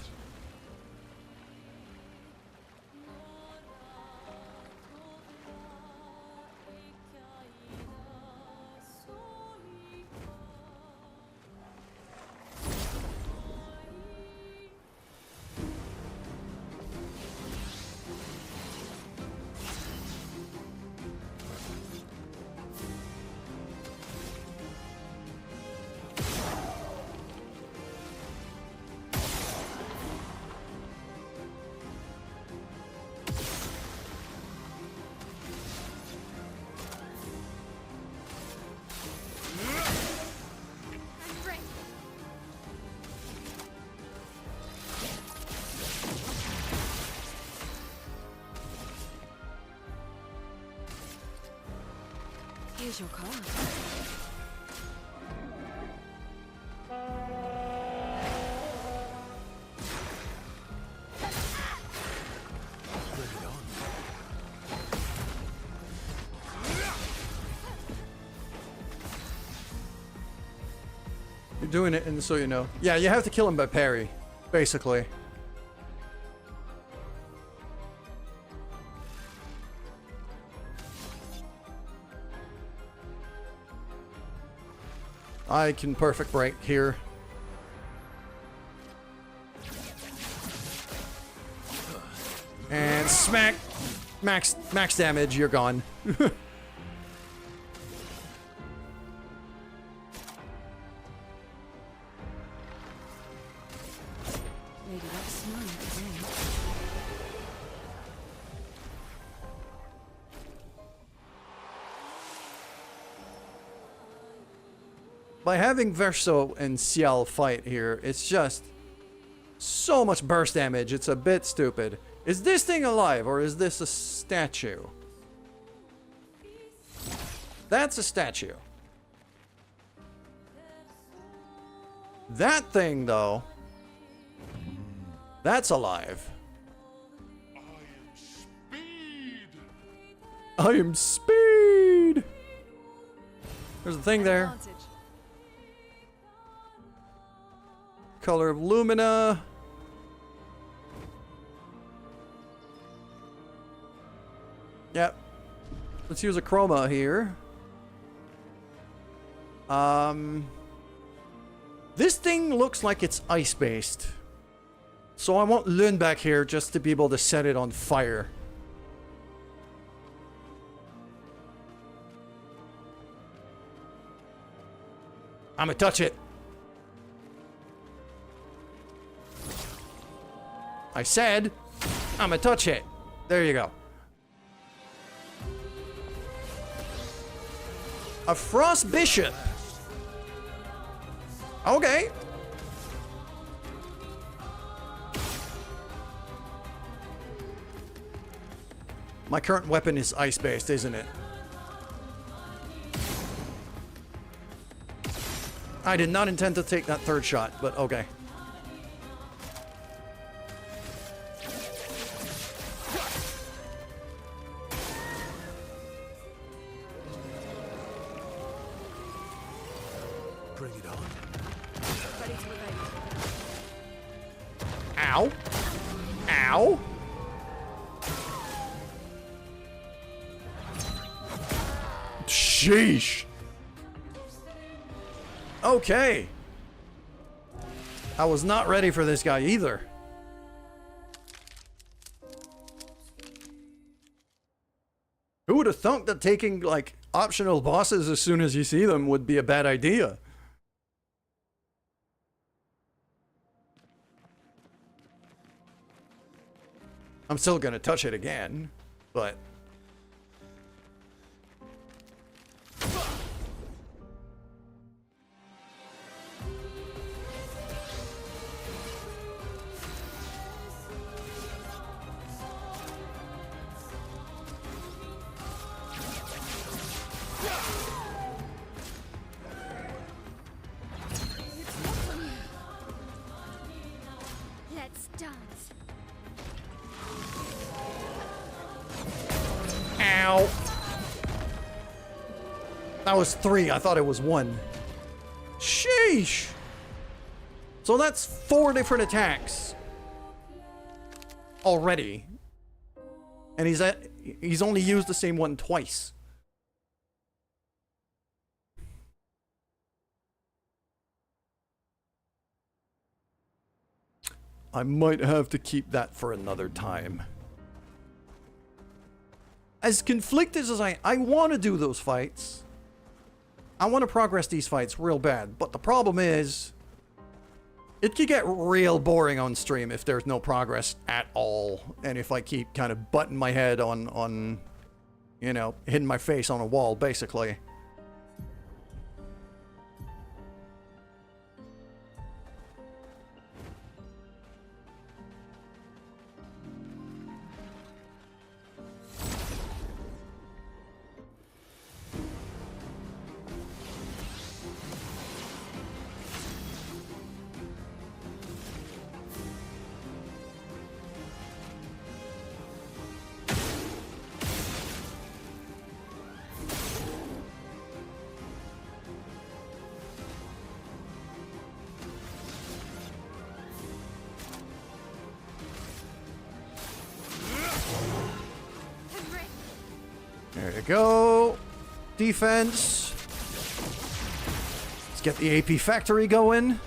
Here's your card. You're doing it, and so you know. Yeah, you have to kill him by parry, basically. I can perfect break here. And smack! Max damage, you're gone. Maybe that's smart again. By having Verso and Ciel fight here, it's just so much burst damage, it's a bit stupid. Is this thing alive, or is this a statue? That's a statue. That thing, though, that's alive. I am speed! There's a thing there. Color of Lumina. Yep. Let's use a chroma here. This thing looks like it's ice-based. So I want Lune back here just to be able to set it on fire. I'ma touch it. I said, I'ma touch it. There you go. A Frost Bishop. Okay. My current weapon is ice-based, isn't it? I did not intend to take that third shot, but okay. Bring it on. Ow. Ow. Sheesh. Okay. I was not ready for this guy either. Who would have thunk that taking, like, optional bosses as soon as you see them would be a bad idea? I'm still gonna touch it again, but... Let's dance. Ow. That was 3. I thought it was 1. Sheesh! So that's 4 different attacks. Already. And he's only used the same one twice. I might have to keep that for another time. As conflicted as I want to do those fights. I want to progress these fights real bad. But the problem is, it could get real boring on stream if there's no progress at all. And if I keep kind of butting my head on you know, hitting my face on a wall, basically. There you go. Defense. Let's get the AP factory going.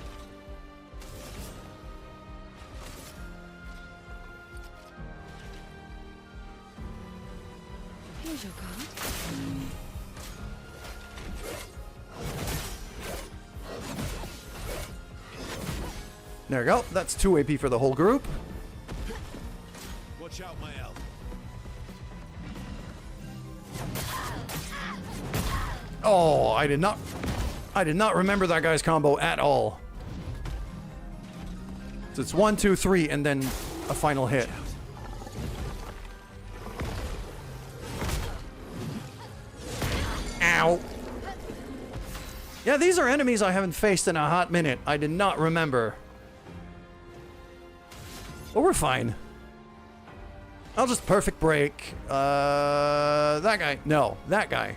Here's your card. There you go. That's 2 AP for the whole group. Watch out, my elf. Oh, I did not remember that guy's combo at all. So it's 1, 2, 3, and then a final hit. Ow. Yeah, these are enemies I haven't faced in a hot minute. I did not remember. But we're fine. I'll just perfect break. That guy. No, that guy.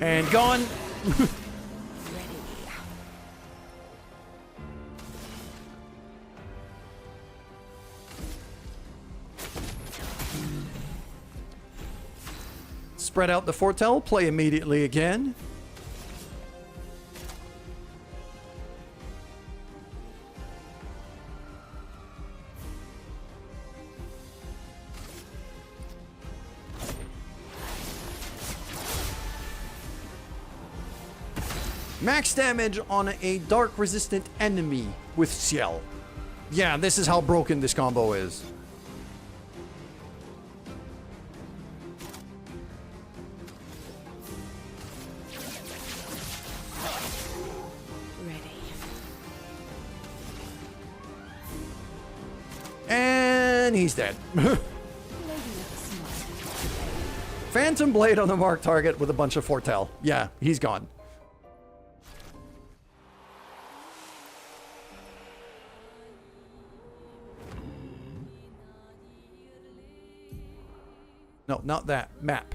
And gone. Spread out the foretell. Play immediately again. Max damage on a dark resistant enemy with Ciel. Yeah, this is how broken this combo is. Ready. And he's dead. Phantom Blade on the mark target with a bunch of foretell. Yeah, he's gone. No, not that. Map.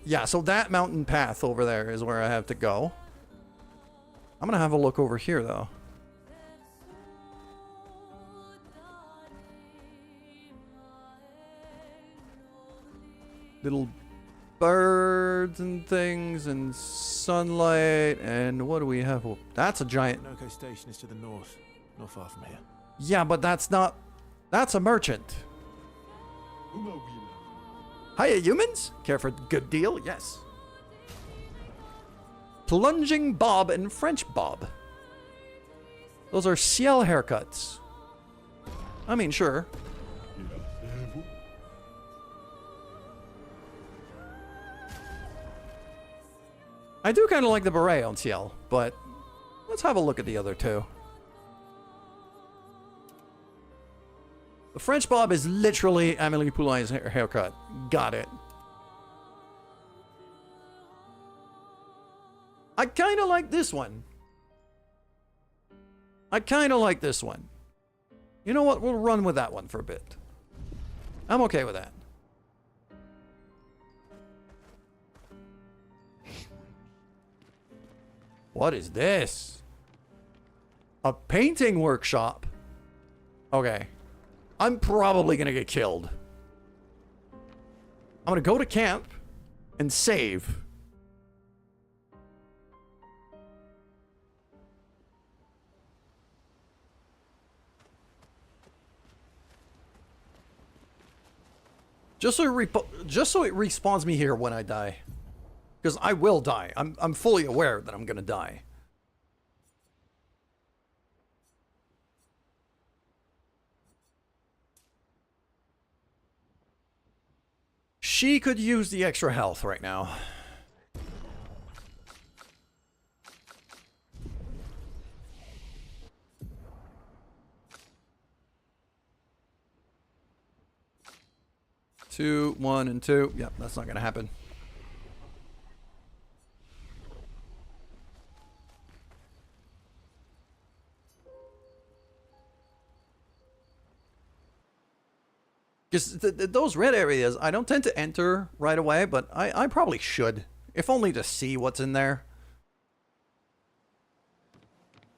Yeah, so that mountain path over there is where I have to go. I'm gonna have a look over here, though. Little birds and things and sunlight and what do we have? Oh, that's a giant... Noko Station is to the north, not far from here. Yeah, but that's not... That's a merchant. Hiya, humans. Care for a good deal? Yes. Plunging Bob and French Bob. Those are Ciel haircuts. I mean, sure. I do kind of like the beret on Ciel, but let's have a look at the other two. The French Bob is literally Amélie Poulain's haircut. Got it. I kind of like this one. You know what? We'll run with that one for a bit. I'm okay with that. What is this? A painting workshop? Okay. I'm probably gonna get killed. I'm gonna go to camp and save. Just so it respawns me here when I die. Because I will die. I'm fully aware that I'm gonna die. She could use the extra health right now. Two, 1, and 2. Yep, that's not gonna happen. Because those red areas, I don't tend to enter right away, but I probably should. If only to see what's in there.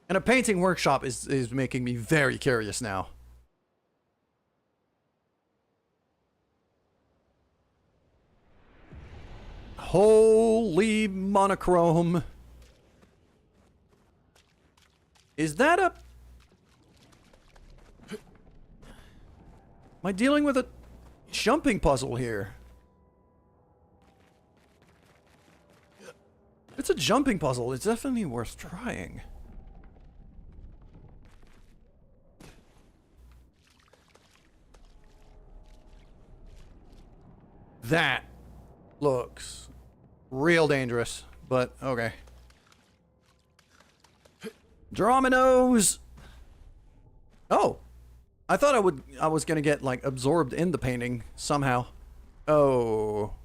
And a painting workshop is making me very curious now. Holy monochrome. Is that a... Am I dealing with a jumping puzzle here? It's a jumping puzzle. It's definitely worth trying. That looks real dangerous, but okay. Drominos! Oh! I thought I was gonna get, like, absorbed in the painting somehow. Oh.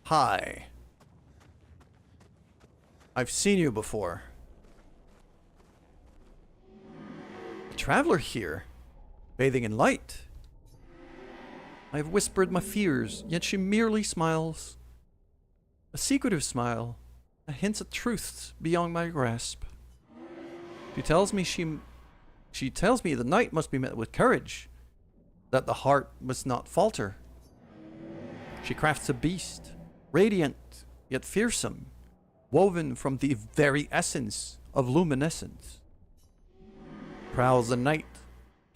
Hi. I've seen you before. A traveler here, bathing in light. I have whispered my fears, yet she merely smiles. A secretive smile, a hint at truths beyond my grasp. She tells me the night must be met with courage, that the heart must not falter. She crafts a beast, radiant yet fearsome, woven from the very essence of luminescence. Prowls the night,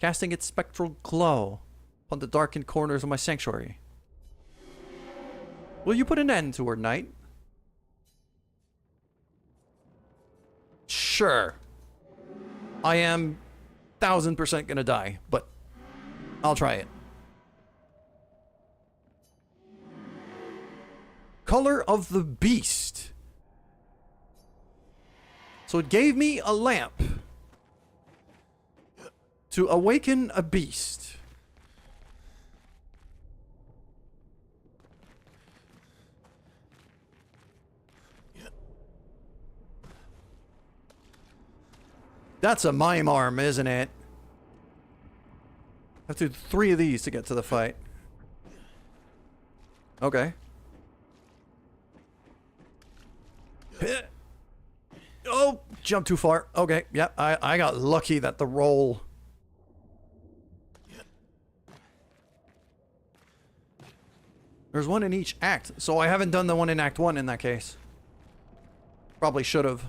casting its spectral glow upon the darkened corners of my sanctuary. Will you put an end to her night? Sure. I am 1000% gonna die, but I'll try it. Color of the beast. So it gave me a lamp to awaken a beast. That's a mime arm, isn't it? I have to do 3 of these to get to the fight. Okay. Oh, jump too far. Okay, yeah, I got lucky that the roll... There's one in each act, so I haven't done the one in Act 1 in that case. Probably should have.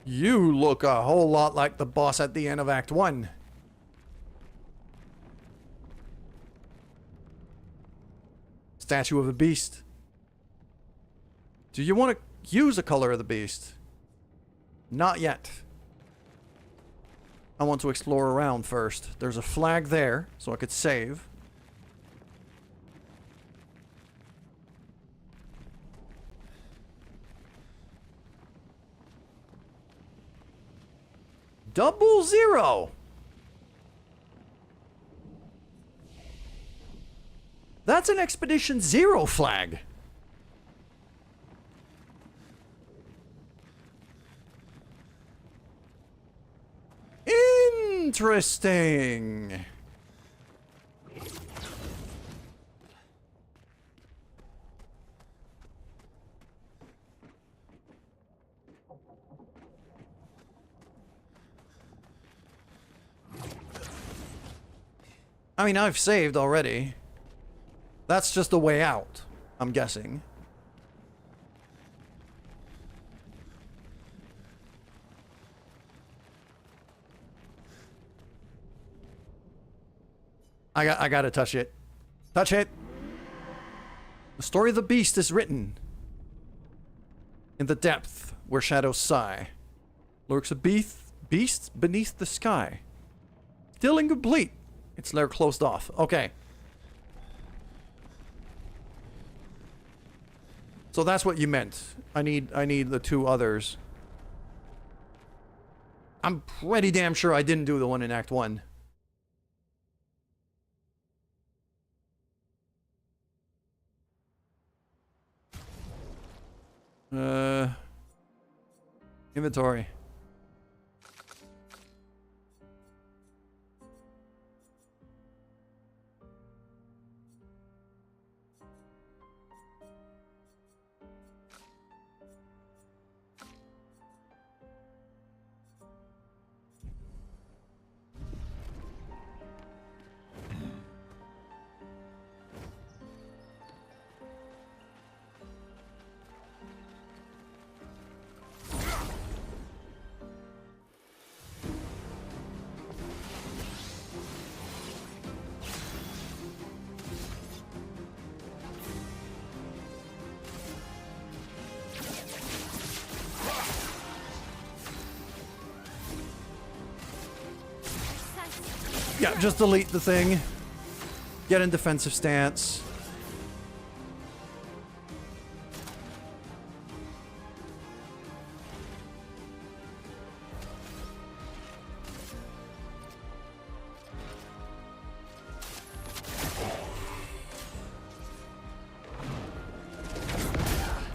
You look a whole lot like the boss at the end of Act 1. Statue of a beast. Do you want to use the color of the beast? Not yet. I want to explore around first. There's a flag there, so I could save. $00. That's an Expedition 0 flag. Interesting. I mean, I've saved already. That's just the way out, I'm guessing. I gotta touch it. Touch it! The story of the beast is written. In the depth where shadows sigh, lurks a beast beneath the sky. Still incomplete. Its lair closed off. Okay. So that's what you meant. I need the two others. I'm pretty damn sure I didn't do the one in Act 1. Inventory. Yeah, just delete the thing. Get in defensive stance.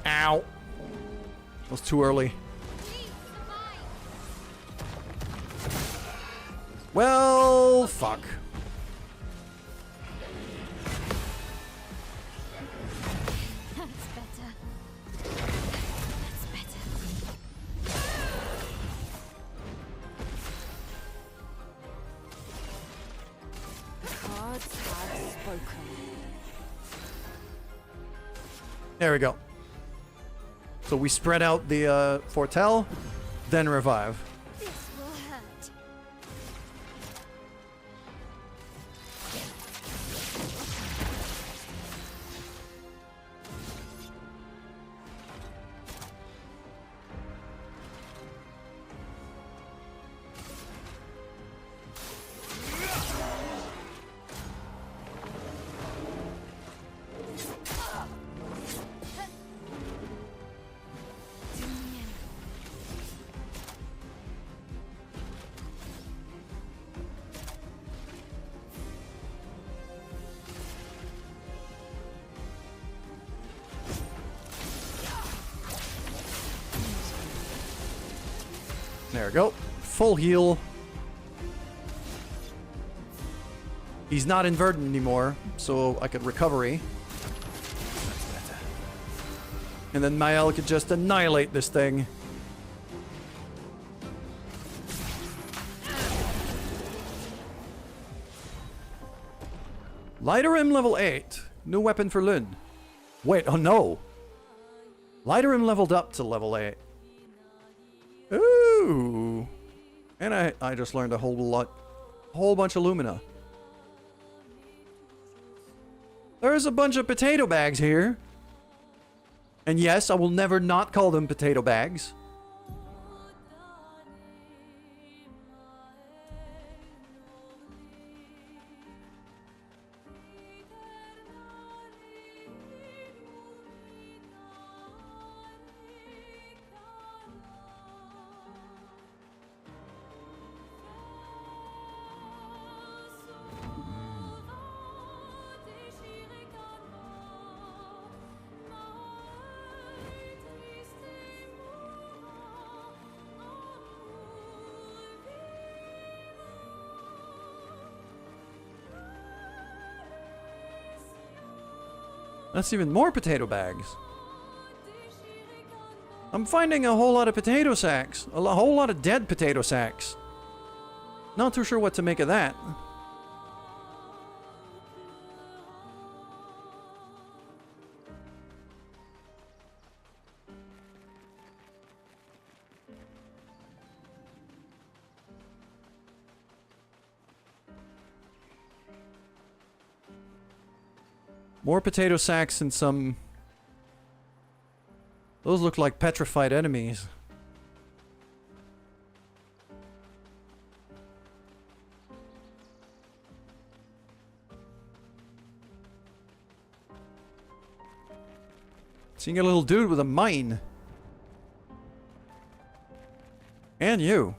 Ow. That was too early. Well, fuck. That's better. That's better. Cards have spoken. There we go. So we spread out the foretell, then revive. This will hurt. There we go. Full heal. He's not inverted anymore, so I could recovery. And then Mael could just annihilate this thing. Lighter level 8. New weapon for Lyn. Wait, oh no. Lighter leveled up to level 8. Ooh. And I just learned a whole bunch of Lumina. There's a bunch of potato bags here. And yes, I will never not call them potato bags. That's even more potato bags. I'm finding a whole lot of potato sacks. A whole lot of dead potato sacks. Not too sure what to make of that. More potato sacks and some... Those look like petrified enemies. Seeing a little dude with a mine. And you.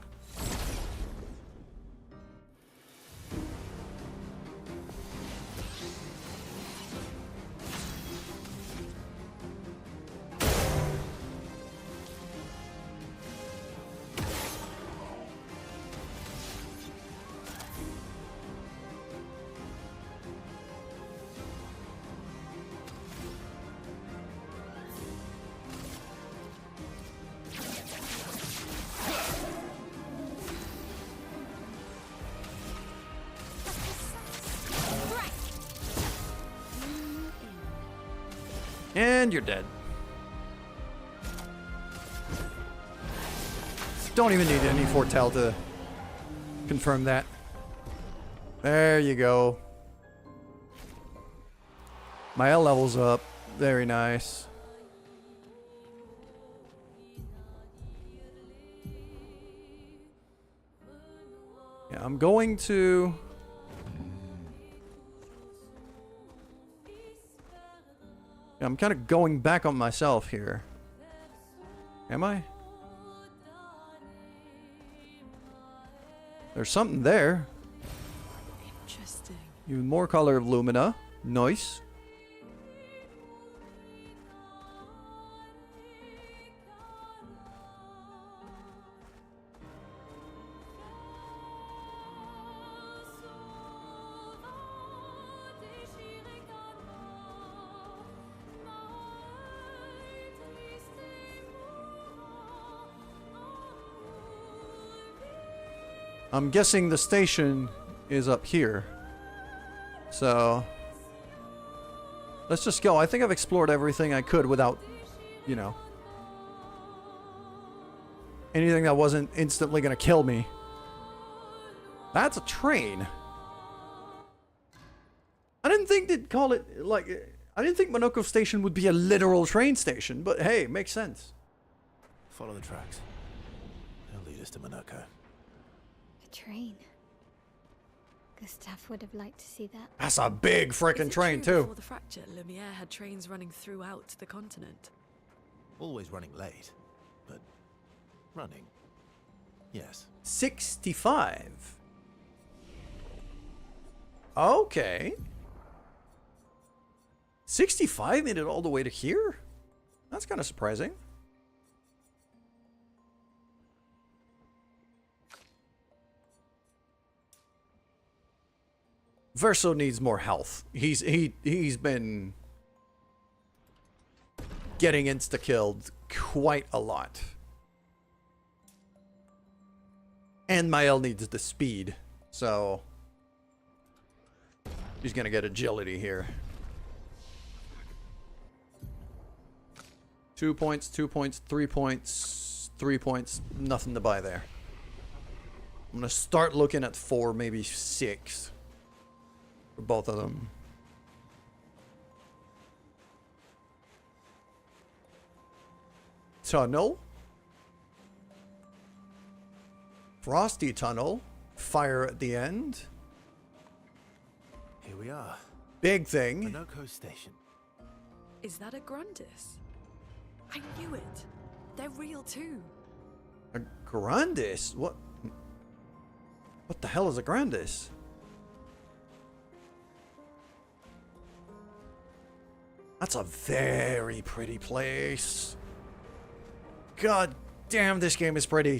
And you're dead. Don't even need any foretell to confirm that. There you go. My L level's up. Very nice. Yeah, I'm going to... Yeah, I'm kind of going back on myself here. Am I? There's something there. Interesting. Even more color of Lumina. Nice. I'm guessing the station is up here. So let's just go. I think I've explored everything I could without, you know, anything that wasn't instantly gonna kill me. That's a train. I didn't think they'd call it, like, I didn't think Monoko Station would be a literal train station, but hey, it makes sense. Follow the tracks. They'll lead us to Monoko. A train. Gustav would have liked to see that. That's a big frickin' train, too. Before the fracture, Lumiere had trains running throughout the continent. Always running late, but running. Yes. 65. Okay. 65 made it all the way to here? That's kind of surprising. Verso needs more health. He's been getting insta-killed quite a lot. And Mael needs the speed, so he's gonna get agility here. 2 points, 2 points, 3 points, 3 points. Nothing to buy there. I'm gonna start looking at 4, maybe 6 for both of them. Tunnel. Frosty tunnel. Fire at the end. Here we are. Big thing. Monoko Station. Is that a Grundis? I knew it. They're real too. A Grandis? What? What the hell is a Grandis? That's a very pretty place. God damn, this game is pretty.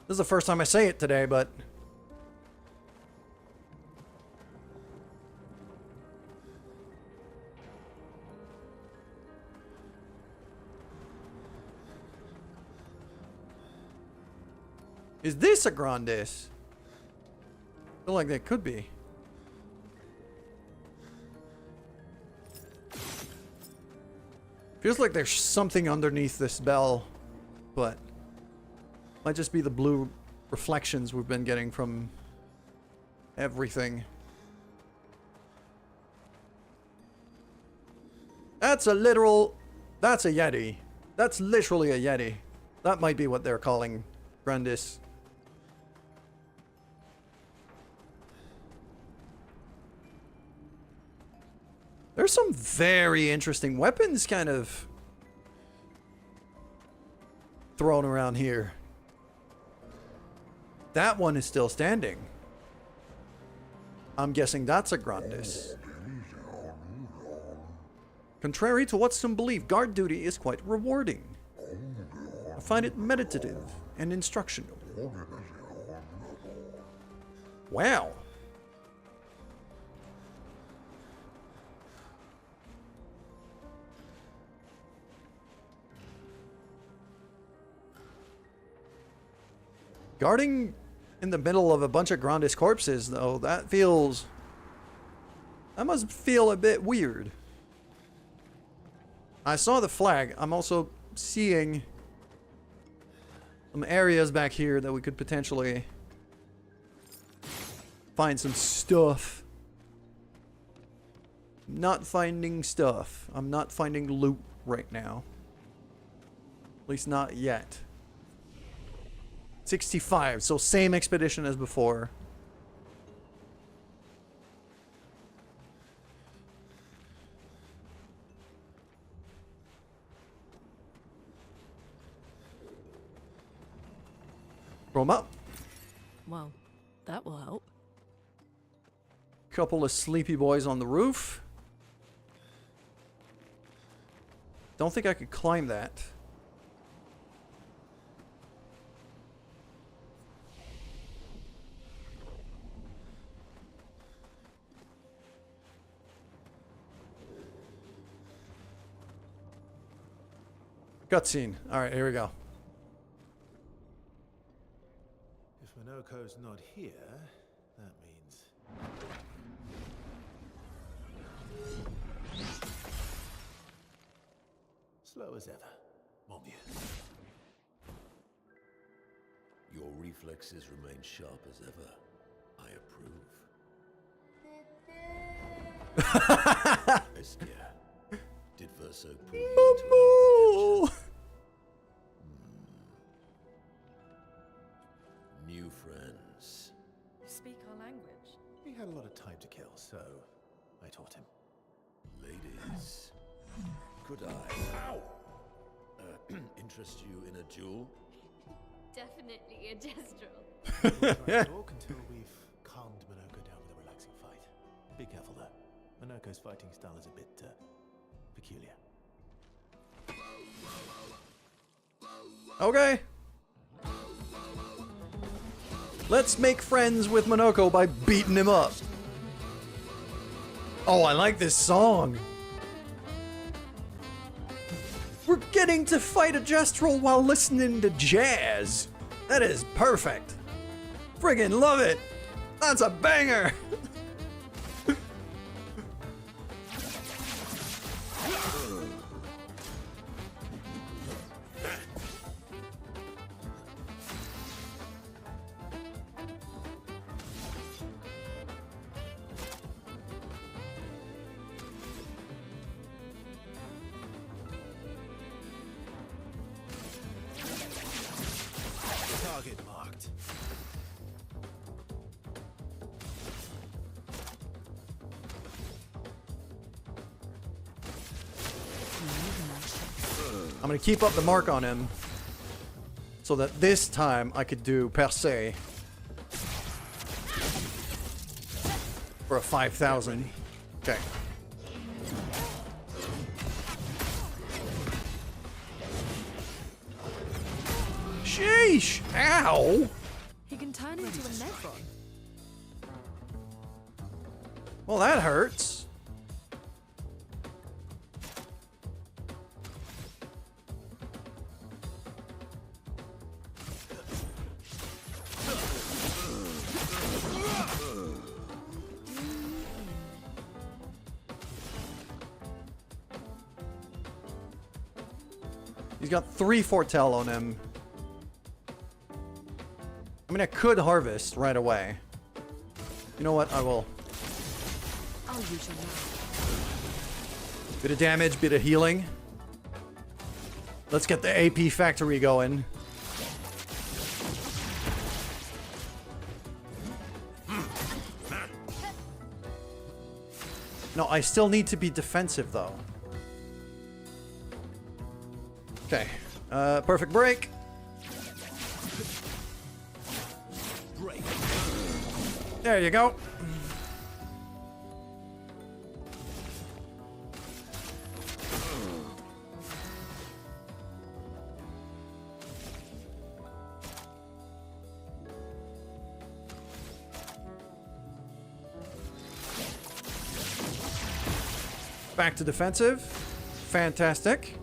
This is the first time I say it today, but... Is this a Grandis? I feel like that could be. Feels like there's something underneath this bell, but might just be the blue reflections we've been getting from everything. That's a literal... That's a Yeti. That's literally a Yeti. That might be what they're calling Grandis. There's some very interesting weapons kind of thrown around here. That one is still standing. I'm guessing that's a Grandis. Contrary to what some believe, guard duty is quite rewarding. I find it meditative and instructional. Wow. Guarding in the middle of a bunch of Grandis corpses, though, that must feel a bit weird. I saw the flag. I'm also seeing some areas back here that we could potentially find some stuff. Not finding stuff. I'm not finding loot right now. At least not yet. 65, so same expedition as before. Roll 'em up. Well, that will help. Couple of sleepy boys on the roof. Don't think I could climb that. Cutscene. Alright, here we go. If Minoko's not here, that means... slow as ever, mon vieux. Your reflexes remain sharp as ever. I approve. Eskia, did Verso prove you to our protection? New friends. You speak our language. He had a lot of time to kill, so I taught him. Ladies, could I interest you in a duel? Definitely a gestural. We'll try to talk until we've calmed Minoko down with a relaxing fight. Be careful though. Minoko's fighting style is a bit peculiar. Okay. Let's make friends with Minoko by beating him up. Oh, I like this song. We're getting to fight a gestural while listening to jazz. That is perfect. Friggin' love it. That's a banger. Target marked. I'm gonna keep up the mark on him so that this time I could do percé for a 5,000. Okay. Sheesh! Ow! He can turn into a Nevron. Well, that hurts. He's got 3 foretell on him. I mean, I could harvest right away. You know what? I will. I'll use your knife. Bit of damage, bit of healing. Let's get the AP factory going. No, I still need to be defensive, though. Okay. Perfect break. There you go. Back to defensive. Fantastic.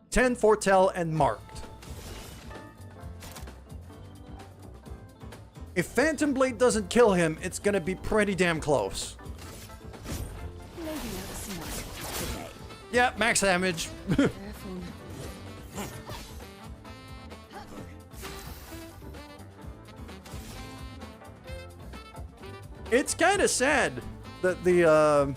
Ten foretell and marked. If Phantom Blade doesn't kill him, it's gonna be pretty damn close. Yeah, max damage. It's kind of sad that the,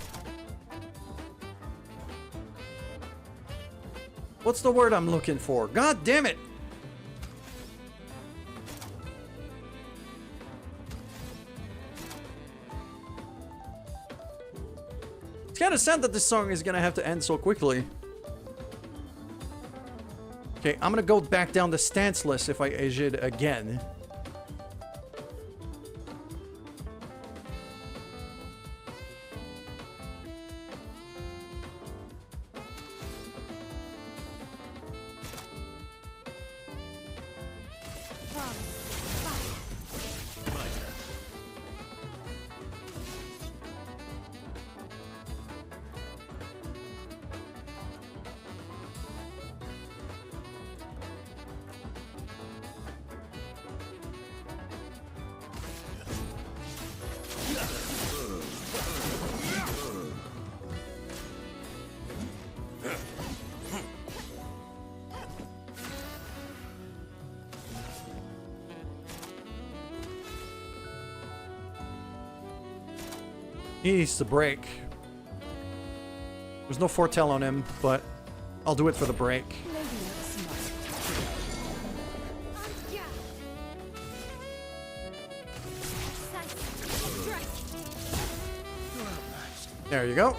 what's the word I'm looking for? God damn it! It's kind of sad that this song is gonna have to end so quickly. Okay, I'm gonna go back down the stanceless if I Ajid again. He needs to break. There's no foretell on him, but I'll do it for the break. There you go.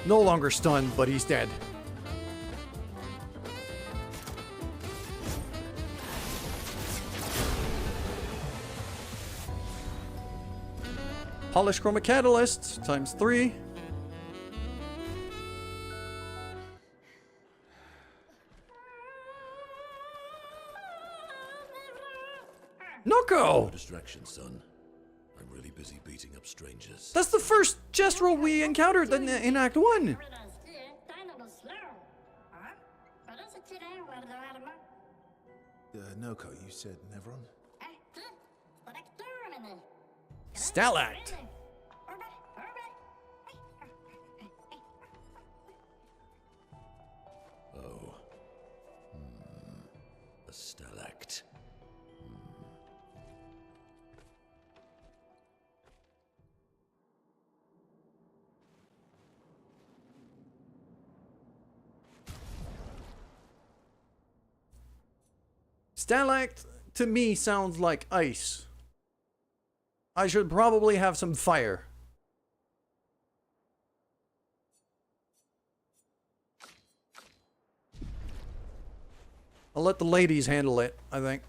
No longer stunned, but he's dead. Polish Chroma Catalyst times 3. Noko! No distraction, son. I'm really busy beating up strangers. That's the first Gestural we encountered in Act 1. Noko, you said Nevron? Stalact. Oh. A stalact. Stalact to me sounds like ice. I should probably have some fire. I'll let the ladies handle it, I think.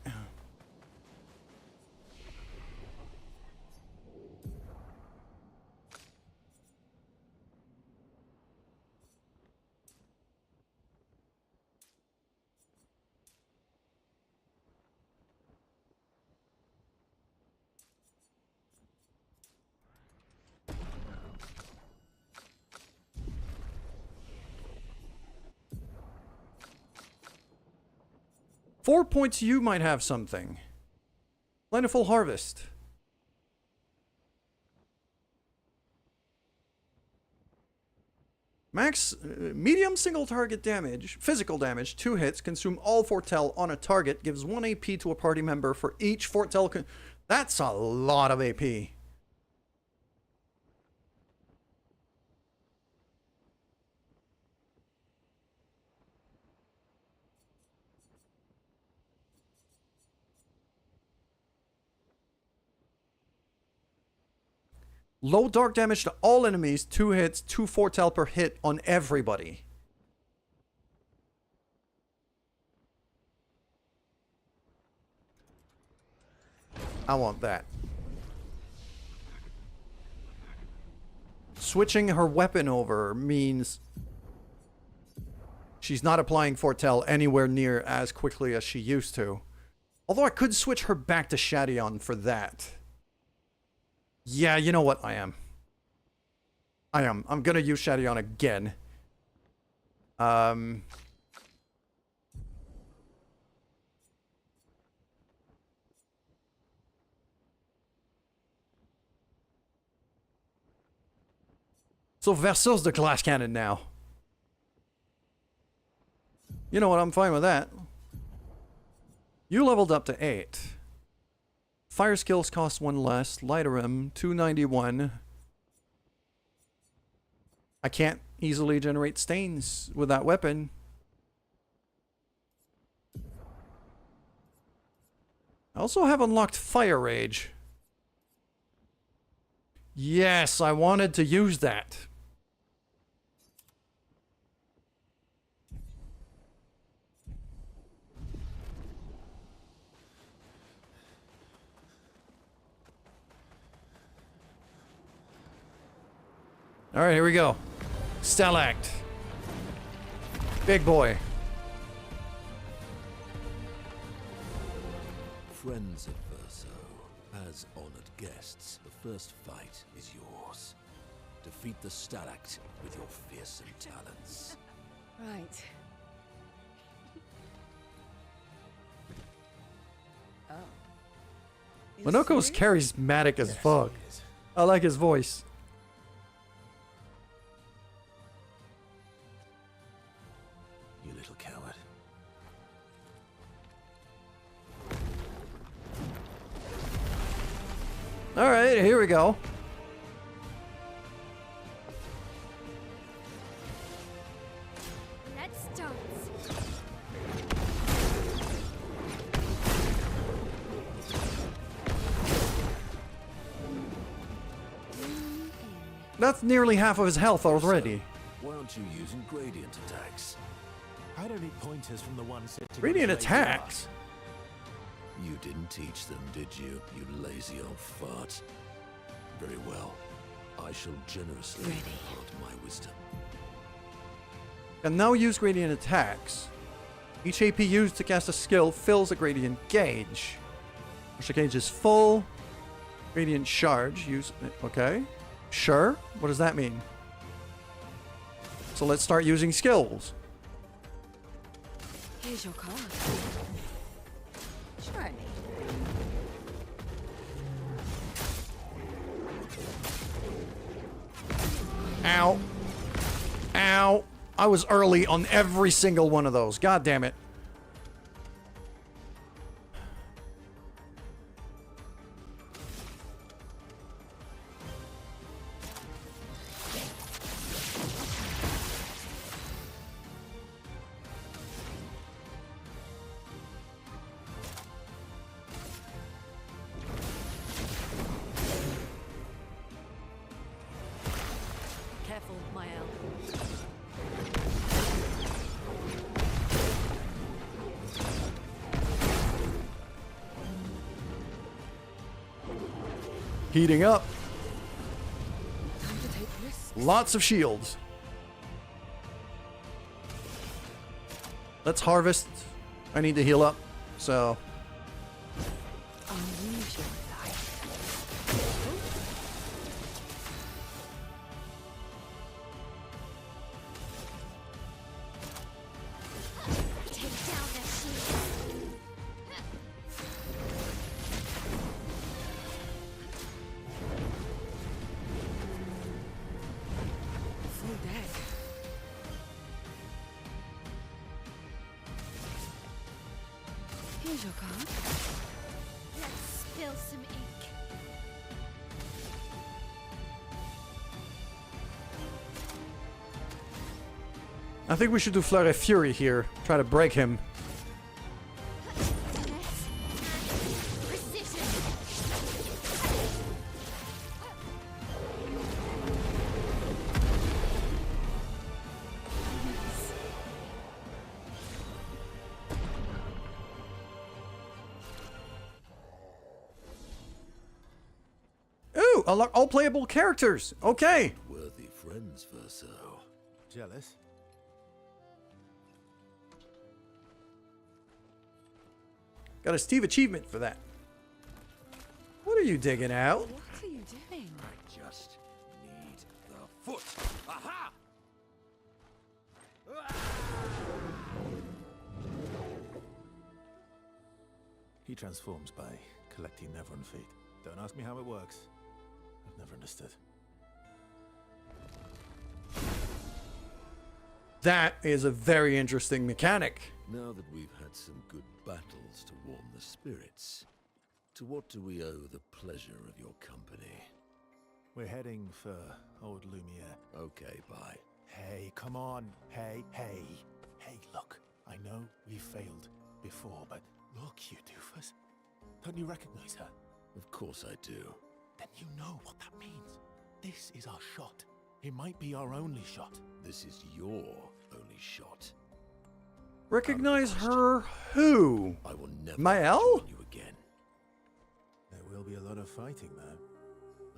4 points, you might have something. Plentiful harvest. Max, medium single target damage, physical damage, 2 hits, consume all Fortel on a target, gives 1 AP to a party member for each Fortel. That's a lot of AP. Low dark damage to all enemies, 2 hits, 2 Fortel per hit on everybody. I want that. Switching her weapon over means she's not applying Fortel anywhere near as quickly as she used to. Although I could switch her back to Shadion for that. Yeah, you know what? I am. I'm gonna use Shadion again. So Versailles the glass cannon now. You know what? I'm fine with that. You leveled up to 8. Fire skills cost 1 less. Lighterem, 291. I can't easily generate stains with that weapon. I also have unlocked Fire Rage. Yes, I wanted to use that. All right, here we go. Stalact. Big boy. Friends of Verso, as honored guests, the first fight is yours. Defeat the Stalact with your fearsome talents. Right. Oh. You're Monoko's serious? charismatic as Yes, fuck. he is. I like his voice. You little coward. All right, here we go. Let's start. That's nearly half of his health already. Why aren't you using gradient attacks? I don't need pointers from the one sitting. on Radiant his lazy attacks. You didn't teach them, did you, you lazy old fart? Very well. I shall generously impart my wisdom. Can now use gradient attacks. Each AP used to cast a skill fills a gradient gauge. Once the gauge is full, gradient charge. Use. Okay. Sure. What does that mean? So let's start using skills. Here's your card. Try me. Ow. Ow. I was early on every single one of those. God damn it. Careful, Mael. Heating up. Time to take risks. Lots of shields. Let's harvest. I need to heal up. So, Unusual life. Take down their shields. Here's your card. Let's spill some ink. I think we should do Flare Fury here. Try to break him. Precision. Ooh, unlock all playable characters. Okay. Worthy friends, Verso. Jealous? Got a Steve achievement for that. What are you digging out? What are you doing? I just need the foot. Aha! He transforms by collecting Nevron feet. Don't ask me how it works. I've never understood. That is a very interesting mechanic. Now that we've had some good battles to warm the spirits, to what do we owe the pleasure of your company? We're heading for old Lumiere. Okay, bye. Hey, come on. Hey, hey. Hey, look. I know we failed before, but look, you doofus. Don't you recognize her? Of course I do. Then you know what that means. This is our shot. It might be our only shot. This is your only shot. Recognize her who? I will never Mael? join you again. There will be a lot of fighting, though.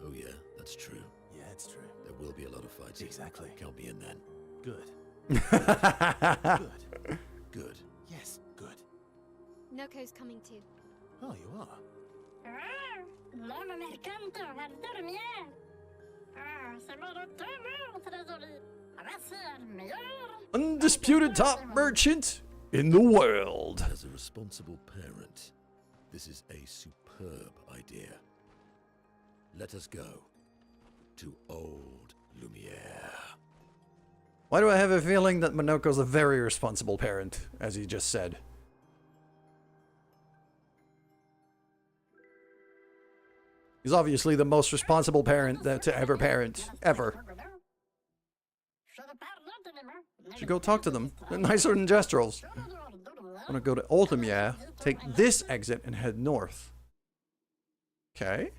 Oh yeah, that's true. Yeah, it's true. There will be a lot of fighting. Exactly. Count me in then. Good. Good. Good. Yes, good. Noko's coming too. Oh, you are? Undisputed top merchant in the world. As a responsible parent, this is a superb idea. Let us go to old Lumiere. Why do I have a feeling that Monoko's a very responsible parent, as he just said? He's obviously the most responsible parent to ever parent, ever. Should go talk to them. They're nicer than Jestrels. I'm gonna go to Oldemia, take this exit, and head north. Okay.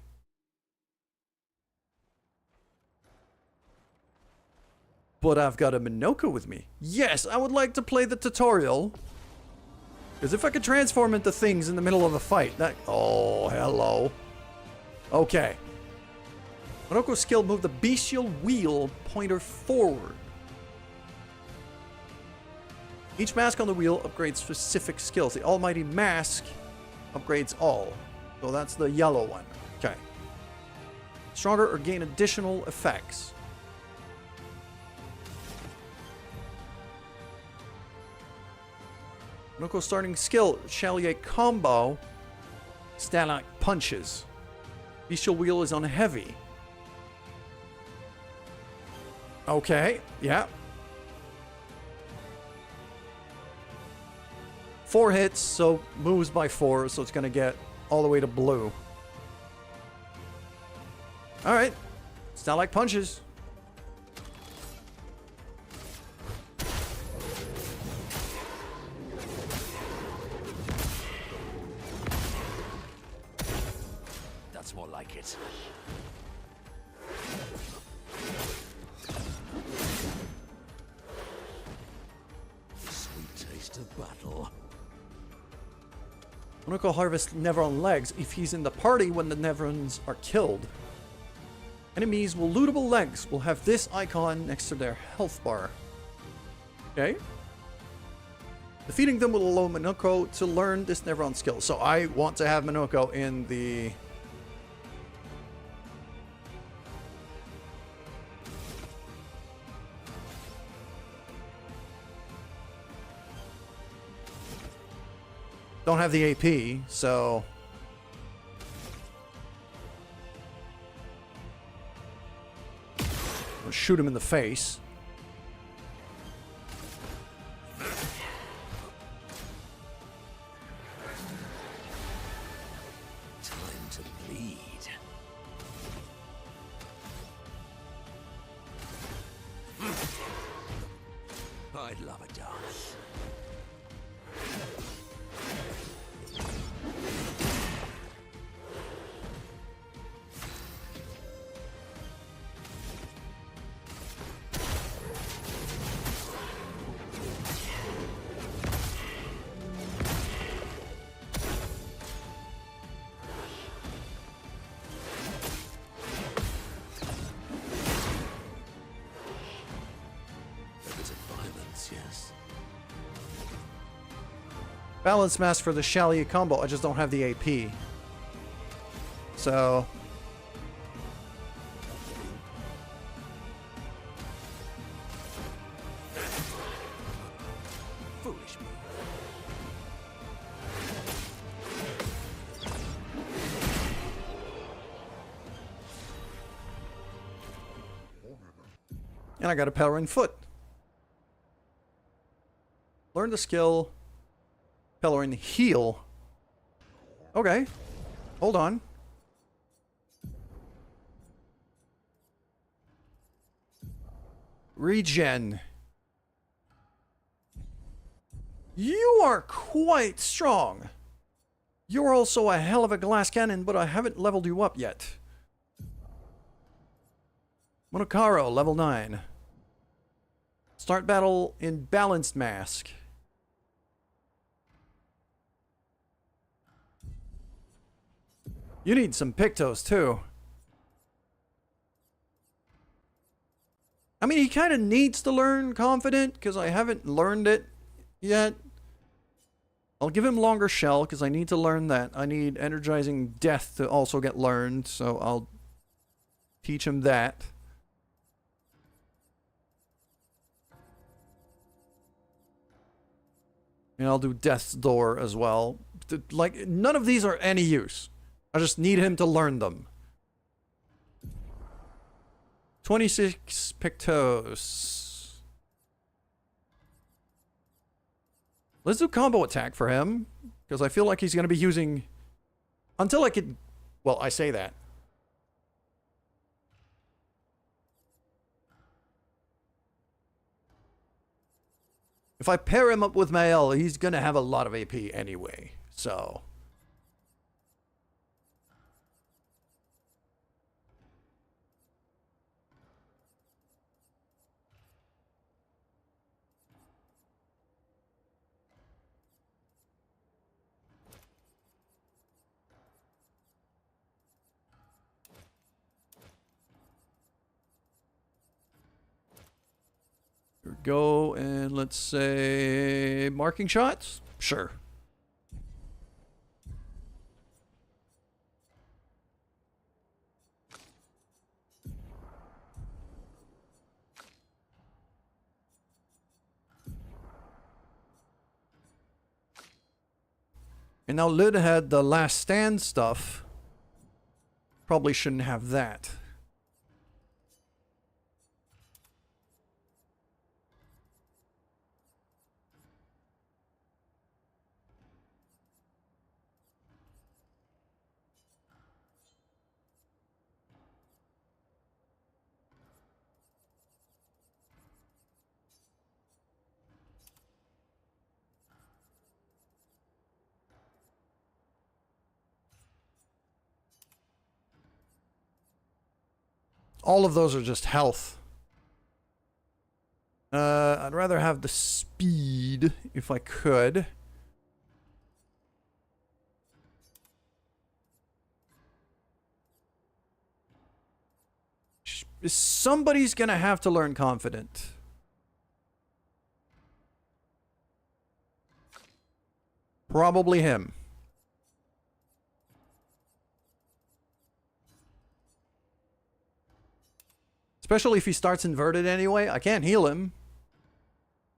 But I've got a Minoko with me. Yes, I would like to play the tutorial. Because if I could transform into things in the middle of a fight, that... Oh, hello. Okay. Minoko's skill, move the bestial wheel pointer forward. Each mask on the wheel upgrades specific skills. The almighty mask upgrades all. So that's the yellow one. Okay. Stronger or gain additional effects. Minoko's starting skill, Chalier combo, Stalag punches. Bestial wheel is on heavy. Okay, yeah. 4 hits, so moves by 4, so it's gonna get all the way to blue. Alright. Stalag punches. That's more like it. Sweet taste of battle. Minoko harvests Nevron legs if he's in the party when the Nevrons are killed. Enemies with lootable legs will have this icon next to their health bar. Okay. Defeating them will allow Minoko to learn this Nevron skill. So I want to have Minoko in the... Don't have the AP, so... I'll shoot him in the face. I'd love a dance. Yes. Balance mask for the Shalya combo. I just don't have the AP. So... Foolish me. And I got a Pellerin foot. Learn the skill. Pellerin heal. Okay. Hold on. Regen. You are quite strong. You're also a hell of a glass cannon, but I haven't leveled you up yet. Monokaro, level 9. Start battle in Balanced Mask. You need some Pictos, too. I mean, he kind of needs to learn Confident, because I haven't learned it yet. I'll give him Longer Shell, because I need to learn that. I need Energizing Death to also get learned, so I'll teach him that. And I'll do Death's Door as well. Like, none of these are any use. I just need him to learn them. 26 Pictos. Let's do combo attack for him. Because I feel like he's going to be using... Until I could... Well, I say that. If I pair him up with Mael, he's going to have a lot of AP anyway. So... Go and let's say marking shots? Sure. And now Lid had the last stand stuff. Probably shouldn't have that. All of those are just health. I'd rather have the speed if I could. Somebody's gonna have to learn Confident. Probably him. Especially if he starts inverted anyway. I can't heal him.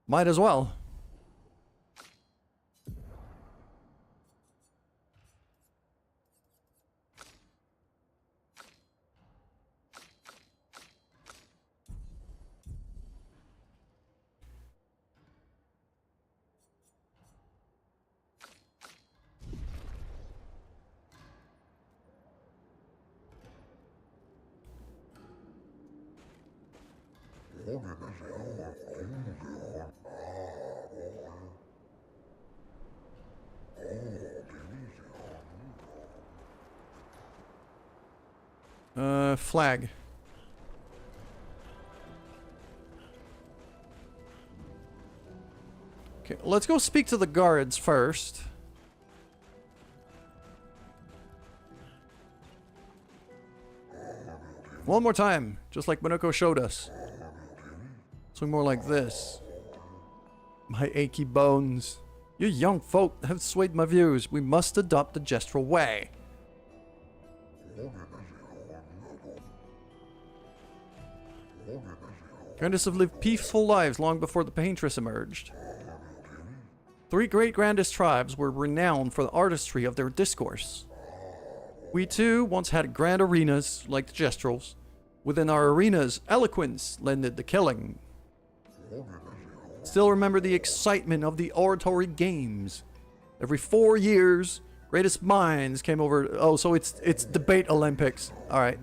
Might as well. Flag. Okay, let's go speak to the guards first. One more time, just like Minoko showed us. Something more like this. My achy bones. You young folk have swayed my views. We must adopt the gestural way. Grandis have lived peaceful lives long before the paintress emerged. 3 great grandest tribes were renowned for the artistry of their discourse. We too once had grand arenas like the Gestrals. Within our arenas, eloquence lended the killing. Still remember the excitement of the oratory games. Every 4 years, greatest minds came over. Oh, so it's debate Olympics. All right.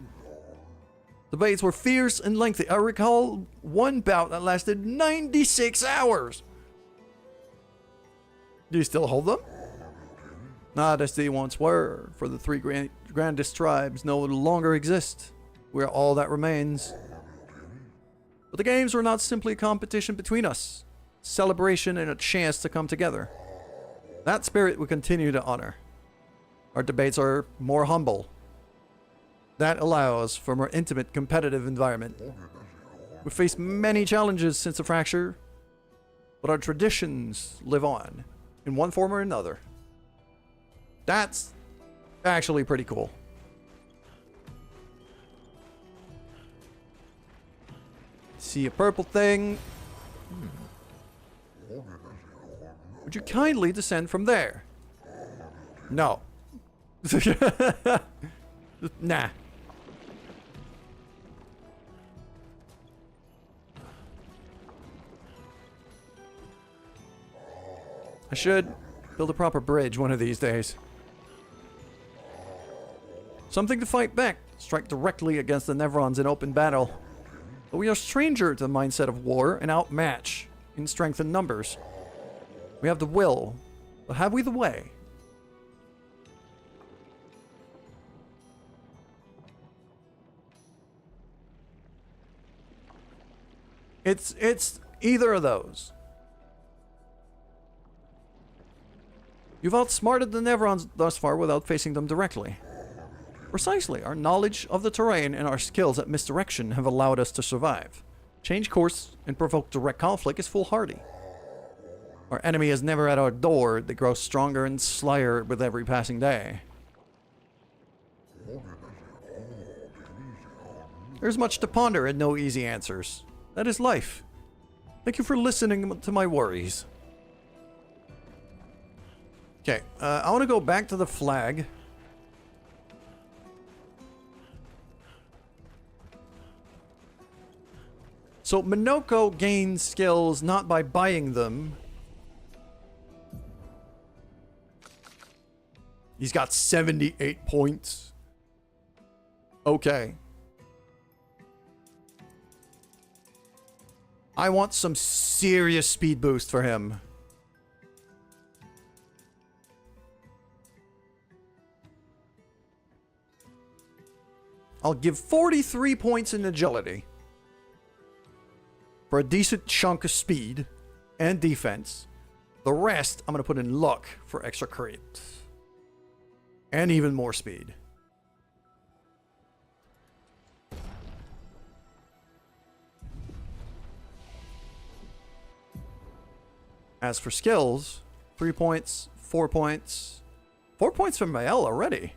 Debates were fierce and lengthy. I recall one bout that lasted 96 hours. Do you still hold them? Not as they once were, for the 3 grandest tribes no longer exist. We are all that remains. But the games were not simply a competition between us. Celebration and a chance to come together. That spirit we continue to honor. Our debates are more humble. That allows for a more intimate, competitive environment. We faced many challenges since the fracture, but our traditions live on, in one form or another. That's actually pretty cool. See a purple thing. Would you kindly descend from there? No. Nah. I should build a proper bridge one of these days. Something to fight back. Strike directly against the Nevrons in open battle. But we are stranger to the mindset of war and outmatch in strength and numbers. We have the will, but have we the way? It's either of those. You've outsmarted the Nevrons thus far without facing them directly. Precisely, our knowledge of the terrain and our skills at misdirection have allowed us to survive. Change course and provoke direct conflict is foolhardy. Our enemy is never at our door, they grow stronger and slyer with every passing day. There's much to ponder and no easy answers. That is life. Thank you for listening to my worries. Okay, I want to go back to the flag. So Minoko gains skills not by buying them. He's got 78 points. Okay. I want some serious speed boost for him. I'll give 43 points in agility for a decent chunk of speed and defense. The rest I'm going to put in luck for extra crit. And even more speed. As for skills, 3 points, 4 points. 4 points from Mael already.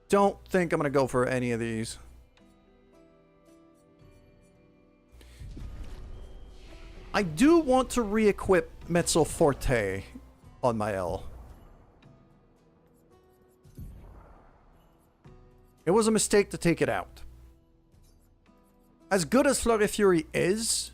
Don't think I'm going to go for any of these. I do want to re-equip Mezzo Forte on my L. It was a mistake to take it out. As good as Flurry Fury is,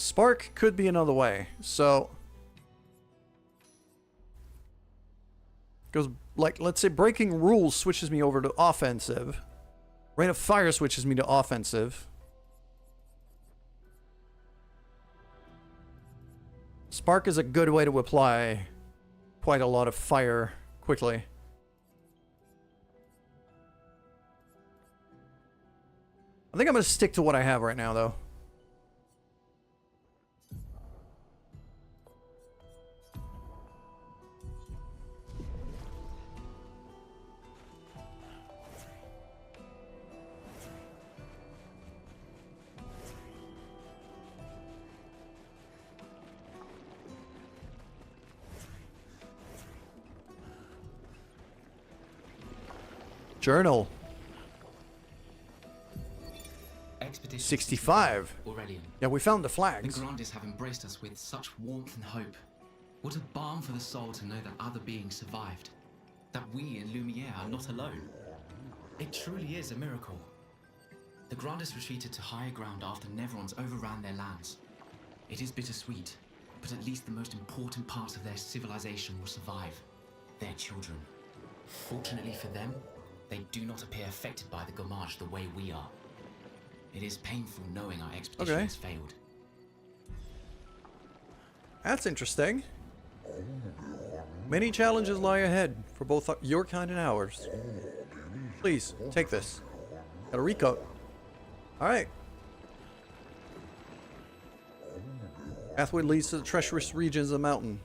Spark could be another way. So, goes like, let's say breaking rules switches me over to offensive. Rain of Fire switches me to offensive. Spark is a good way to apply quite a lot of fire quickly. I think I'm going to stick to what I have right now, though. Journal. Expedition 65. Aurelian. Yeah, we found the The flags. Grandes have embraced us with such warmth and hope. What a balm for the soul to know that other beings survived. That we in Lumiere are not alone. It truly is a miracle. The Grandes retreated to higher ground after Neverons overran their lands. It is bittersweet, but at least the most important parts of their civilization will survive. Their children. Fortunately for them, they do not appear affected by the Gamage the way we are. It is painful knowing our expedition has failed. That's interesting. Many challenges lie ahead for both your kind and ours. Please, take this. Got a recoat. Alright. Pathway leads to the treacherous regions of the mountain.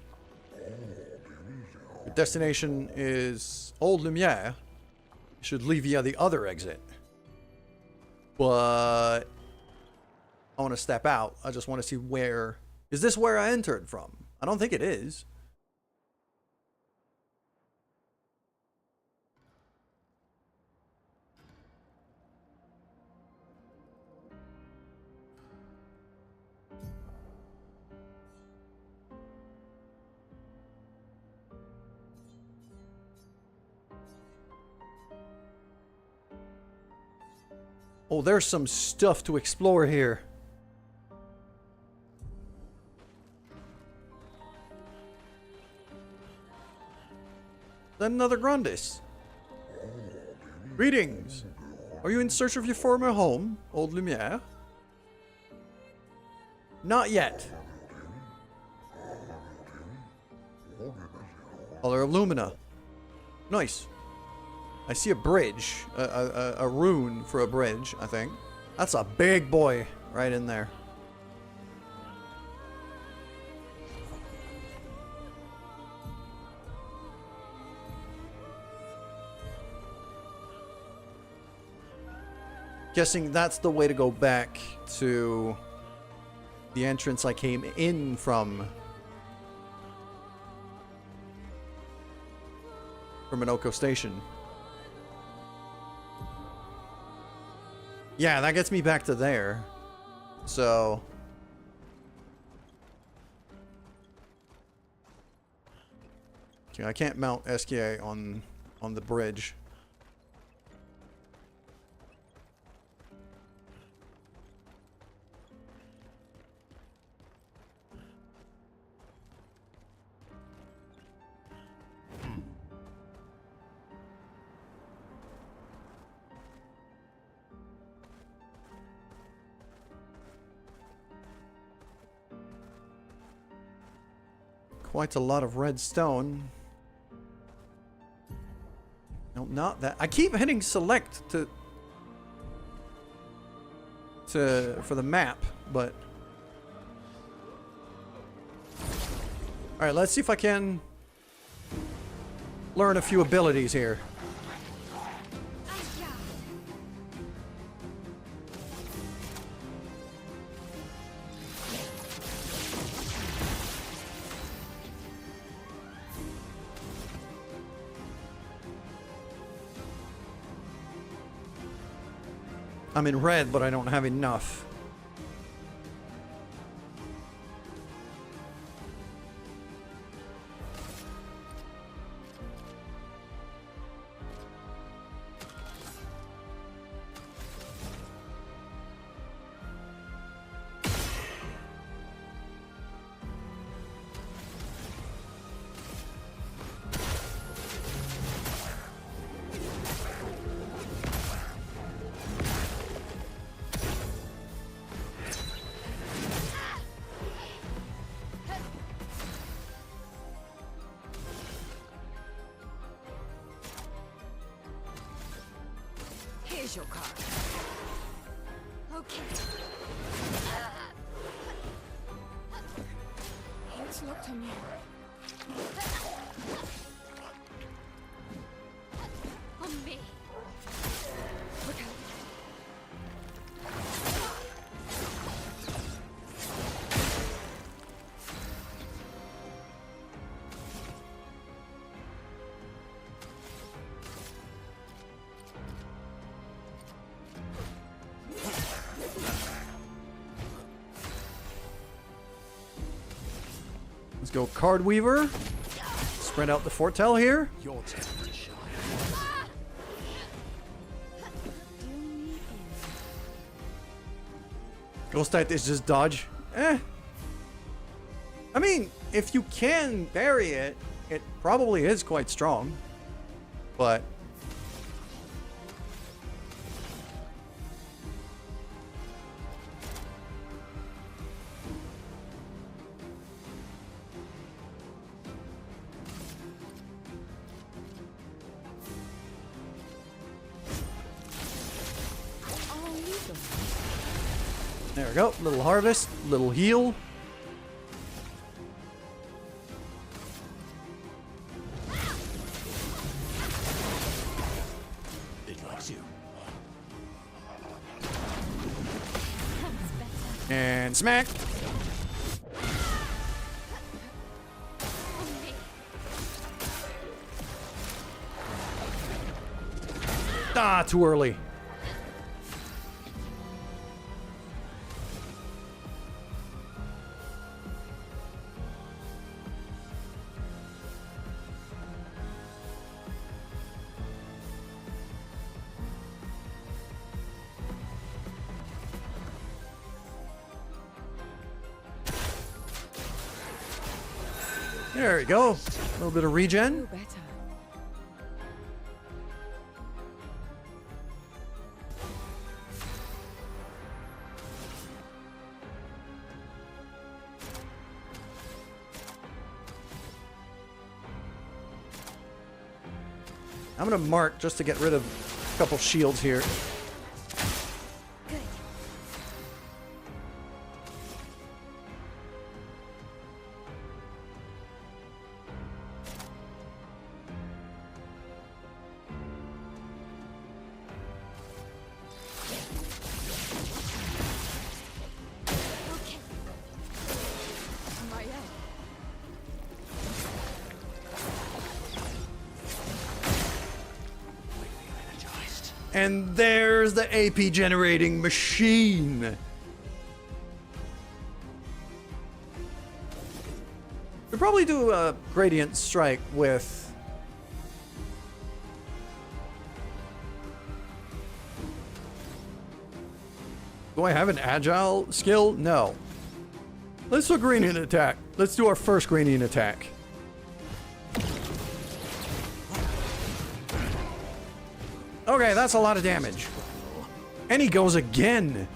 Your destination is Old Lumiere. You should leave via the other exit. But I want to step out. I just want to see where... Is this where I entered from? I don't think it is. Oh, there's some stuff to explore here. Then another Grandis. Greetings. Are you in search of your former home, Old Lumiere? Not yet. Color Illumina. Nice. I see a bridge, a rune for a bridge, I think. That's a big boy right in there. Guessing that's the way to go back to the entrance I came in from Minoko Station. Yeah, that gets me back to there. So... Okay, I can't mount SKA on the bridge. Quite a lot of red stone. No, not that. I keep hitting select for the map, but all right, let's see if I can learn a few abilities here. I'm in red, but I don't have enough. your card. Okay. It's locked on you. On me. Look out. Let's go Card Weaver. Spread out the Fortell here. Your turn to shine. Ghost Knight is just dodge. Eh. I mean, if you can bury it, it probably is quite strong. But there we go. Little harvest, little heal. It likes you. And smack. Ah, too early. There we go. A little bit of regen. Feel better. I'm gonna mark just to get rid of a couple shields here. And there's the AP generating machine. We'll probably do a gradient strike with... Do I have an agile skill? No. Let's do a gradient attack. Let's do our first gradient attack. Okay, that's a lot of damage. And he goes again.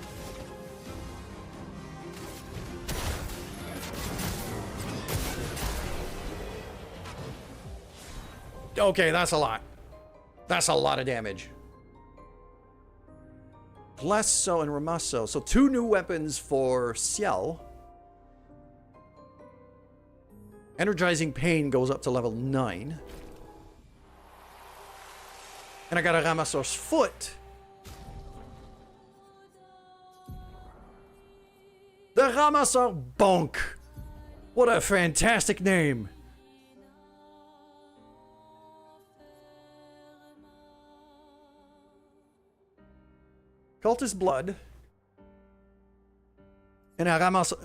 Okay, that's a lot. That's a lot of damage. Blesso and Ramasso. So 2 new weapons for Ciel. Energizing Pain goes up to level 9. And I got a Ramassor's Foot. The Ramassor Bonk. What a fantastic name. Cultist Blood. And a Ramassor...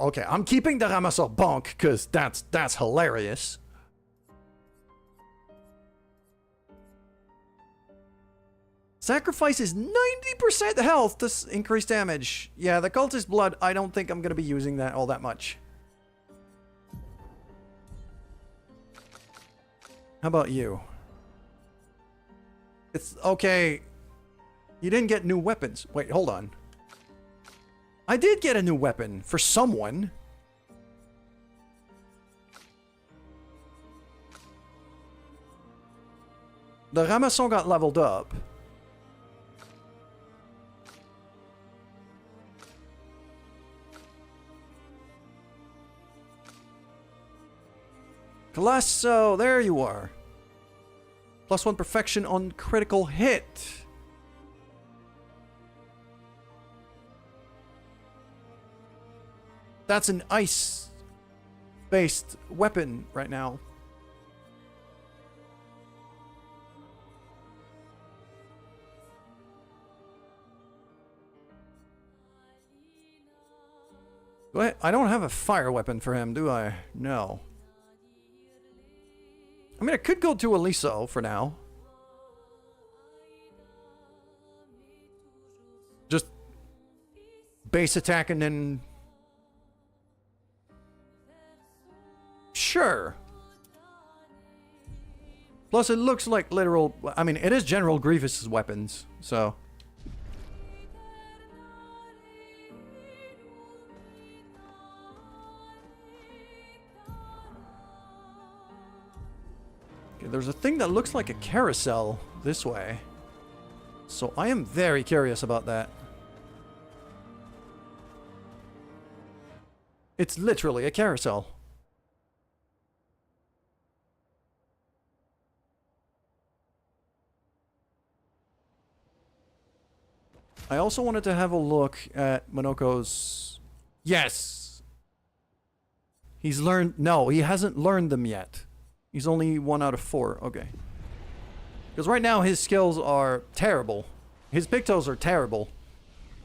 okay, I'm keeping the Ramassor Bonk because that's hilarious. Sacrifices 90% health to increase damage. Yeah, the Cultist Blood, I don't think I'm going to be using that all that much. How about you? It's okay. You didn't get new weapons. Wait, hold on. I did get a new weapon for someone. The Ramasson got leveled up. Galasso, there you are. +1 perfection on critical hit. That's an ice-based weapon right now. I don't have a fire weapon for him, do I? No. I mean, I could go to Aliso for now. Just base attack and then... Sure. Plus, it looks like literal... I mean, it is General Grievous's weapons, so... There's a thing that looks like a carousel this way. So I am very curious about that. It's literally a carousel. I also wanted to have a look at Monoko's... Yes! He's learned... No, he hasn't learned them yet. He's only 1 out of 4. Okay. Because right now his skills are terrible. His Pictos are terrible.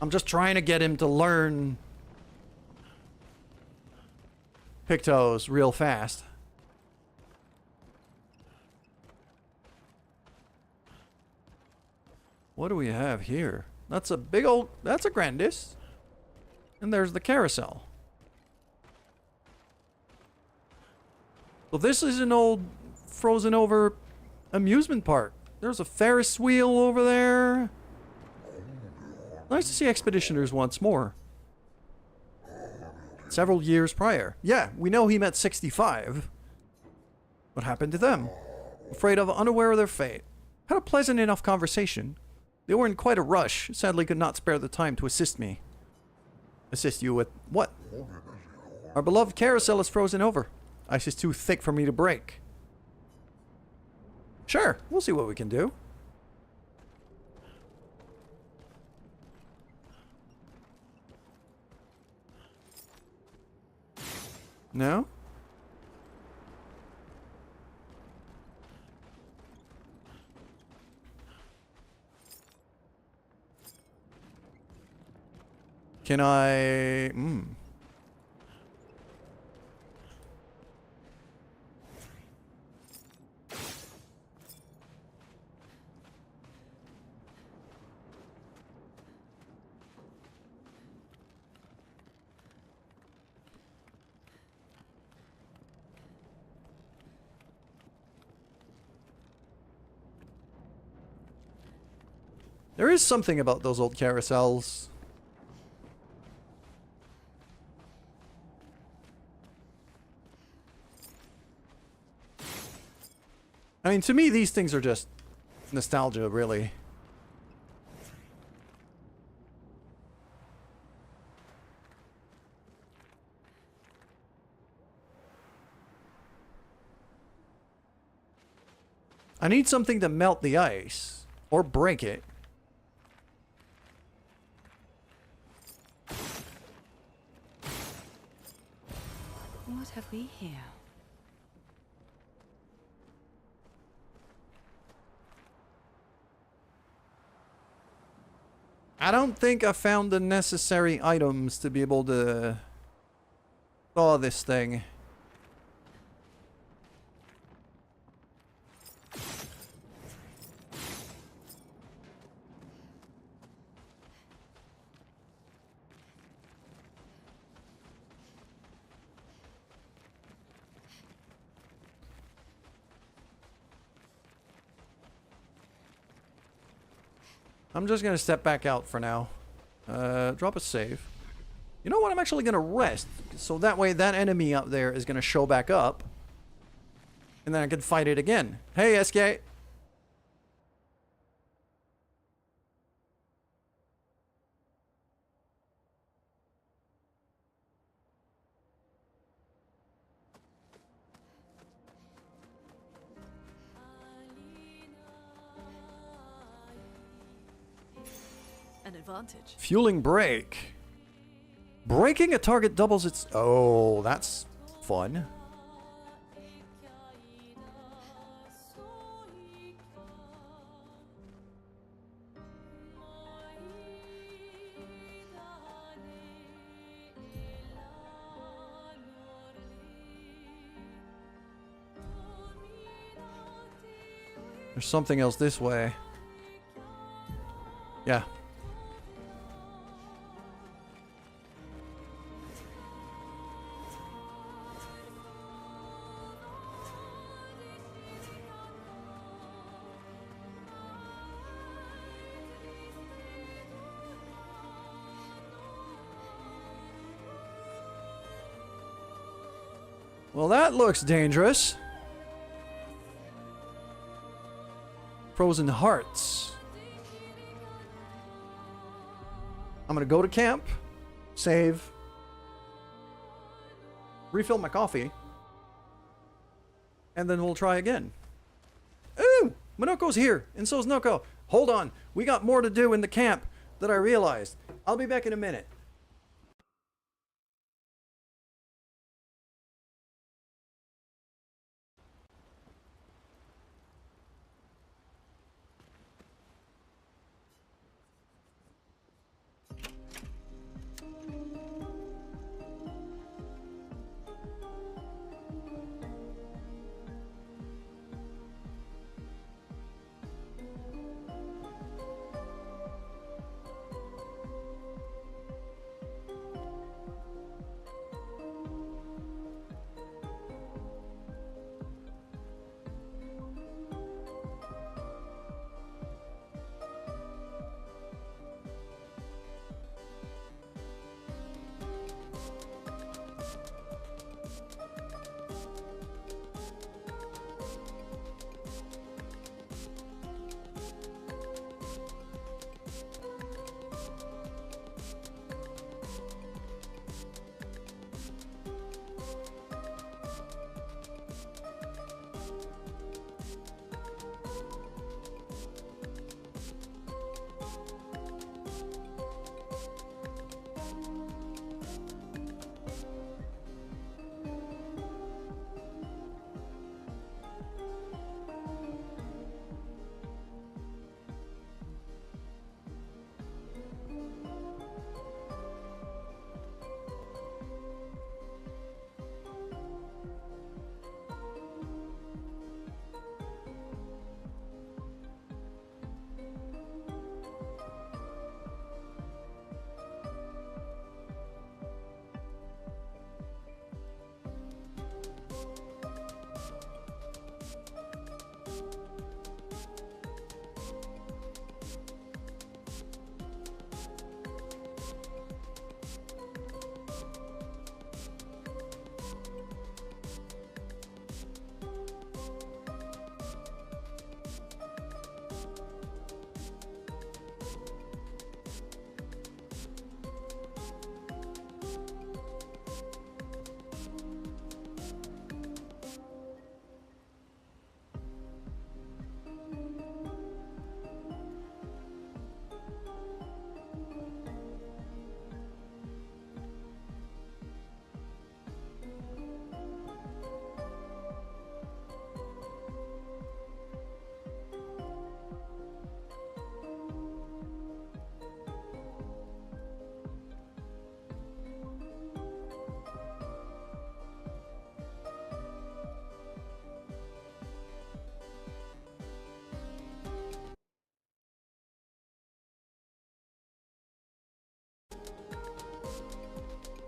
I'm just trying to get him to learn Pictos real fast. What do we have here? That's a big old... That's a Grandis. And there's the carousel. So this is an old frozen over amusement park. There's a Ferris wheel over there. Nice to see Expeditioners once more. Several years prior. Yeah, we know he met 65. What happened to them? Afraid of, unaware of their fate. Had a pleasant enough conversation. They were in quite a rush. Sadly could not spare the time to assist me. Assist you with what? Our beloved carousel is frozen over. Ice is too thick for me to break. Sure, we'll see what we can do. No? Can I... There is something about those old carousels. I mean, to me, these things are just nostalgia, really. I need something to melt the ice. Or break it. What have we here? I don't think I found the necessary items to be able to thaw this thing. I'm just gonna step back out for now. Drop a save. You know what? I'm actually gonna rest. So that way that enemy up there is gonna show back up. And then I can fight it again. Hey, SK! advantage. Fueling brake. Braking a target doubles its... Oh, that's fun. There's something else this way. Yeah. Well, that looks dangerous. Frozen hearts. I'm gonna go to camp, save, refill my coffee, and then we'll try again. Ooh! Minoko's here, and so's Noko. Hold on, we got more to do in the camp that I realized. I'll be back in a minute.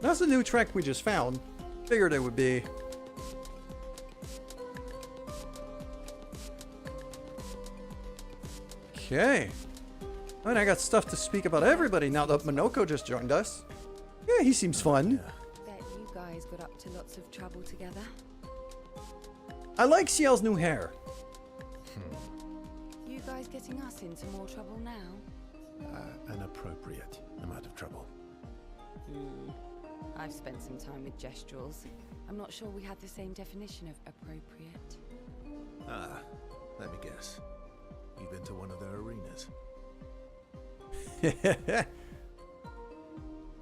That's the new track we just found. Figured it would be. Okay. And I got stuff to speak about everybody now that Minoko just joined us. Yeah, he seems fun. Bet you guys got up to lots of trouble together. I like Ciel's new hair. You guys getting us into more trouble now? An appropriate amount of trouble. I've spent some time with Gestrals. I'm not sure we had the same definition of appropriate. Let me guess. You've been to one of their arenas.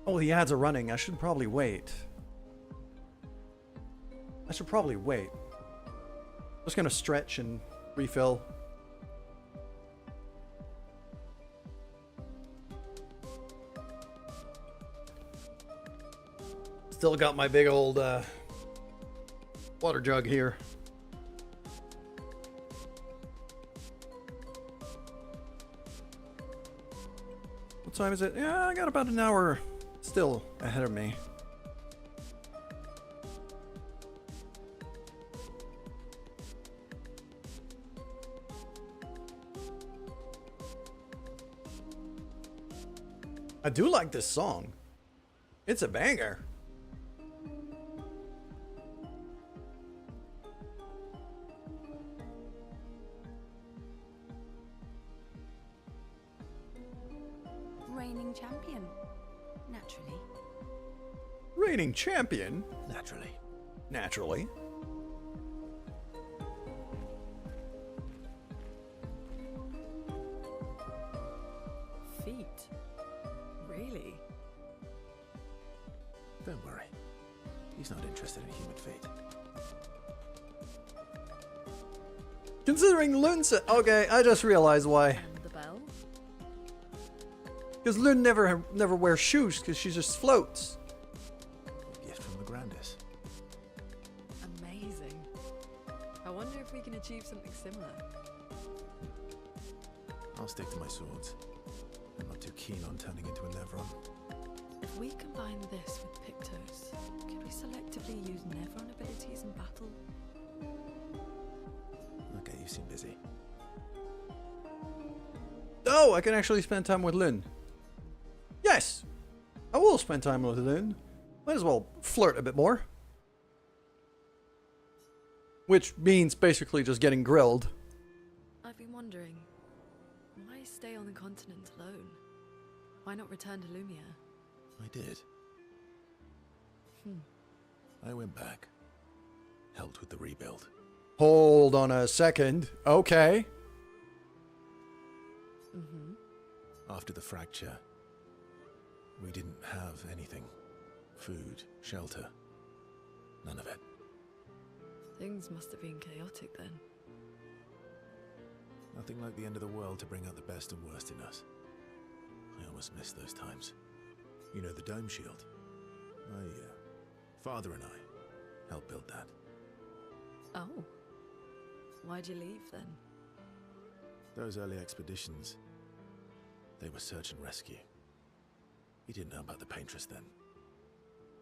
Oh, the ads are running. I should probably wait. Just gonna stretch and refill. Still got my big old water jug here. What time is it? Yeah, I got about an hour still ahead of me. I do like this song. It's a banger. Reigning champion. Naturally. Reigning champion? Naturally. Naturally. Feet? Really? Don't worry. He's not interested in human fate. Considering Lune said... Okay, I just realized why. And the bell? Because Lune never wears shoes, because she just floats. A gift from the Grandis. Amazing. I wonder if we can achieve something similar. I'll stick to my swords. I'm not too keen on turning into a Nevron. If we combine this with Pictos, could we selectively use Nevron abilities in battle? Okay, you seem busy. Oh, I can actually spend time with Lune. Yes! I will spend time with Lune. Might as well flirt a bit more. Which means basically just getting grilled. I've been wondering, why stay on the continent alone? Why not return to Lumia? I did. I went back. Helped with the rebuild. Hold on a second. Okay. After the fracture, we didn't have anything. Food, shelter. None of it. Things must have been chaotic then. Nothing like the end of the world to bring out the best and worst in us. I almost miss those times. You know, the dome shield. My father and I helped build that. Oh. Why'd you leave then? Those early expeditions, they were search and rescue. We didn't know about the Paintress then.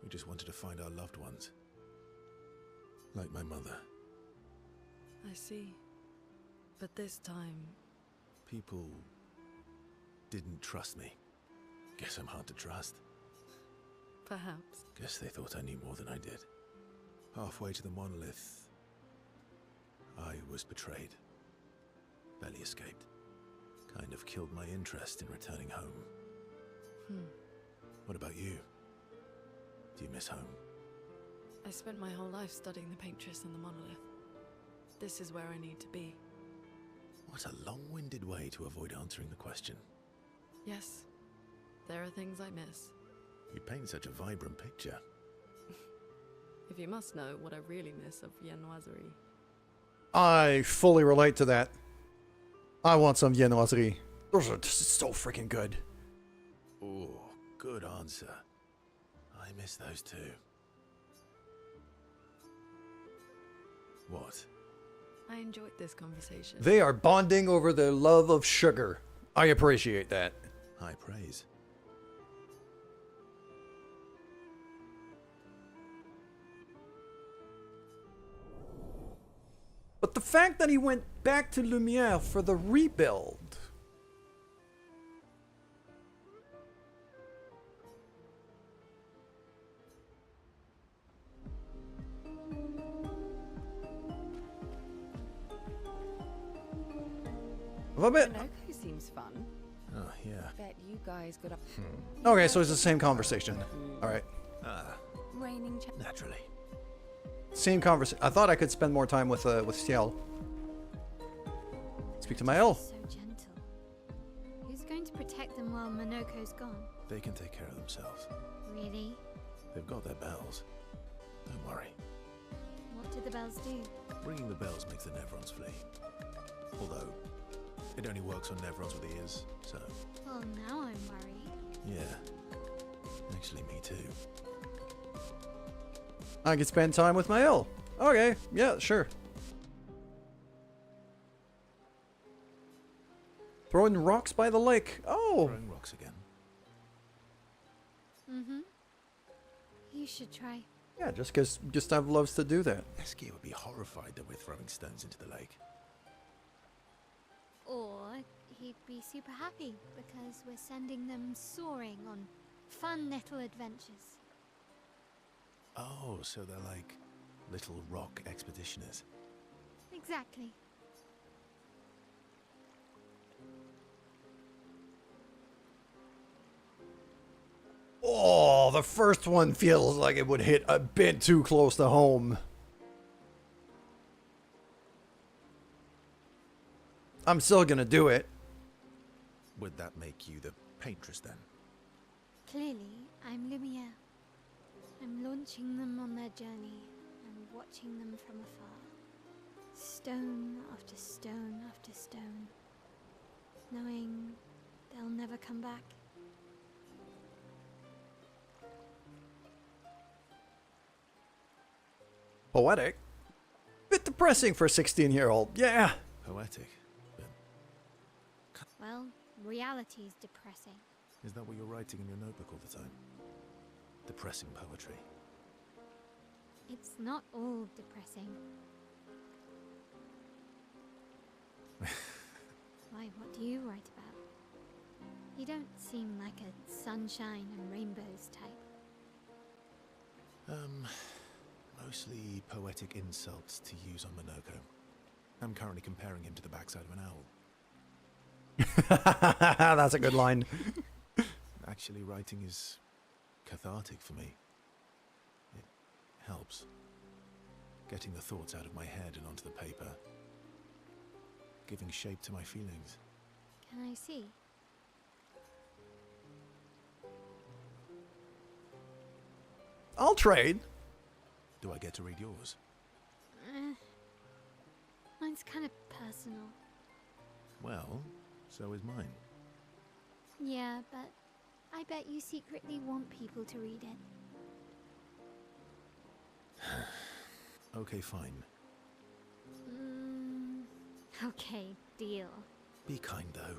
We just wanted to find our loved ones. Like my mother. I see. But this time... People didn't trust me. Guess I'm hard to trust. Perhaps. Guess they thought I knew more than I did. Halfway to the monolith, I was betrayed. Barely escaped. Kind of killed my interest in returning home. What about you? Do you miss home? I spent my whole life studying the Paintress and the monolith. This is where I need to be. What a long-winded way to avoid answering the question. Yes, there are things I miss. You paint such a vibrant picture. If you must know what I really miss of viennoiserie. I fully relate to that. I want some viennoiserie. Those are so freaking good. Oh, good answer. I miss those too. What? I enjoyed this conversation. They are bonding over their love of sugar. I appreciate that. High praise. But the fact that he went back to Lumiere for the rebuild. A bit. Sunoco seems fun. Oh, yeah. Bet you guys got up. Okay, so it's the same conversation. All right. Reigning Naturally. Same conversation. I thought I could spend more time with Ciel. Speak to my L. So gentle. Who's going to protect them while while Minoko's gone. They can take care of themselves. Really? They've got their bells. Don't worry. What do the bells do? Ringing the bells makes the Nevrons flee. Although, it only works on Nevrons with ears, so... Well, now I'm worried. Yeah. Actually, me too. I could spend time with my L. Okay, yeah, sure. Throwing rocks by the lake. Oh! Throwing rocks again. Mm-hmm. You should try. Yeah, just because Gustav loves to do that. Eskia would be horrified that we're throwing stones into the lake. Or he'd be super happy because we're sending them soaring on fun little adventures. Oh, so they're like little rock expeditioners. Exactly. Oh, the first one feels like it would hit a bit too close to home. I'm still gonna do it. Would that make you the paintress then? Clearly, I'm Lumiere. I'm launching them on their journey and watching them from afar. Stone after stone after stone. Knowing they'll never come back. Poetic? Bit depressing for a 16-year-old, yeah. Poetic? But Well, reality's depressing. is that what you're writing in your notebook all the time? Depressing poetry. It's not all depressing. Why, what do you write about? You don't seem like a sunshine and rainbows type. Mostly poetic insults to use on Minoko. I'm currently comparing him to the backside of an owl. That's a good line. Actually, writing is cathartic for me. It helps. Getting the thoughts out of my head and onto the paper. Giving shape to my feelings. Can I see? I'll trade. Do I get to read yours? Mine's kind of personal. Well, so is mine. Yeah, but I bet you secretly want people to read it. Okay, fine. Okay, deal. Be kind, though.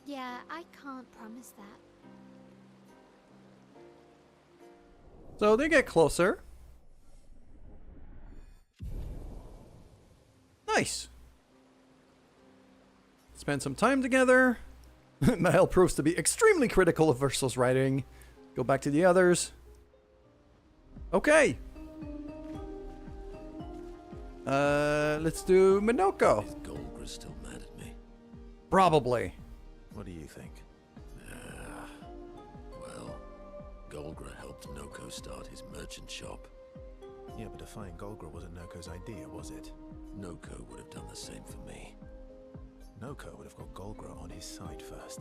Yeah, I can't promise that. So they get closer. Nice. Spend some time together. Mahel proves to be extremely critical of Versal's writing. Go back to the others. Okay. Let's do Minoko. Is Golgra still mad at me? Probably. What do you think? Well, Golgra helped Noko start his merchant shop. Yeah, but defying Golgra wasn't Noko's idea, was it? Noko would have done the same for me. Noko would have got Golgra on his side first.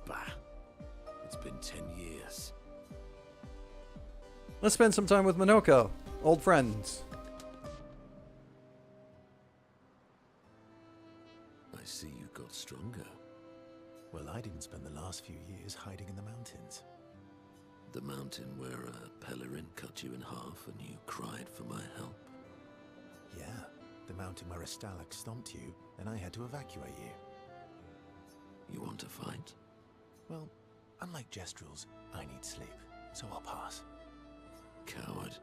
Bah. It's been 10 years. Let's spend some time with Minoko. Old friends. I see you got stronger. Well, I didn't spend the last few years hiding in the mountains. The mountain where a Pelerin cut you in half and you cried for my help. Yeah, the mountain where a Stalak stomped you and I had to evacuate you. You want to fight? Well, unlike Jestrels, I need sleep, so I'll pass. Coward.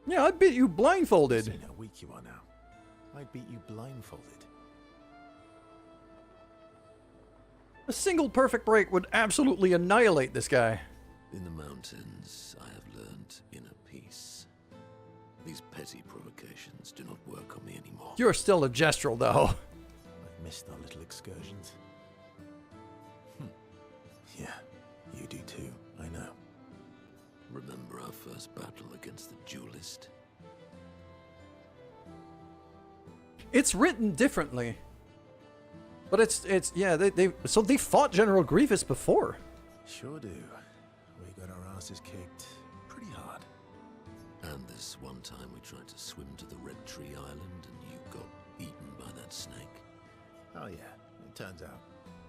Yeah, I beat you blindfolded. See how weak you are now. I'd beat you blindfolded. A single perfect break would absolutely annihilate this guy. In the mountains, I have learned inner peace. These petty provocations do not work on me anymore. You're still a Gestrel, though. I've missed our little excursions. Yeah, you do too, I know. Remember our first battle against the duelist? It's written differently. But it's yeah, so they fought General Grievous before. Sure do. We got our asses kicked pretty hard. And this one time we tried to swim to the Red Tree Island and you got eaten by that snake. Oh yeah, it turns out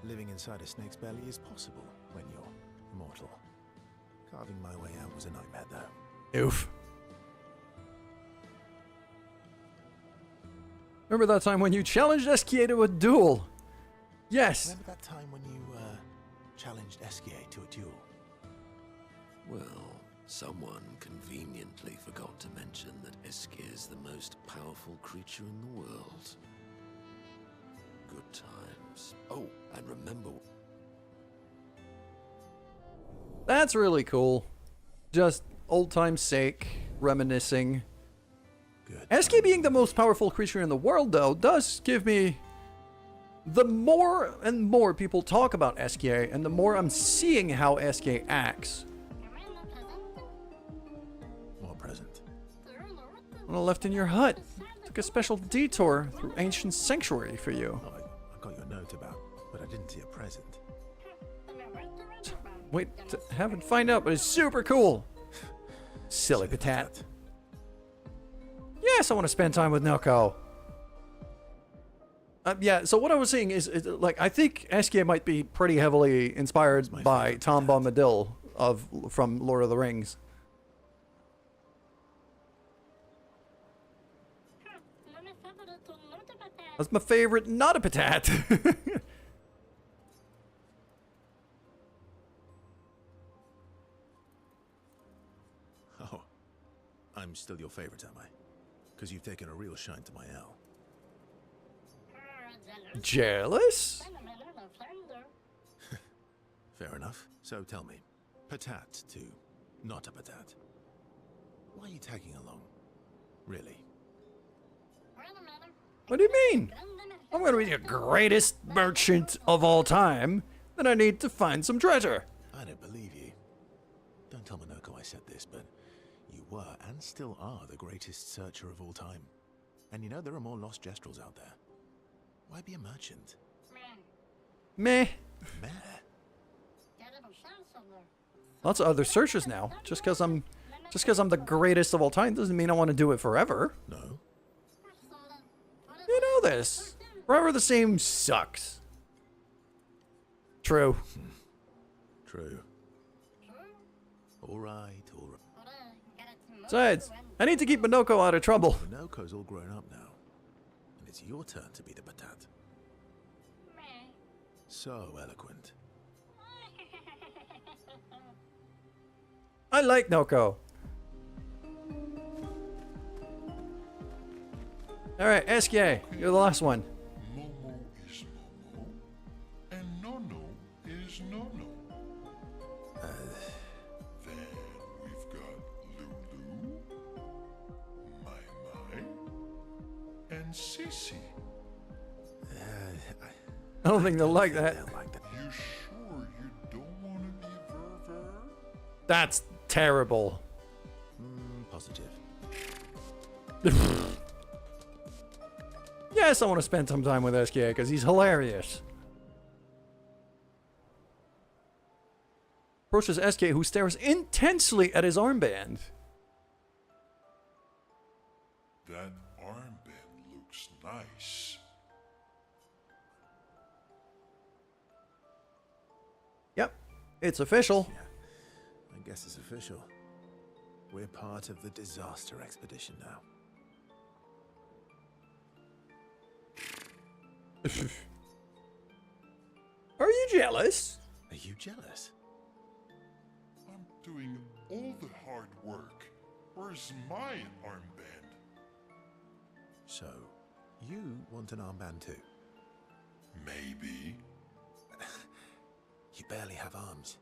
living inside a snake's belly is possible when you're immortal. Carving my way out was a nightmare though. Oof. Remember that time when you challenged Esquier to a duel? Yes. Remember that time when you challenged Esquier to a duel? Well, someone conveniently forgot to mention that Esquier is the most powerful creature in the world. Good times. Oh, and remember... That's really cool. Just old time's sake, reminiscing. Good. Esquier being the most powerful creature in the world, though, does give me... The more and more people talk about Esquier, and the more I'm seeing how Esquier acts. More present. When I left in your hut, took a special detour through ancient sanctuary for you. Oh, I got your note about, but I didn't see a present. Wait, haven't find out, but it's super cool. Silly patat. Yes, I want to spend time with Noko. Yeah, so what I was saying is like, I think Esquier might be pretty heavily inspired by Tom Bombadil from Lord of the Rings. That's my favorite, not a patat. Oh, I'm still your favorite, am I? Because you've taken a real shine to my L. Jealous? Fair enough. So tell me, patat to not a patat. Why are you tagging along? Really? What do you mean? I'm gonna be the greatest merchant of all time. Then I need to find some treasure. I don't believe you. Don't tell Minoko I said this, but you were and still are the greatest searcher of all time. And you know there are more lost Jestrels out there. Why be a merchant? Meh. Meh. Lots of other searchers now. Just because I'm the greatest of all time doesn't mean I want to do it forever. No. You know this. Forever the same sucks. True. True. All right, all right. Besides, I need to keep Minoko out of trouble. Minoko's all grown up now. And it's your turn to be the patat. So eloquent. I like Noko. Alright, Esquier, you're the last one. Momo is Momo, and Nono is Nono. Then we've got Lulu, Mai Mai, and Cece. I don't think they'll like that. You sure you don't want to be Ver? That's terrible. Positive. Yes, I want to spend some time with Esquier because he's hilarious. Approaches Esquier, who stares intensely at his armband. That armband looks nice. Yep, it's official. Yeah, I guess it's official. We're part of the disaster expedition now. Are you jealous? Are you jealous? I'm doing all the hard work. Where's my armband? So, you want an armband too? Maybe. You barely have arms.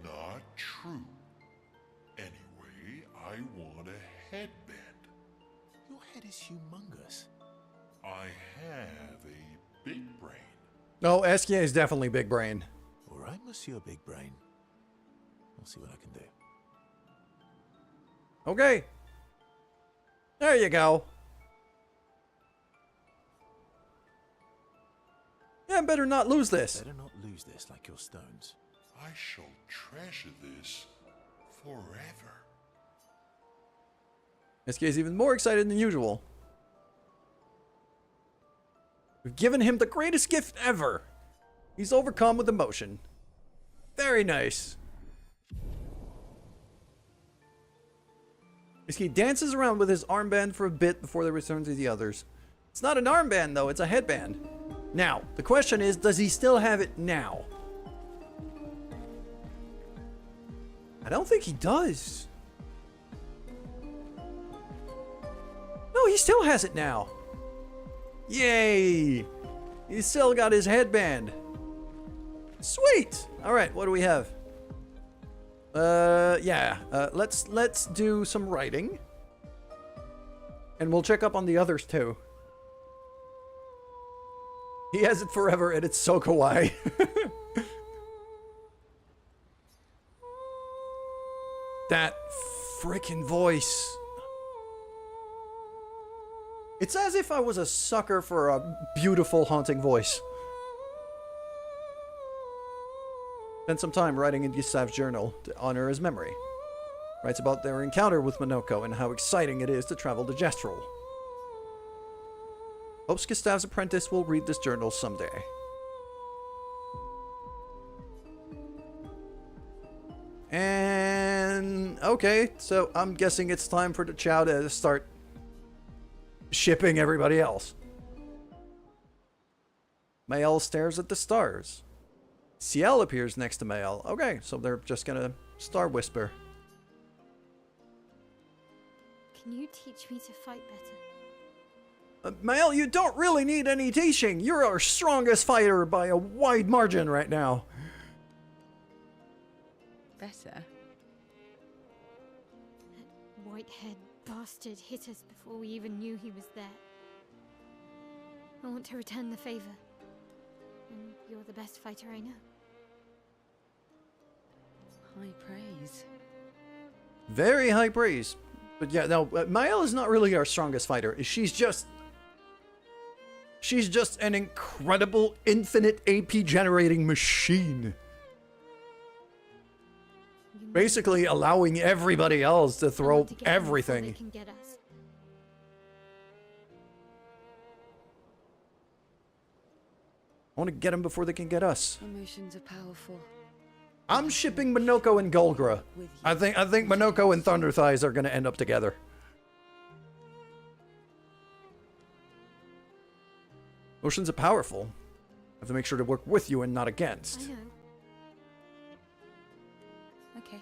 Not true. Anyway, I want a headband. Your head is humongous. I have a big brain. No, Esquier is definitely big brain. All right, Monsieur Big Brain. I'll see what I can do. Okay. There you go. Yeah, better not lose this. Better not lose this like your stones. I shall treasure this forever. This guy's even more excited than usual. We've given him the greatest gift ever. He's overcome with emotion. Very nice. He dances around with his armband for a bit before they return to the others. It's not an armband, though. It's a headband. Now, the question is, does he still have it now? I don't think he does. No, he still has it now. Yay! He's still got his headband. Sweet! Alright, what do we have? Let's do some writing. And we'll check up on the others too. He has it forever and it's so kawaii. That freaking voice. It's as if I was a sucker for a beautiful, haunting voice. Spent some time writing in Gustav's journal to honor his memory. Writes about their encounter with Minoko and how exciting it is to travel to Gestrel. Hopes Gustav's apprentice will read this journal someday. And okay, so I'm guessing it's time for the Chow to start shipping everybody else. Mael stares at the stars. Ciel appears next to Mael. Okay, so they're just gonna star whisper. Can you teach me to fight better? Mael, you don't really need any teaching. You're our strongest fighter by a wide margin right now. Better? That white-haired bastard hit us before we even knew he was there. I want to return the favor. And you're the best fighter I know. High praise. Very high praise. But yeah, no, Mael is not really our strongest fighter. She's just an incredible infinite AP generating machine. Basically allowing everybody else to throw everything. They can get us. I want to get them before they can get us. Emotions are powerful. I'm shipping Minoko and Golgra. I think Minoko and Thunder Thighs are going to end up together. Emotions are powerful. I have to make sure to work with you and not against. I know. Okay.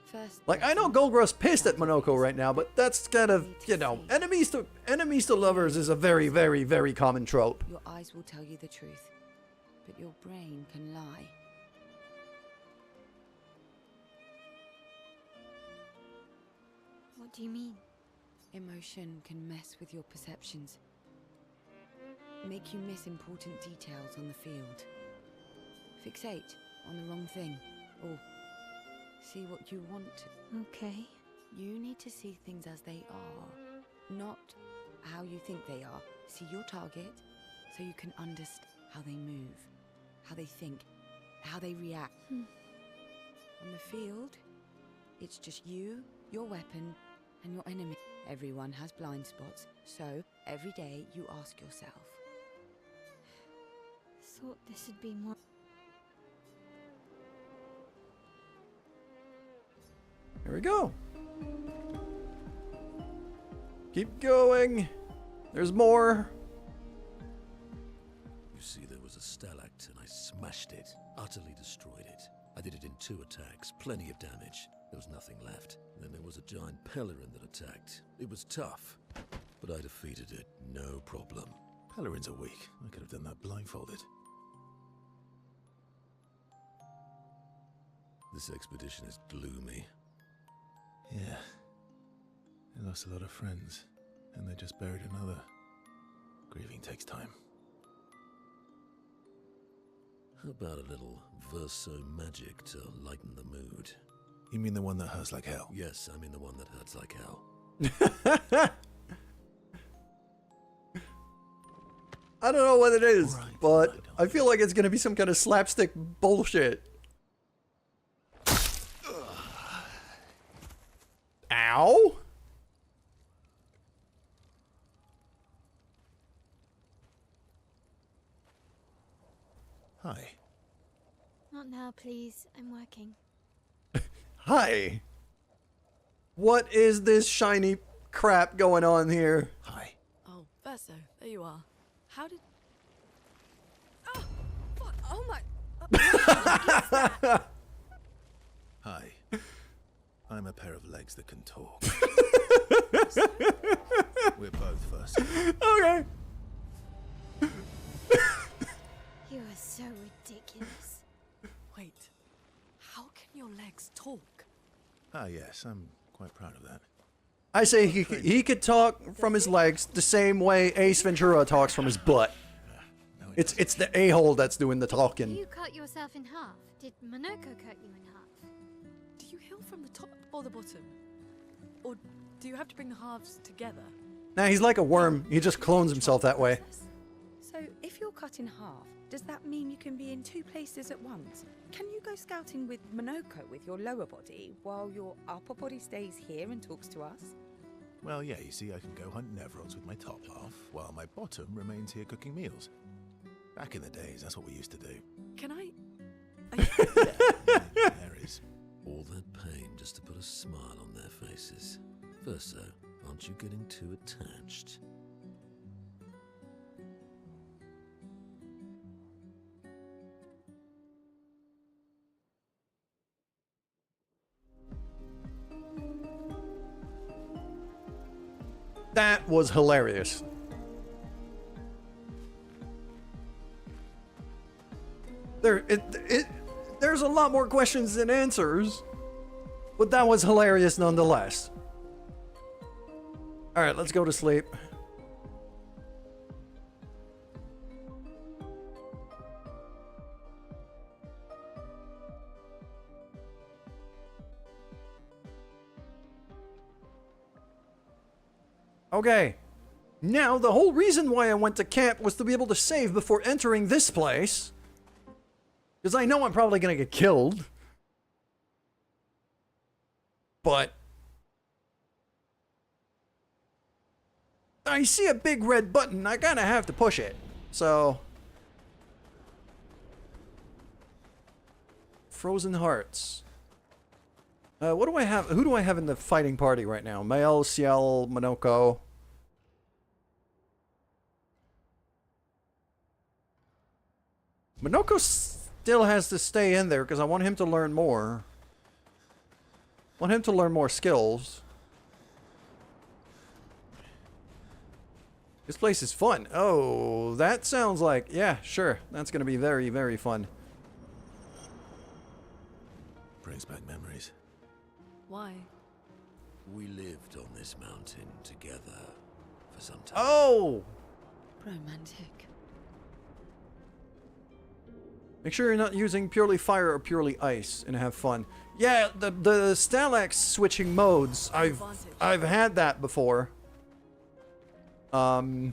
First, Like, I know Golgra's pissed at Minoko right now, but that's kind of, you know, enemies to lovers is a very, very, very common trope. your eyes will tell you the truth, but your brain can lie. What do you mean? Emotion can mess with your perceptions, make you miss important details on the field, fixate on the wrong thing, or see what you want to. Okay. You need to see things as they are, not how you think they are. See your target so you can understand how they move, how they think, how they react. On the field, it's just you, your weapon, and your enemy. Everyone has blind spots, so every day you ask yourself, Thought this would be more. Here we go. Keep going. There's more. You see, there was a stalactite and I smashed it, utterly destroyed it. I did it in 2 attacks, plenty of damage. There was nothing left. Then there was a giant Pelerin that attacked. It was tough, but I defeated it, no problem. Pelerins are weak. I could have done that blindfolded. This expedition is gloomy. Yeah. They lost a lot of friends, and they just buried another. Grieving takes time. How about a little verso magic to lighten the mood? You mean the one that hurts like hell? Yes, I mean the one that hurts like hell. I don't know what it is, Alright, but alright, I feel like it's gonna be some kind of slapstick bullshit. Ow! Hi. Not now, please. I'm working. Hi. What is this shiny crap going on here? Hi. Oh, Verso, there you are. How did... Oh, fuck. Oh my... Hi. I'm a pair of legs that can talk. We're both first. Okay. You are so ridiculous. Wait. How can your legs talk? Ah, yes, I'm quite proud of that. I say he could talk from his legs the same way Ace Ventura talks from his butt. No, it It's the a-hole that's doing the talking. You cut yourself in half. Did Monoko cut you in half? Do you heal from the top or the bottom? Or do you have to bring the halves together? Nah, he's like a worm. He just clones himself that way. So, if you're cut in half, does that mean you can be in two places at once? Can you go scouting with Monoko with your lower body, while your upper body stays here and talks to us? Well, yeah, you see, I can go hunt Nevrods with my top half, while my bottom remains here cooking meals. Back in the days, that's what we used to do. Can I... There is. All that pain just to put a smile on their faces. Verso, aren't you getting too attached? That was hilarious. There's a lot more questions than answers, but that was hilarious nonetheless. All right, let's go to sleep. Okay. Now, the whole reason why I went to camp was to be able to save before entering this place. Because I know I'm probably going to get killed. But I see a big red button. I kind of have to push it. So Frozen Hearts. What do I have? Who do I have in the fighting party right now? Mael, Ciel, Monoko. Monoko still has to stay in there because I want him to learn more. Want him to learn more skills. This place is fun. Oh, that sounds like... Yeah, sure. That's going to be very, very fun. Brings back memories. Why? We lived on this mountain together for some time. Oh! Romantic. Make sure you're not using purely fire or purely ice and have fun. Yeah, the Stalax switching modes. I've had that before. I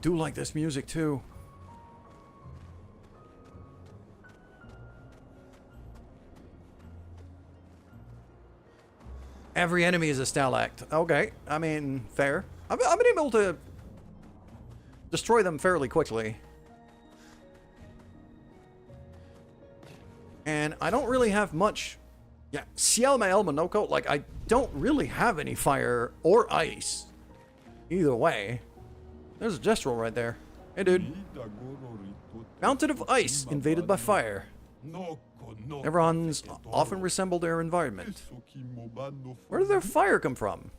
do like this music too. Every enemy is a Stalact. Okay, I mean, fair. I've been able to destroy them fairly quickly. And I don't really have much... Yeah, Ciel, Mael, Monoko, like, I don't really have any fire or ice. Either way. There's a Gestural right there. Hey, dude. Mountain of ice invaded by fire. Nevrons often resemble their environment. Where did their fire come from?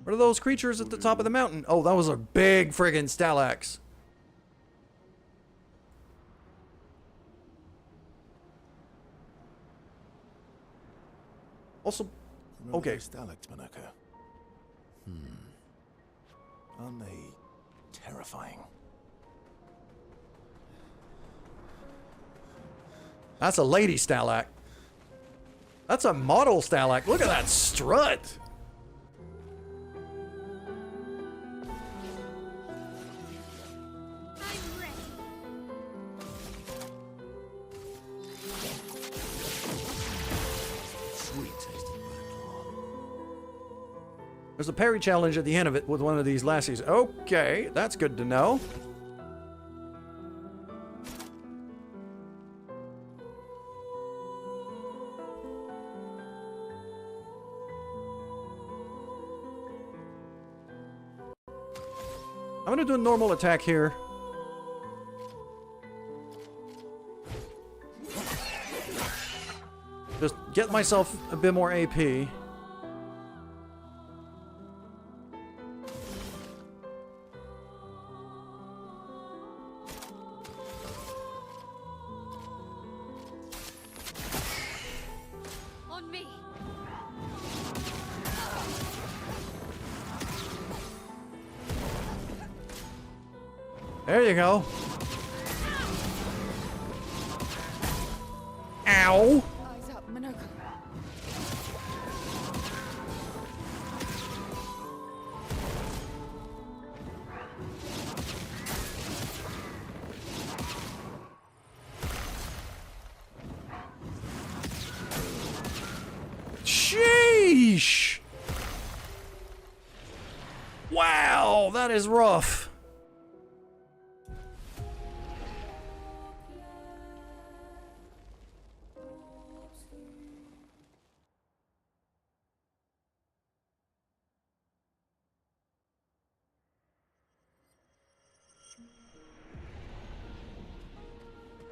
What are those creatures at the top of the mountain? Oh, that was a big friggin' Stalax. Also, okay. Stalact, Monoko. Aren't they terrifying? That's a lady Stalact. That's a model stalak. Look at that strut. I'm ready. Sweet tasting red. There's a parry challenge at the end of it with one of these lassies. Okay, that's good to know. I'm gonna do a normal attack here. Just get myself a bit more AP. On me. There you go. Ow! Eyes up, Minoko. Sheesh! Wow, that is rough.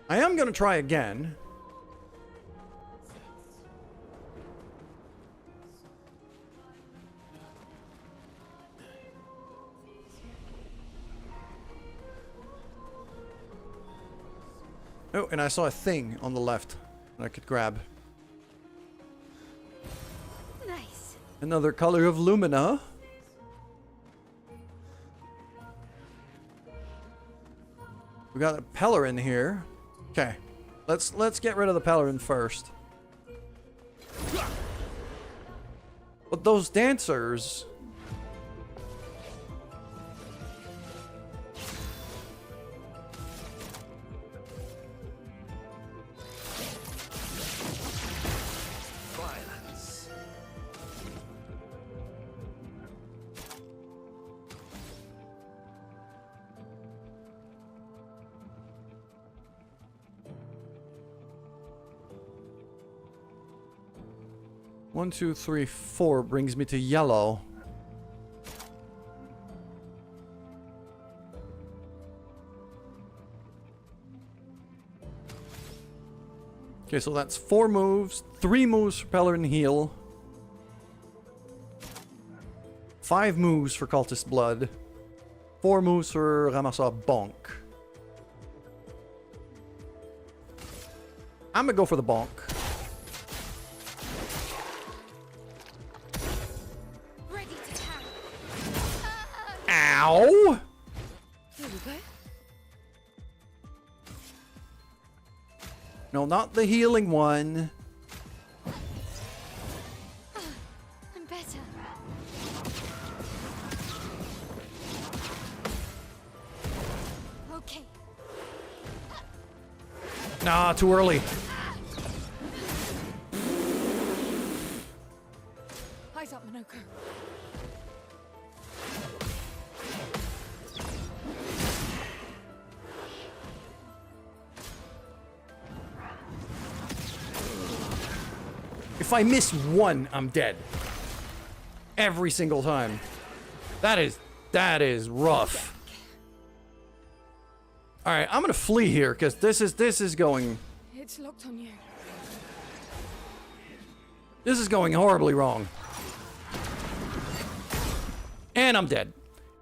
I am going to try again. Oh, and I saw a thing on the left that I could grab. Nice. Another color of Lumina. We got a Pellerin here. Okay. Let's get rid of the Pellerin first. But those dancers... Violence. One, two, three, four brings me to yellow. Okay, so that's 4 moves, 3 moves for Pellerin Heal, 5 moves for Cultist Blood, 4 moves for Ramassa Bonk. I'm gonna go for the Bonk. Ready to carry. Ow! Here we go. No, not the healing one. I'm better. Okay. Nah, too early. Eyes up, Minoko. If I miss one, I'm dead. Every single time. That is rough. Alright, I'm gonna flee here, because this is going... It's locked on you. This is going horribly wrong. And I'm dead.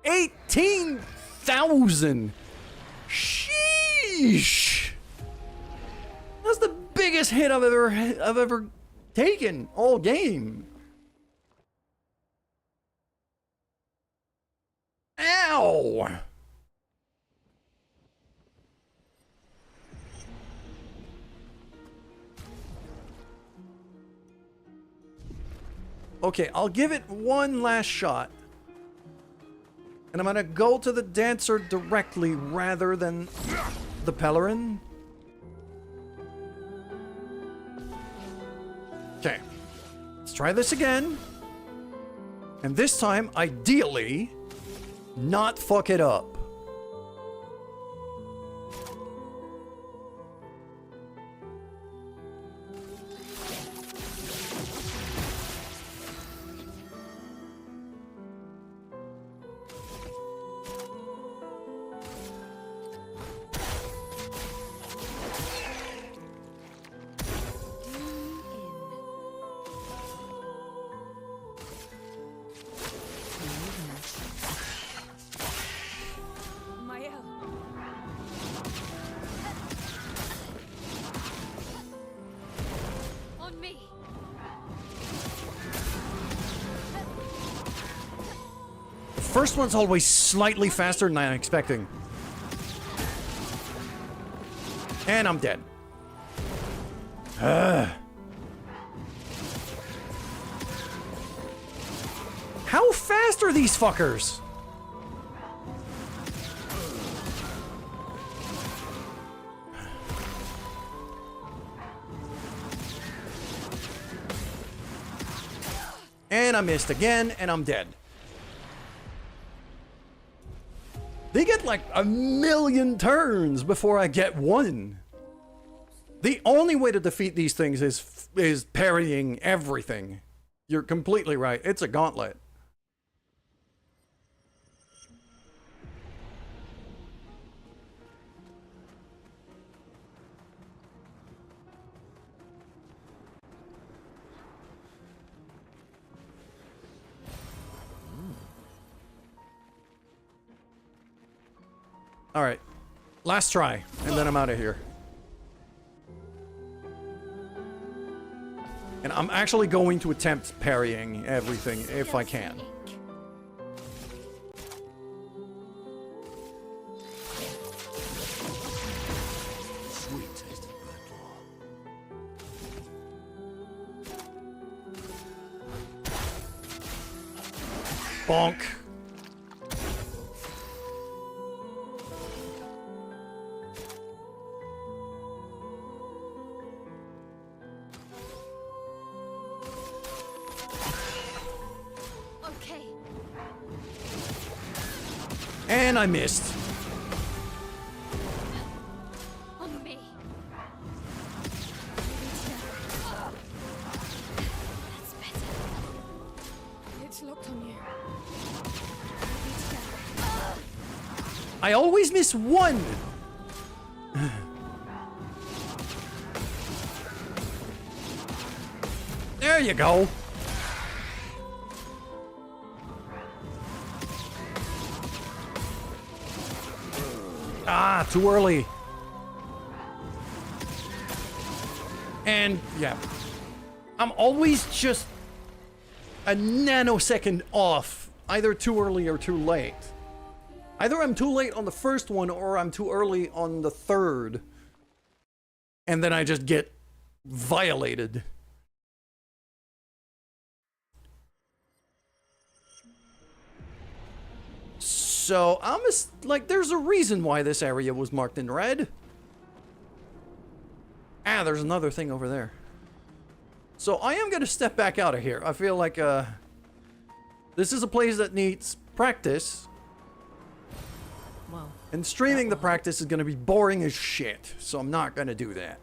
18,000! Sheesh! That's the biggest hit I've ever taken all game. Ow! Okay, I'll give it one last shot. And I'm gonna go to the dancer directly rather than the Pellerin. Okay. Let's try this again. And this time, ideally, not fuck it up. First one's always slightly faster than I'm expecting. And I'm dead. How fast are these fuckers? And I missed again, and I'm dead. They get like a million turns before I get one. The only way to defeat these things is parrying everything. You're completely right. It's a gauntlet. All right, last try, and then I'm out of here. And I'm actually going to attempt parrying everything if I can. Sweet taste of blood. Bonk. And I missed. On me. That's better. It's locked on you. I always miss one. There you go. Ah, too early. And yeah, I'm always just a nanosecond off, either too early or too late. Either I'm too late on the first one or I'm too early on the third. And then I just get violated. So, like, there's a reason why this area was marked in red. Ah, there's another thing over there. So, I am going to step back out of here. I feel like, this is a place that needs practice. Well, and streaming the practice is going to be boring as shit. So, I'm not going to do that.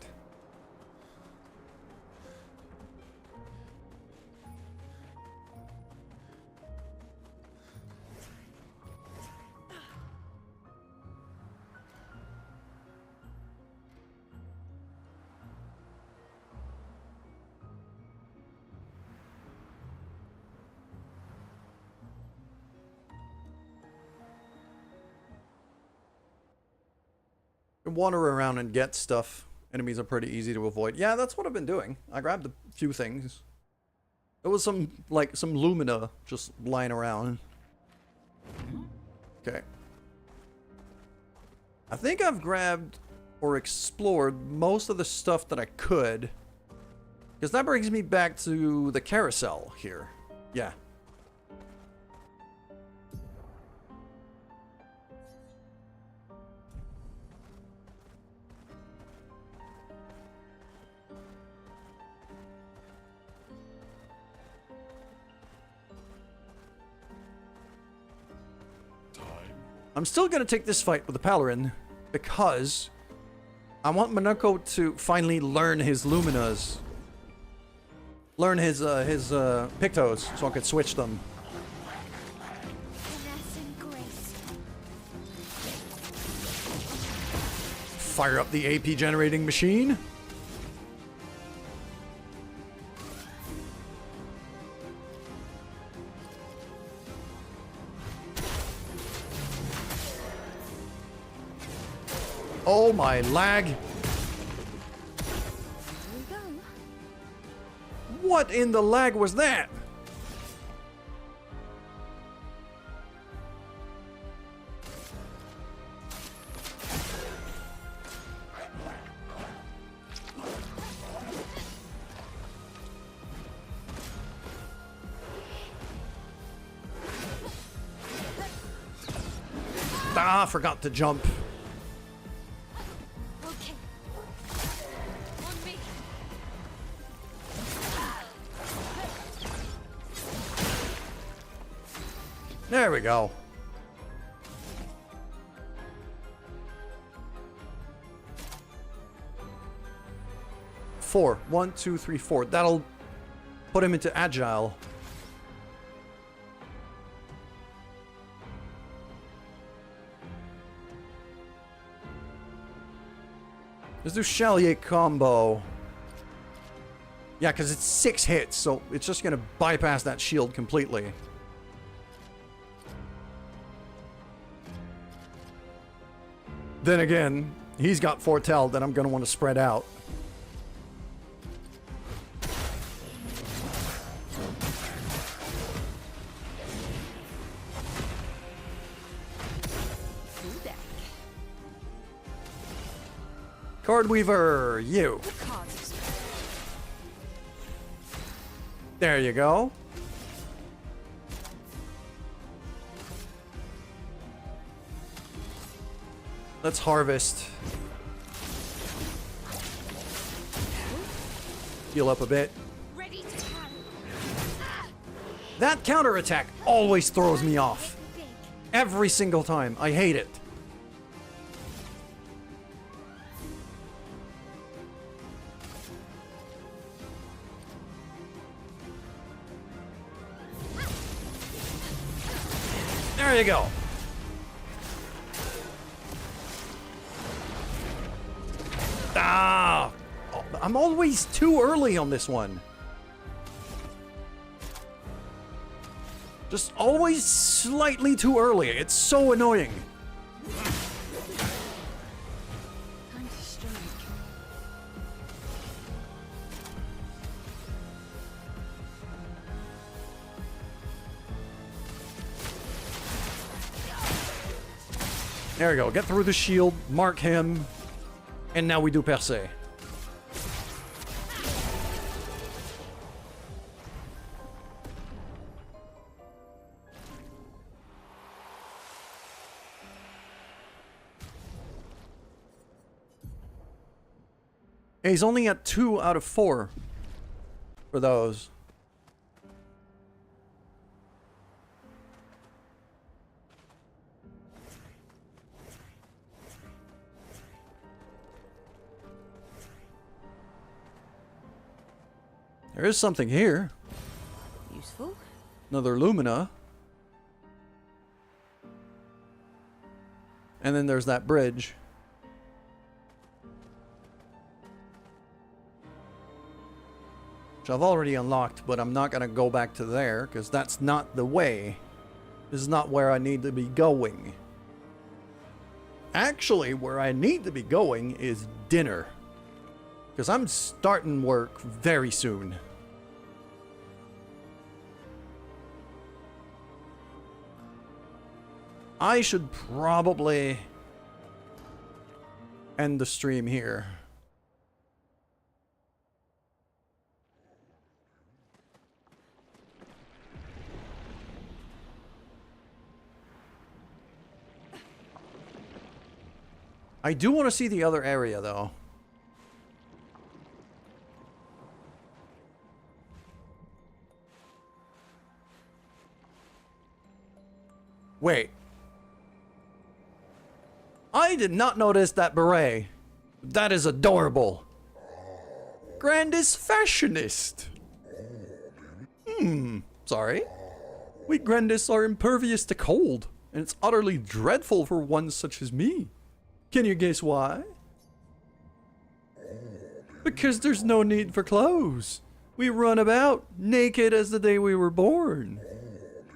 Wander around and get stuff. Enemies are pretty easy to avoid. Yeah, that's what I've been doing. I grabbed a few things. There was some Lumina just lying around. Okay. I think I've grabbed or explored most of the stuff that I could. Because that brings me back to the carousel here. Yeah. I'm still gonna take this fight with the Palarin because I want Monoko to finally learn his Luminas. Learn his Pictos so I could switch them. Finesse and grace. Fire up the AP generating machine. Oh my lag. Here we go. What in the lag was that? Ah, forgot to jump. Okay. On me. There we go. Four. 1, 2, 3, 4. That'll put him into agile. Let's do Chalier combo. Yeah, because it's 6 hits, so it's just going to bypass that shield completely. Then again, he's got Foretell that I'm going to want to spread out. Card Weaver, you. There you go. Let's harvest. Heal up a bit. Ready to carry. That counterattack always throws me off. Big. Every single time. I hate it. There you go. Ah! I'm always too early on this one. Just always slightly too early. It's so annoying. Time to strike. There we go. Get through the shield, mark him, and now we do Percé. He's only at 2 out of 4 for those. There is something here. Useful. Another Lumina. And then there's that bridge. Which I've already unlocked, but I'm not going to go back to there, because that's not the way. This is not where I need to be going. Actually, where I need to be going is dinner. Because I'm starting work very soon. I should probably end the stream here. I do want to see the other area, though. Wait. I did not notice that beret. That is adorable. Grandis fashionist. Sorry. We Grandis are impervious to cold, and it's utterly dreadful for one such as me. Can you guess why? Because there's no need for clothes. We run about naked as the day we were born.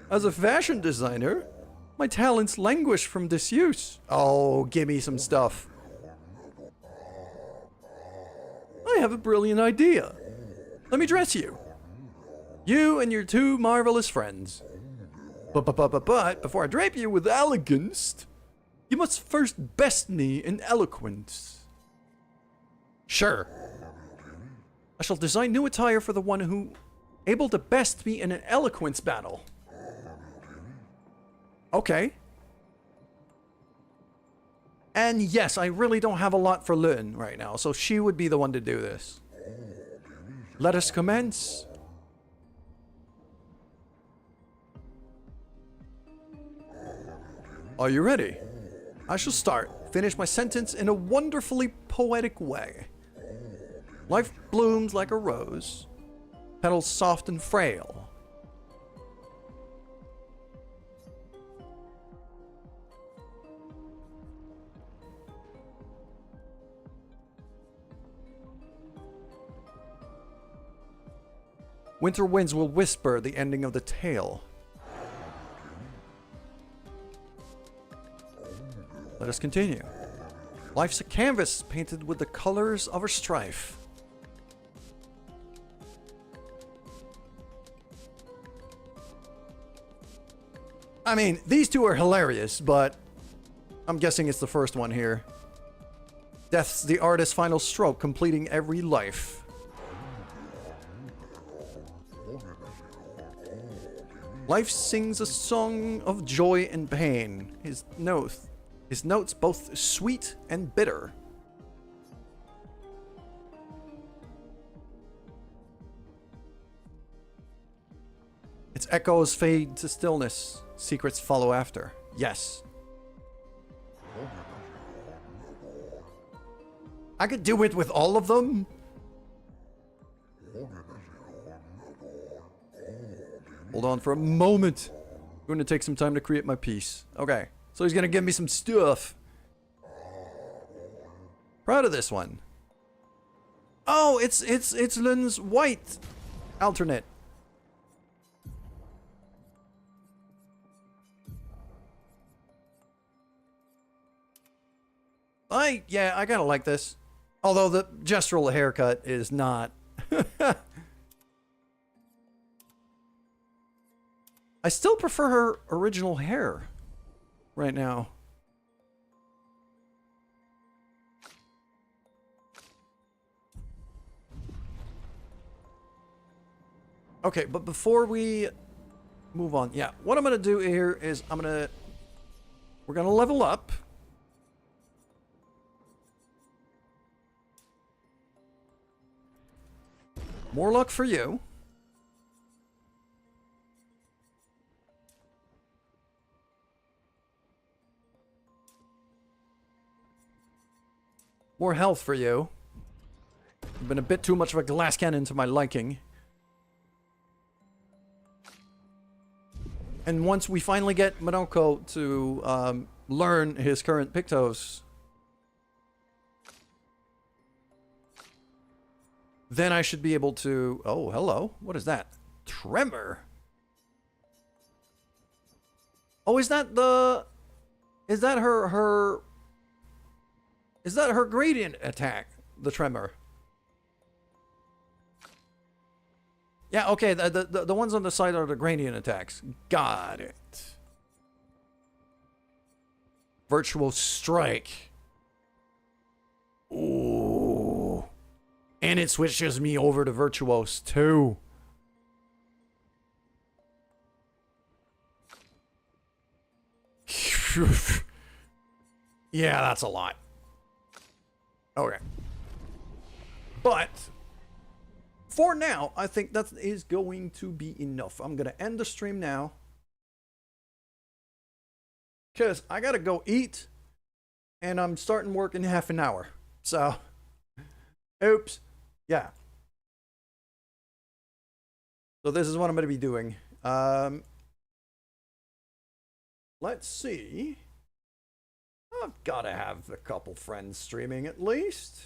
As a fashion designer, my talents languish from disuse. Oh, give me some stuff. I have a brilliant idea. Let me dress you. You and your two marvelous friends. But before I drape you with elegance, you must first best me in eloquence. Sure. I shall design new attire for the one who able to best me in an eloquence battle. Okay. And yes, I really don't have a lot for Lynn right now, so she would be the one to do this. Let us commence. Are you ready? I shall start. Finish my sentence in a wonderfully poetic way. Life blooms like a rose, petals soft and frail. Winter winds will whisper the ending of the tale. Let us continue. Life's a canvas painted with the colors of her strife. I mean, these two are hilarious, but I'm guessing it's the first one here. Death's the artist's final stroke, completing every life. Life sings a song of joy and pain. His notes both sweet and bitter. Its echoes fade to stillness. Secrets follow after. Yes. I could do it with all of them. Hold on for a moment. I'm going to take some time to create my piece. Okay. So he's going to give me some stuff. Proud of this one. Oh, it's Lynn's white alternate. Yeah, I kind of like this. Although the gestural haircut is not. I still prefer her original hair right now. Okay, but before we move on, yeah, what I'm gonna do here is we're gonna level up. More luck for you. More health for you. You've been a bit too much of a glass cannon to my liking. And once we finally get Monoko to learn his current Pictos, then I should be able to... Oh, hello. What is that? Tremor. Oh, is that the... Is that her... Is that her gradient attack? The tremor. Yeah, okay. The ones on the side are the gradient attacks. Got it. Virtual strike. Ooh. And it switches me over to Virtuos too. Yeah, that's a lot. Okay. But for now, I think that is going to be enough. I'm going to end the stream now. Because I got to go eat. And I'm starting work in half an hour. So, oops. Yeah. So this is what I'm going to be doing. Let's see. I've got to have a couple friends streaming at least.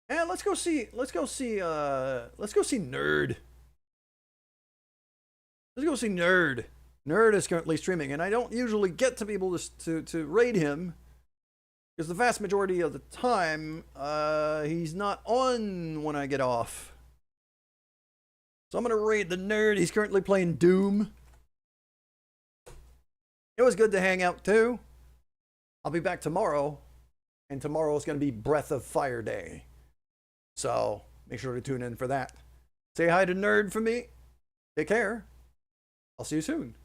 And let's go see Nerd. Let's go see Nerd. Nerd is currently streaming, and I don't usually get to be able to raid him because the vast majority of the time he's not on when I get off. So I'm gonna raid the Nerd. He's currently playing Doom. It was good to hang out too. I'll be back tomorrow, and tomorrow is gonna be Breath of Fire Day. So make sure to tune in for that. Say hi to Nerd for me. Take care. I'll see you soon.